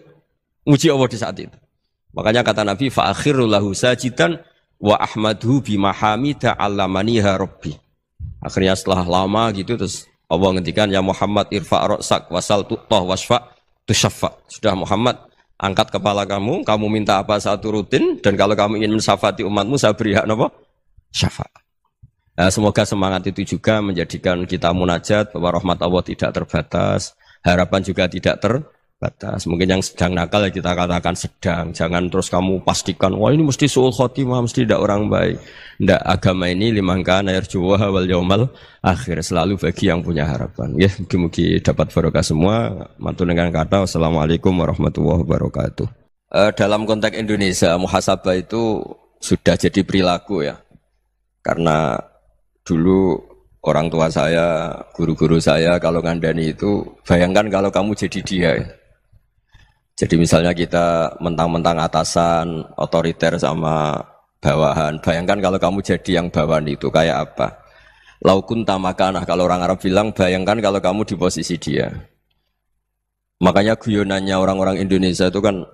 Speaker 2: memuji Allah di saat itu. Makanya kata Nabi fa akhiru lahu sajidan wa ahmadhu bimahamida allamaniha rabbi. Akhirnya setelah lama gitu terus Allah ngendikan ya Muhammad irfa' ra'sak wasal tu'tah wasfa' tusyaffa. Sudah Muhammad angkat kepala kamu minta apa saat turutin dan kalau kamu ingin mensyafaati umatmu saya beri hak napa? Syafaat. Nah, semoga semangat itu juga menjadikan kita munajat bahwa rahmat Allah tidak terbatas, harapan juga tidak terbatas. Mungkin yang sedang nakal ya kita katakan sedang. Jangan terus kamu pastikan, wah ini mesti su'ul khotimah, mesti tidak orang baik. Tidak, agama ini liman kana yarjuwaha wal yaumal akhir. Selalu bagi yang punya harapan. Ya, mungkin dapat barokah semua. Mantul dengan kata, wassalamualaikum warahmatullahi wabarakatuh. Dalam konteks Indonesia, muhasabah itu sudah jadi perilaku ya. Karena dulu orang tua saya, guru-guru saya kalau ngandani itu, bayangkan kalau kamu jadi dia ya. Jadi misalnya kita mentang-mentang atasan, otoriter sama bawahan. Bayangkan kalau kamu jadi yang bawahan itu kayak apa? Laukun tamakanah, kalau orang Arab bilang, bayangkan kalau kamu di posisi dia. Makanya guyonannya orang-orang Indonesia itu kan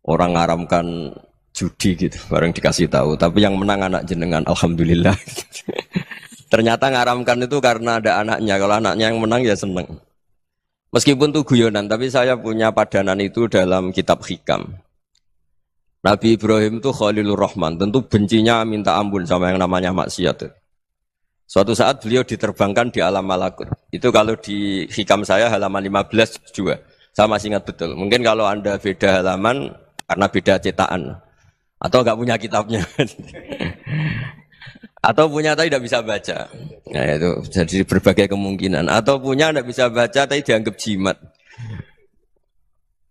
Speaker 2: orang ngaramkan judi gitu, bareng dikasih tahu. Tapi yang menang anak jenengan, alhamdulillah. Ternyata ngaramkan itu karena ada anaknya. Kalau anaknya yang menang ya seneng. Meskipun itu guyonan, tapi saya punya padanan itu dalam kitab Hikam. Nabi Ibrahim itu Khalilur Rahman, tentu bencinya minta ampun sama yang namanya maksiat. Suatu saat beliau diterbangkan di alam malakut. Itu kalau di Hikam saya halaman 15 juga. Saya masih ingat betul. Mungkin kalau Anda beda halaman karena beda cetakan. Atau nggak punya kitabnya. Atau punya tapi tidak bisa baca. Nah itu jadi berbagai kemungkinan. Atau punya tidak bisa baca tapi dianggap jimat.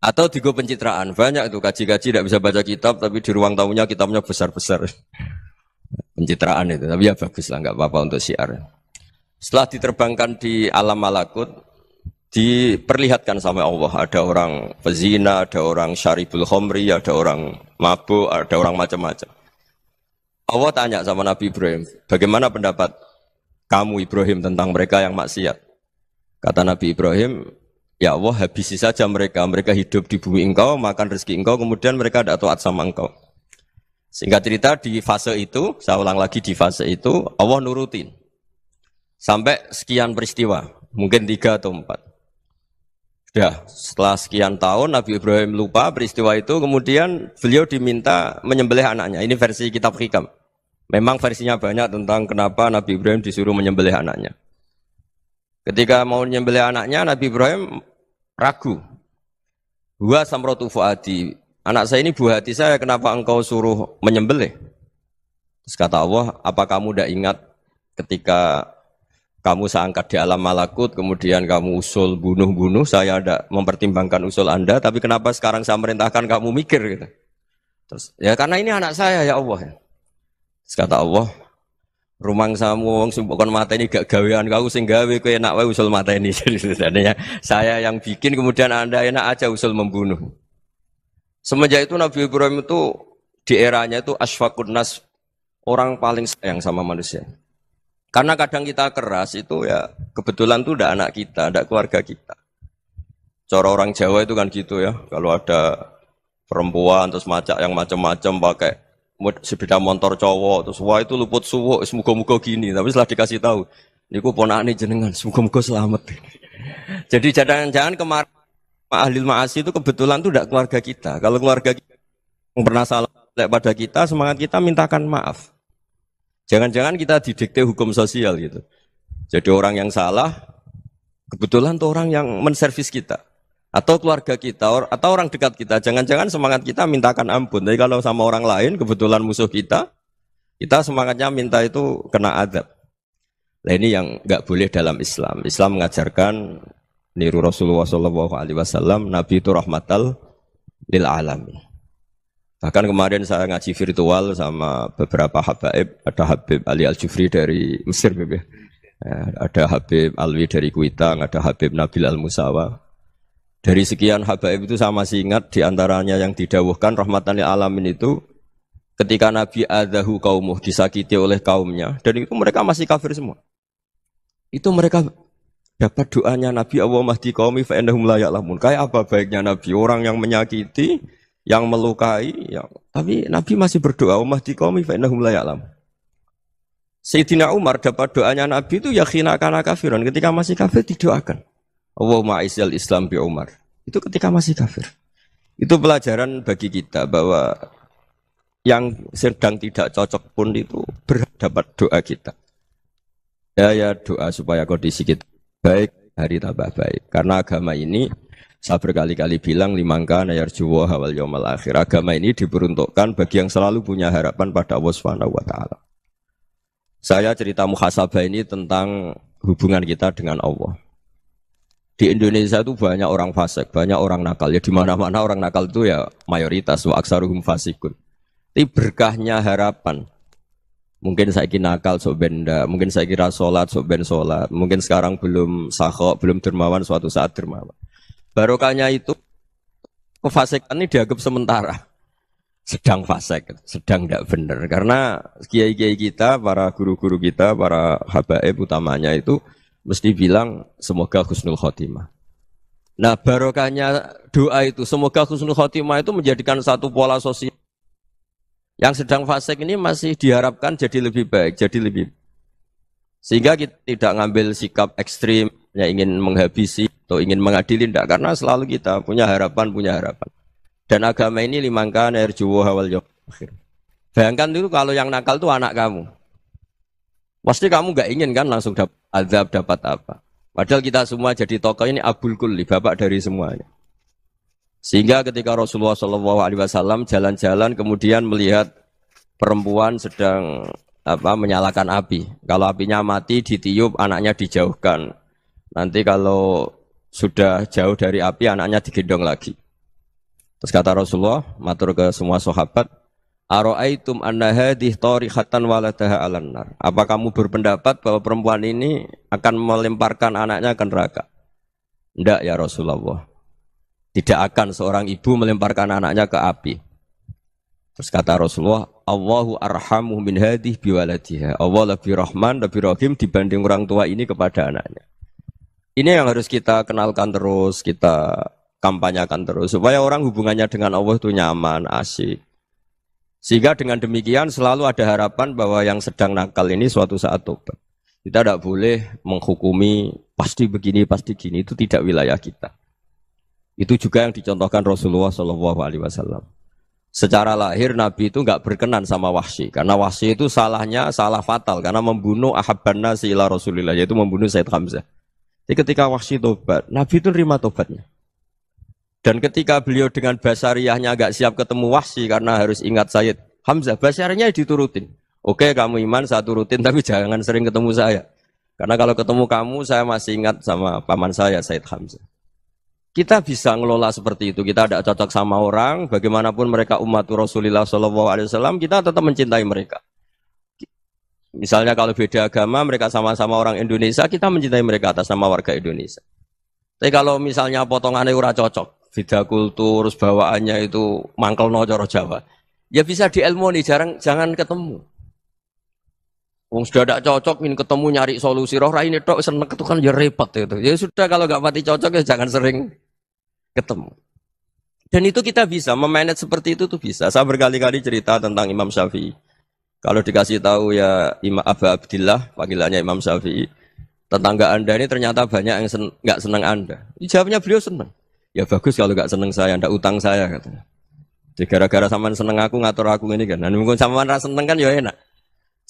Speaker 2: Atau digo pencitraan. Banyak itu kaji-kaji tidak bisa baca kitab tapi di ruang tamunya kitabnya besar-besar. Pencitraan itu. Tapi ya bagus lah, nggak apa-apa untuk syiar. Setelah diterbangkan di alam malakut, diperlihatkan sama Allah. Ada orang pezina, ada orang syaribul khomri, ada orang mabuk, ada orang macam-macam. Allah tanya sama Nabi Ibrahim, bagaimana pendapat kamu Ibrahim tentang mereka yang maksiat? Kata Nabi Ibrahim, ya Allah habisi saja mereka. Mereka hidup di bumi engkau, makan rezeki engkau, kemudian mereka tidak taat sama engkau. Singkat cerita di fase itu, saya ulang lagi di fase itu, Allah nurutin. Sampai sekian peristiwa, mungkin 3 atau 4. Sudah, setelah sekian tahun Nabi Ibrahim lupa peristiwa itu, kemudian beliau diminta menyembelih anaknya. Ini versi kitab Hikam. Memang versinya banyak tentang kenapa Nabi Ibrahim disuruh menyembelih anaknya. Ketika mau menyembelih anaknya, Nabi Ibrahim ragu. Huwa samratu fuadi. Anak saya ini buah hati saya, kenapa engkau suruh menyembelih? Terus kata Allah, apa kamu tidak ingat ketika kamu saya angkat di alam malakut, kemudian kamu usul bunuh-bunuh, saya tidak mempertimbangkan usul Anda, tapi kenapa sekarang saya merintahkan kamu mikir? Gitu. Terus, ya karena ini anak saya ya Allah. Terus kata Allah, rumang samu wong sumpukon mata ini gak gawean kau sing gawe kowe enak wae usul mata ini. Jadi sebenarnya saya yang bikin, kemudian Anda enak aja usul membunuh. Semenjak itu Nabi Ibrahim itu di eranya itu asfaqun nas, orang paling sayang sama manusia. Karena kadang kita keras itu ya kebetulan tuh udah anak kita, ada keluarga kita. Cara orang Jawa itu kan gitu ya, kalau ada perempuan terus macak yang macam-macam pakai sepeda motor cowok terus wah itu luput suwuk, semoga-moga gini. Tapi setelah dikasih tahu, niku ponakane jenengan, semoga-moga selamat. Jadi jangan-jangan kemarin ahli ma'asi itu kebetulan tuh tidak keluarga kita. Kalau keluarga kita yang pernah salah pada kita, semangat kita mintakan maaf. Jangan-jangan kita didikte hukum sosial gitu. Jadi orang yang salah, kebetulan tuh orang yang menservis kita. Atau keluarga kita, atau orang dekat kita. Jangan-jangan semangat kita mintakan ampun. Tapi kalau sama orang lain, kebetulan musuh kita semangatnya minta itu kena adab. Nah ini yang nggak boleh dalam Islam. Islam mengajarkan niru Rasulullah SAW, Nabi itu rahmatal lil alamin. Bahkan kemarin saya ngaji virtual sama beberapa habaib, ada Habib Ali Al-Jufri dari Mesir, ada Habib Alwi dari Kuitang, ada Habib Nabil Al-Musawa. Dari sekian habaib itu saya masih ingat diantaranya yang didawuhkan rahmatan lil alamin itu ketika Nabi adahu kaumuh, disakiti oleh kaumnya, dan itu mereka masih kafir semua. Itu mereka dapat doanya Nabi, Allah mahdi qaumi fa innahum la ya'lamun. Kayak apa baiknya Nabi, orang yang menyakiti, yang melukai, tapi Nabi masih berdoa, Allah mahdi qaumi fa innahum la ya'lamun. Sayyidina Umar dapat doanya Nabi itu yakhina kana kafiran, ketika masih kafir didoakan. Allahumma aizzal Islam bi Umar. Itu ketika masih kafir. Itu pelajaran bagi kita bahwa yang sedang tidak cocok pun itu berdapat doa kita. Ya doa supaya kondisi kita baik, hari tambah baik. Karena agama ini saya berkali-kali bilang limangka nayarjuwa hawal yaumal akhir. Agama ini diperuntukkan bagi yang selalu punya harapan pada Allah Subhanahu wa taala. Saya cerita muhasabah ini tentang hubungan kita dengan Allah. Di Indonesia itu banyak orang fasik, banyak orang nakal. Ya di mana-mana orang nakal itu ya mayoritas, wa aksaruhum fasikun. Tapi berkahnya harapan. Mungkin saya kira nakal sok benda, mungkin saya kira sholat sok ben sholat, mungkin sekarang belum sakhok, belum dermawan, suatu saat dermawan. Barokahnya itu kefasikan ini dianggap sementara. Sedang fasik, sedang tidak benar. Karena kiai-kiai kita, para guru-guru kita, para habaib utamanya itu mesti bilang semoga husnul khotimah. Nah barokahnya doa itu semoga husnul khotimah itu menjadikan satu pola sosial. Yang sedang fasik ini masih diharapkan jadi lebih baik, jadi lebih. Sehingga kita tidak ngambil sikap ekstrim, hanya ingin menghabisi atau ingin mengadili, tidak, karena selalu kita punya harapan. Dan agama ini limangkan erjuwo hawal akhir. Bayangkan dulu kalau yang nakal itu anak kamu. Pasti kamu nggak ingin kan langsung dapat azab, dapat apa. Padahal kita semua jadi tokoh ini abul kulli, bapak dari semuanya. Sehingga ketika Rasulullah SAW jalan-jalan kemudian melihat perempuan sedang menyalakan api. Kalau apinya mati ditiup, anaknya dijauhkan. Nanti kalau sudah jauh dari api, anaknya digendong lagi. Terus kata Rasulullah, matur ke semua sahabat, Aro'aitum anna hadih tarihatan waladaha alan nar. Apa kamu berpendapat bahwa perempuan ini akan melemparkan anaknya ke neraka? Tidak ya Rasulullah. Tidak akan seorang ibu melemparkan anaknya ke api. Terus kata Rasulullah, Allahu arhamu min hadih biwaladiha. Allah lebih rahman, lebih rahim dibanding orang tua ini kepada anaknya. Ini yang harus kita kenalkan terus, kita kampanyakan terus. Supaya orang hubungannya dengan Allah itu nyaman, asyik. Sehingga dengan demikian selalu ada harapan bahwa yang sedang nakal ini suatu saat tobat. Kita tidak boleh menghukumi pasti begini, pasti gini. Itu tidak wilayah kita. Itu juga yang dicontohkan Rasulullah SAW. Secara lahir Nabi itu nggak berkenan sama Wahsy. Karena Wahsy itu salahnya salah fatal. Karena membunuh ahabban nasi ila Rasulillah. Yaitu membunuh Sayyid Hamzah. Jadi ketika Wahsy tobat, Nabi itu nerima tobatnya. Dan ketika beliau dengan basariyahnya agak siap ketemu Wahsy karena harus ingat Sayyid Hamzah, basariyahnya diturutin. Oke, kamu iman, saya turutin, tapi jangan sering ketemu saya. Karena kalau ketemu kamu, saya masih ingat sama paman saya, Sayyid Hamzah. Kita bisa ngelola seperti itu. Kita tidak cocok sama orang, bagaimanapun mereka umat Rasulullah SAW, kita tetap mencintai mereka. Misalnya kalau beda agama, mereka sama-sama orang Indonesia, kita mencintai mereka atas nama warga Indonesia. Tapi kalau misalnya potongannya ora cocok, beda kultur, bawaannya itu mangkel no coro Jawa. Ya bisa diilmoni, jangan ketemu. Wong sudah tidak cocok, ingin ketemu nyari solusi. Roh ini tok seneng itu kan ya repot itu. Ya sudah kalau nggak pati cocok ya jangan sering ketemu. Dan itu kita bisa memanage seperti itu tuh bisa. Saya berkali-kali cerita tentang Imam Syafi'i. Kalau dikasih tahu ya Imam Aba Abdillah, panggilannya Imam Syafi'i, tetangga Anda ini ternyata banyak yang nggak senang Anda. Jawabnya beliau senang. Ya bagus kalau nggak seneng saya, ndak utang saya katanya. Jadi gara-gara sampean seneng aku ngatur aku ini kan. Nah, mungkin sampean ra seneng kan ya enak.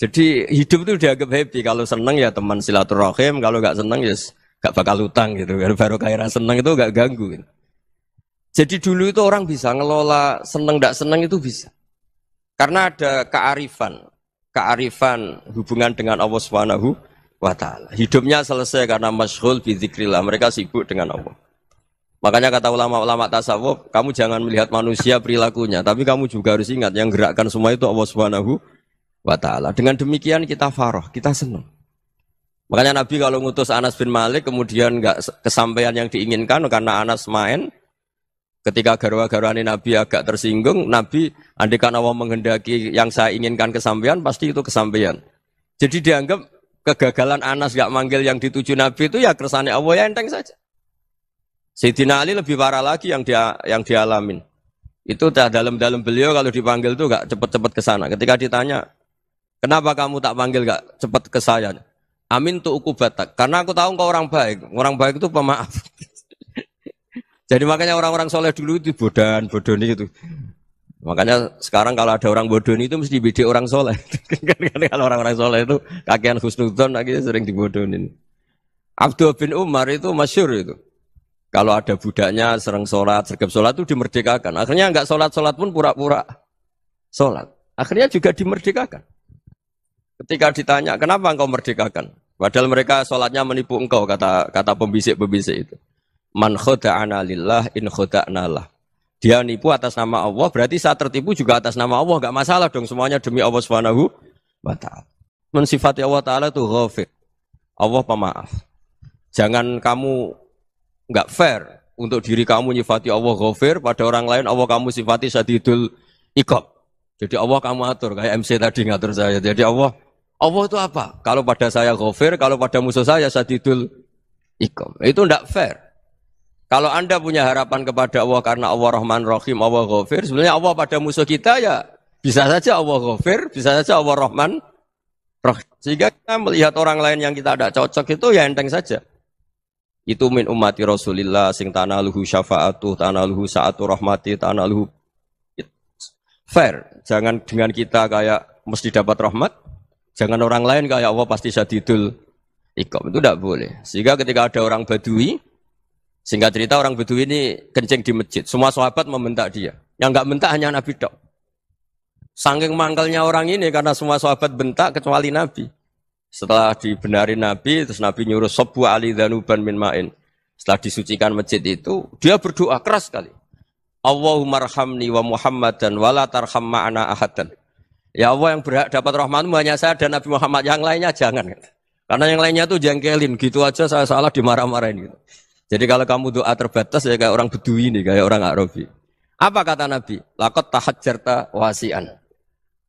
Speaker 2: Jadi hidup itu dianggap happy. Kalau seneng ya teman silaturahim, kalau nggak seneng ya nggak bakal utang gitu. Baru kayak seneng itu nggak ganggu. Gitu. Jadi dulu itu orang bisa ngelola seneng ndak seneng itu bisa. Karena ada kearifan hubungan dengan Allah Subhanahu wa taala. Hidupnya selesai karena masyghul bi dzikrillah. Mereka sibuk dengan Allah. Makanya kata ulama-ulama tasawuf, kamu jangan melihat manusia perilakunya, tapi kamu juga harus ingat yang gerakkan semua itu Allah Subhanahu wa taala. Dengan demikian kita farah, kita senang. Makanya Nabi kalau ngutus Anas bin Malik kemudian enggak kesampaian yang diinginkan karena Anas main, ketika garwa-garwani Nabi agak tersinggung, Nabi andaikan Allah menghendaki yang saya inginkan kesampaian, pasti itu kesampaian. Jadi dianggap kegagalan Anas enggak manggil yang dituju Nabi itu ya kersane Allah, ya enteng saja. Sayyidina Ali lebih parah lagi yang dialamin. Itu dalam beliau kalau dipanggil itu gak cepet-cepet ke sana. Ketika ditanya, kenapa kamu tak panggil gak cepet ke saya? Amin tu ukubatak. Karena aku tahu kau orang baik. Orang baik itu pemaaf. Jadi makanya orang-orang soleh dulu itu bodoni itu. Makanya sekarang kalau ada orang bodoni itu mesti bidik orang soleh. Kalau orang-orang soleh itu kakean husnudzon akhirnya sering dibodonin. Abdul bin Umar itu masyhur itu. Kalau ada budaknya sering sholat, sergap sholat itu dimerdekakan. Akhirnya enggak sholat pun pura-pura sholat. Akhirnya juga dimerdekakan. Ketika ditanya, kenapa engkau merdekakan? Padahal mereka sholatnya menipu engkau, kata pembisik-pembisik itu. Man khoda'ana lillah in khoda'na lah. Dia nipu atas nama Allah, berarti saat tertipu juga atas nama Allah. Enggak masalah dong, semuanya demi Allah Subhanahu wa ta'ala. Mensifati Allah Ta'ala itu ghafir. Allah pemaaf. Jangan kamu enggak fair untuk diri kamu nyifati Allah ghafir, pada orang lain Allah kamu sifati syadidul iqab. Jadi Allah kamu atur kayak MC tadi ngatur saya. Jadi Allah itu apa? Kalau pada saya ghafir, kalau pada musuh saya syadidul iqab. Itu enggak fair. Kalau Anda punya harapan kepada Allah karena Allah Rahman Rahim, Allah ghafir, sebenarnya Allah pada musuh kita ya bisa saja Allah ghafir, bisa saja Allah Rahman Rahim. Sehingga kita melihat orang lain yang kita tidak cocok itu ya enteng saja. Itu min ummati Rasulillah sing tanaluhu syafa'atu, tanaluhu sa'atu rahmati, tanaluhu fair. Jangan dengan kita kayak mesti dapat rahmat, jangan orang lain kayak Allah pasti syadidul iqab. Itu tidak boleh. Sehingga ketika ada orang Badui, singkat cerita orang Badui ini kencing di masjid, semua sahabat membentak dia. Yang enggak bentak hanya Nabi tok. Saking mangkelnya orang ini karena semua sahabat bentak kecuali Nabi. Setelah dibenarin Nabi, terus Nabi nyuruh sabbu ali dhanuban min ma'in. Setelah disucikan masjid itu, dia berdoa keras sekali. Allahumma arhamni wa Muhammadan wa la tarham ma'ana ahadan. Ya Allah, yang berhak dapat rahmatmu hanya saya dan Nabi Muhammad, yang lainnya jangan. Karena yang lainnya tuh jengkelin, gitu aja saya salah dimarah-marahin gitu. Jadi kalau kamu doa terbatas ya kayak orang Bedui ini, kayak orang Arabi. Apa kata Nabi? Laqad tahajjarta wasi'an.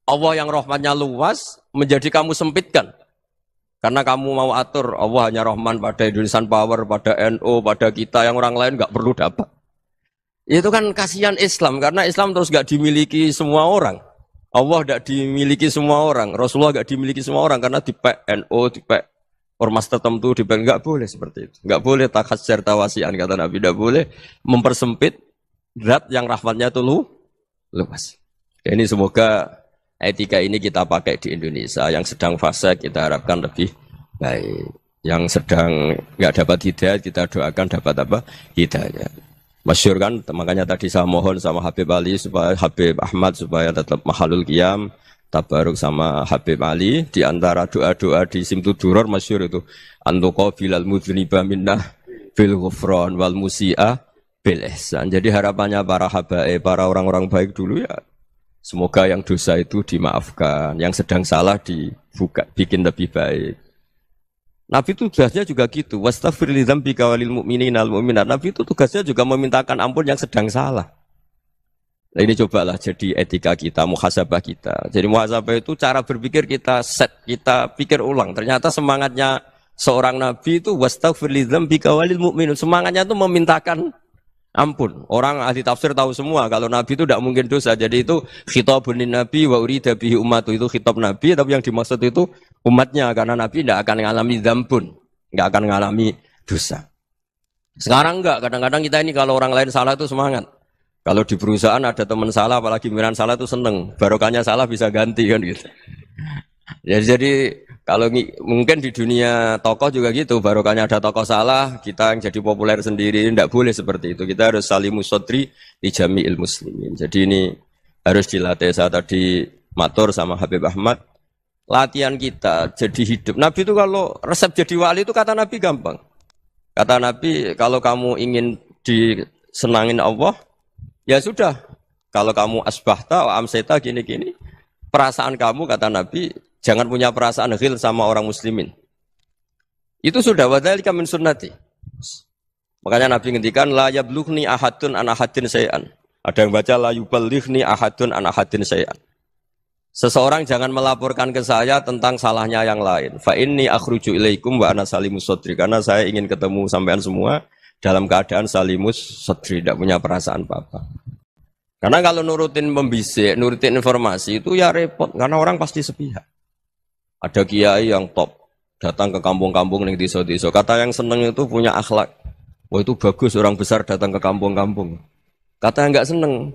Speaker 2: Allah yang rahmatnya luas menjadi kamu sempitkan. Karena kamu mau atur Allah hanya rahman pada Indonesian Power, pada NU, pada kita, yang orang lain nggak perlu dapat. Itu kan kasihan Islam, karena Islam terus nggak dimiliki semua orang. Allah nggak dimiliki semua orang, Rasulullah nggak dimiliki semua orang, karena di NU, di ormas tertentu, di nggak boleh seperti itu. Nggak boleh takhasyar tawasian, kata Nabi, nggak boleh mempersempit zat yang rahmatnya itu luas. Ini semoga etika ini kita pakai di Indonesia. Yang sedang fase kita harapkan lebih baik. Yang sedang nggak dapat hidayah kita doakan dapat apa? Hidayah. Masyhur kan, makanya tadi saya mohon sama Habib Ali supaya Habib Ahmad supaya tetap mahalul qiyam, tabaruk sama Habib Ali. Di antara doa-doa di Simtud Duror masyhur itu antuqa bilal mudhniba minnah bil ghufran wal musi'ah bil ihsan. Jadi harapannya para habaib, para orang-orang baik dulu ya, semoga yang dosa itu dimaafkan, yang sedang salah dibuka, bikin lebih baik. Nabi itu tugasnya juga gitu. Wastaghfir li dzambika walil mu'minina wal mu'minat. Nabi itu tugasnya juga memintakan ampun yang sedang salah. Nah, ini cobalah jadi etika kita, muhasabah kita. Jadi muhasabah itu cara berpikir kita set, kita pikir ulang. Ternyata semangatnya seorang nabi itu wastaghfir li dzambika walil mu'minun. Semangatnya itu memintakan ampun. Orang ahli tafsir tahu semua kalau Nabi itu tidak mungkin dosa. Jadi itu khitabun Nabi wa urida bihi ummatu, itu khitab Nabi, tapi yang dimaksud itu umatnya, karena Nabi tidak akan mengalami dzambun, tidak akan mengalami dosa. Sekarang enggak, kadang-kadang kita ini kalau orang lain salah itu semangat. Kalau di perusahaan ada teman salah, apalagi pimpinan salah itu seneng. Barokahnya salah bisa ganti kan gitu. Jadi kalau mungkin di dunia tokoh juga gitu, barokahnya ada tokoh salah, kita yang jadi populer sendiri, tidak boleh seperti itu. Kita harus salimus sodri di jami'il muslimin. Jadi ini harus dilatih. Saya tadi matur sama Habib Ahmad, latihan kita jadi hidup. Nabi itu kalau resep jadi wali itu kata Nabi gampang. Kata Nabi, kalau kamu ingin disenangin Allah, ya sudah. Kalau kamu asbahta, amseta, gini-gini, perasaan kamu, kata Nabi, jangan punya perasaan ghil sama orang muslimin. Itu sudah wadzalika min sunnati. Makanya Nabi ngendikan la yablughni ahadun an ahadin syai'an. Ada yang baca la yuballighni ahadun an ahadin syai'an. Seseorang jangan melaporkan ke saya tentang salahnya yang lain. Fa inni akhruju ilaikum wa ana salimus sadri. Karena saya ingin ketemu sampean semua dalam keadaan salimus sadri, tidak punya perasaan apa-apa. Karena kalau nurutin membisik, nurutin informasi itu ya repot, karena orang pasti sepihak. Ada kiai yang top, datang ke kampung-kampung ning desa-desa. Kata yang seneng itu punya akhlak. Wah itu bagus orang besar datang ke kampung-kampung. Kata yang enggak seneng,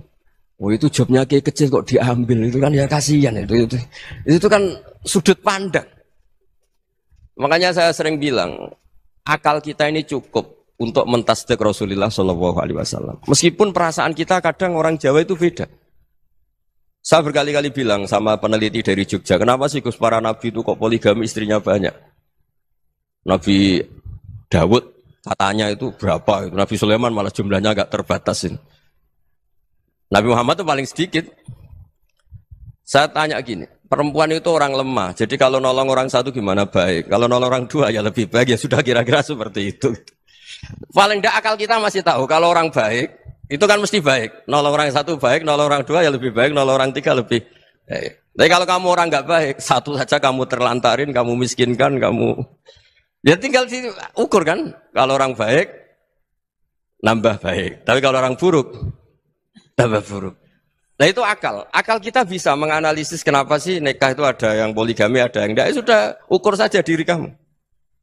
Speaker 2: wah itu jobnya kiai kecil kok diambil, itu kan ya kasihan itu kan sudut pandang. Makanya saya sering bilang, akal kita ini cukup untuk mentasdik Rasulullah Shallallahu Alaihi Wasallam. Meskipun perasaan kita kadang orang Jawa itu beda. Saya berkali-kali bilang sama peneliti dari Jogja, kenapa sih Gus para nabi itu kok poligami istrinya banyak? Nabi Dawud katanya itu berapa? Nabi Sulaiman malah jumlahnya agak terbatasin. Nabi Muhammad itu paling sedikit. Saya tanya gini, perempuan itu orang lemah, jadi kalau nolong orang satu gimana baik? Kalau nolong orang dua ya lebih baik, ya sudah kira-kira seperti itu. Paling tidak akal kita masih tahu kalau orang baik itu kan mesti baik. Nolong orang satu baik, nolong orang dua ya lebih baik, nolong orang tiga lebih baik. Tapi kalau kamu orang nggak baik, satu saja kamu terlantarin, kamu miskinkan, kamu ya tinggal diukur kan. Kalau orang baik nambah baik, tapi kalau orang buruk tambah buruk. Nah itu akal. Akal kita bisa menganalisis kenapa sih nikah itu ada yang poligami, ada yang enggak. Ya sudah ukur saja diri kamu.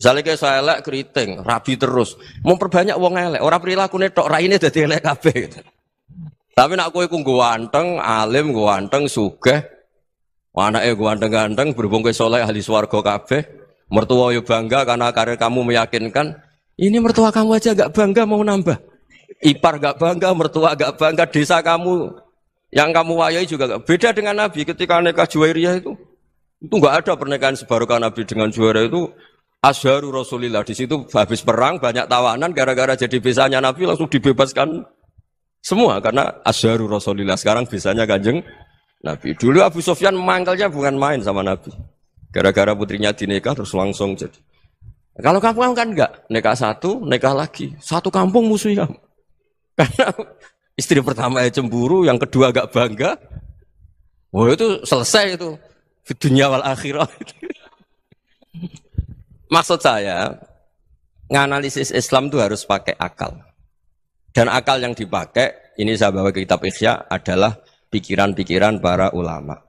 Speaker 2: Misalnya kayak saya elek keriting, rabi terus, mau perbanyak wong elek, orang perilaku tok raine dadi elek kabeh. Gitu. Tapi nak kowe ku ganteng, alim, ganteng, sugih, anake ganteng-ganteng, berhubung kowe saleh ahli swarga kabeh, mertua yo bangga karena karir kamu meyakinkan. Ini mertua kamu aja gak bangga mau nambah. Ipar gak bangga, mertua gak bangga, desa kamu yang kamu wayai juga gak. Beda dengan Nabi ketika nikah Juwairiyah itu gak ada pernikahan sebarokah Nabi dengan Juwairiyah itu. Azharu Rasulillah, di situ habis perang banyak tawanan gara-gara jadi besanya Nabi langsung dibebaskan semua karena Azharu Rasulillah. Sekarang besanya Kanjeng Nabi. Dulu Abu Sufyan mangkalnya bukan main sama Nabi. Gara-gara putrinya dinikah terus langsung jadi. Kalau kamu kan enggak, nikah satu, nikah lagi. Satu kampung musuhnya. Karena istri pertama cemburu, yang kedua agak bangga. Wah itu selesai itu. Di dunia wal akhirah. Maksud saya, nganalisis Islam itu harus pakai akal. Dan akal yang dipakai, ini saya bawa ke kitab Ihya, adalah pikiran-pikiran para ulama.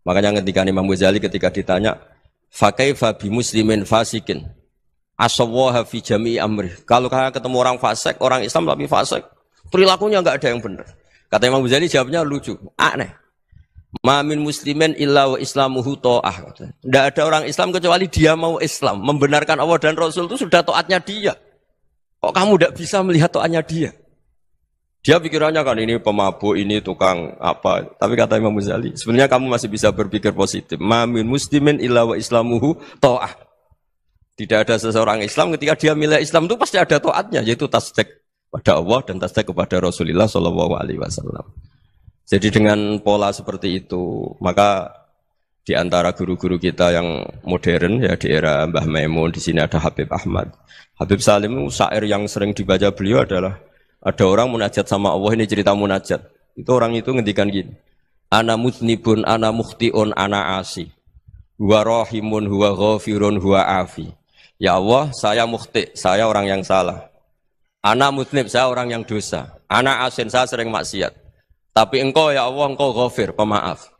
Speaker 2: Makanya ketika Imam Ghazali ketika ditanya, fakaifa bi muslimin fasikin, asawwaha fi jami'i amri. Kalau kalian ketemu orang fasik, orang Islam tapi fasik, perilakunya enggak ada yang benar. Kata Imam Ghazali jawabnya lucu, aneh. Ma min muslimin illa wa islamuhu ta'ah. Tidak ada orang Islam kecuali dia mau Islam, membenarkan Allah dan Rasul itu sudah taatnya dia. Kok kamu tidak bisa melihat taatnya dia? Dia pikirannya kan ini pemabuk, ini tukang apa. Tapi kata Imam Ghazali, sebenarnya kamu masih bisa berpikir positif. Ma min muslimin illa wa islamuhu ta'ah. Tidak ada seseorang Islam ketika dia milih Islam itu pasti ada taatnya, yaitu tasdik pada Allah dan tasdik kepada Rasulullah sallallahu alaihi wasallam. Jadi dengan pola seperti itu, maka di antara guru-guru kita yang modern ya di era Mbah Maimun, di sini ada Habib Ahmad. Habib Salim syair yang sering dibaca beliau adalah ada orang munajat sama Allah, ini cerita munajat. Itu orang itu ngendikan gini. Ana mutnibun, ana mukhtiun, ana asi. Huwa rahimun, huwa ghafirun, huwa afi. Ya Allah, saya mukhti, saya orang yang salah. Ana mutnib, saya orang yang dosa. Ana asin, saya sering maksiat. Tapi engkau ya Allah, engkau ghafir, pemaaf.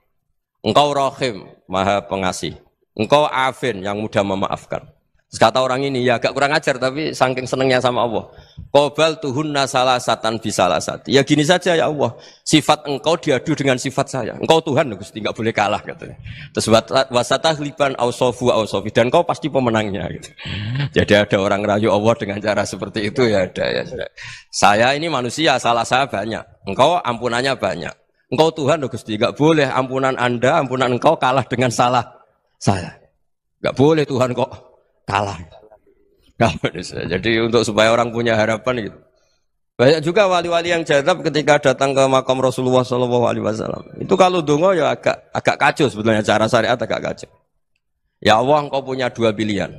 Speaker 2: Engkau rahim, maha pengasih. Engkau afin, yang mudah memaafkan. Terus kata orang ini, ya agak kurang ajar, tapi saking senengnya sama Allah. Qobal tuhunna salasatan bisalasati. Ya gini saja ya Allah, sifat engkau diadu dengan sifat saya. Engkau Tuhan, Gusti, enggak boleh kalah. Katanya. Terus wasatah liban awsofu awsofi. Dan engkau pasti pemenangnya. Gitu. Jadi ada orang rayu Allah dengan cara seperti itu, ya ada. Ya. Saya ini manusia, salah saya banyak. Engkau ampunannya banyak. Engkau Tuhan, Gusti, enggak boleh ampunan Anda, ampunan engkau kalah dengan salah saya. Enggak boleh Tuhan kok kalah. Jadi untuk supaya orang punya harapan gitu. Banyak juga wali-wali yang jadab ketika datang ke makam Rasulullah SAW. Itu kalau dongo ya agak kacau sebetulnya, cara syariat agak kacau. Ya Allah, engkau punya dua pilihan.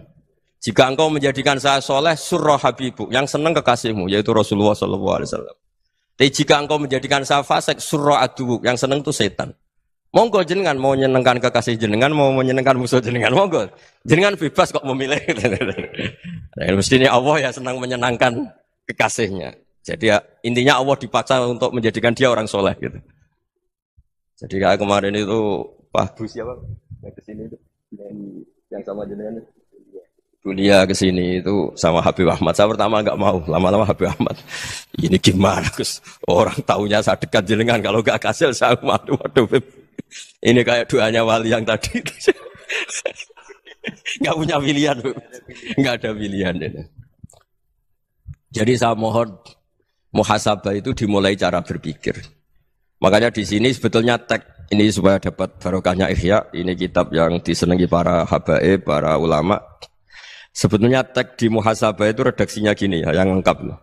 Speaker 2: Jika engkau menjadikan saya soleh, surah habibu, yang senang kekasihmu, yaitu Rasulullah SAW. Tapi jika engkau menjadikan saya fasik, surah adubu, yang senang itu setan. Monggo jenengan mau menyenangkan kekasih jenengan, mau menyenangkan musuh jenengan, monggo. Jenengan bebas kok memilih. Nah, mestinya Allah ya senang menyenangkan kekasihnya. Jadi ya, intinya Allah dipaksa untuk menjadikan dia orang soleh gitu. Jadi kayak kemarin itu Pak Bu siapa yang kesini itu, yang sama jenengan itu. Dunia kesini itu sama Habib Ahmad. Saya pertama enggak mau, lama-lama Habib Ahmad. Ini gimana Gus? Orang taunya saya dekat jenengan, kalau enggak kasil saya waduh. Ini kayak doanya wali yang tadi. Enggak punya pilihan. Enggak ada pilihan. Jadi saya mohon muhasabah itu dimulai cara berpikir. Makanya di sini sebetulnya tag ini supaya dapat barokahnya Ihya. Ini kitab yang disenangi para habaib, para ulama. Sebetulnya tag di muhasabah itu redaksinya gini ya, yang lengkap loh.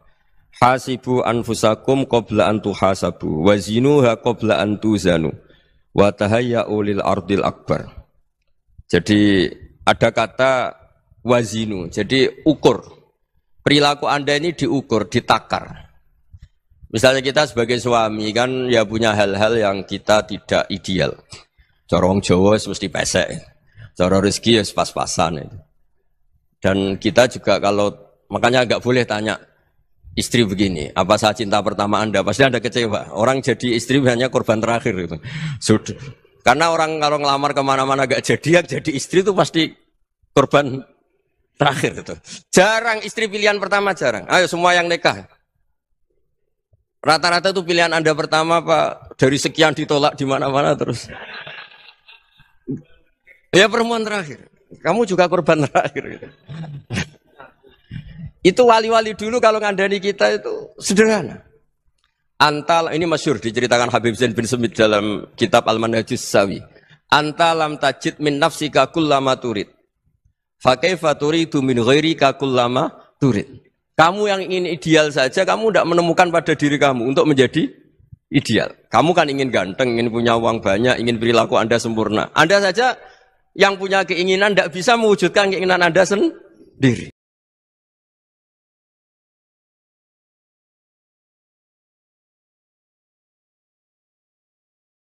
Speaker 2: Hasibu anfusakum qabla an tuhasabu wa zinuha qabla an tuzanu wa tahayya'u lil ardil akbar. Jadi ada kata wazinu, jadi ukur. Perilaku Anda ini diukur, ditakar. Misalnya kita sebagai suami kan ya punya hal-hal yang kita tidak ideal. Corong Jawa mesti pesek. Cara rezeki ya pas-pasan itu. Dan kita juga kalau, makanya enggak boleh tanya istri begini, apa saya cinta pertama Anda? Pasti Anda kecewa. Orang jadi istri hanya korban terakhir gitu. Sudah. Karena orang kalau ngelamar kemana-mana enggak jadi, yang jadi istri itu pasti korban Terakhir itu. Jarang istri pilihan pertama, jarang. Ayo semua yang nikah. Rata-rata itu pilihan Anda pertama Pak, dari sekian ditolak di mana-mana terus. Ya perempuan terakhir. Kamu juga korban terakhir. Gitu. Itu wali-wali dulu kalau ngandani kita itu sederhana. Ini masyhur diceritakan Habib Zain bin Semit dalam kitab Al-Manhajus Sawi. Lam tajid min nafsika kullama turid. Fa kaifa turidu min ghairika kullama turid. Kamu yang ingin ideal saja, kamu tidak menemukan pada diri kamu untuk menjadi ideal. Kamu kan ingin ganteng, ingin punya uang banyak, ingin perilaku Anda sempurna. Anda saja yang punya keinginan tidak bisa mewujudkan keinginan Anda sendiri.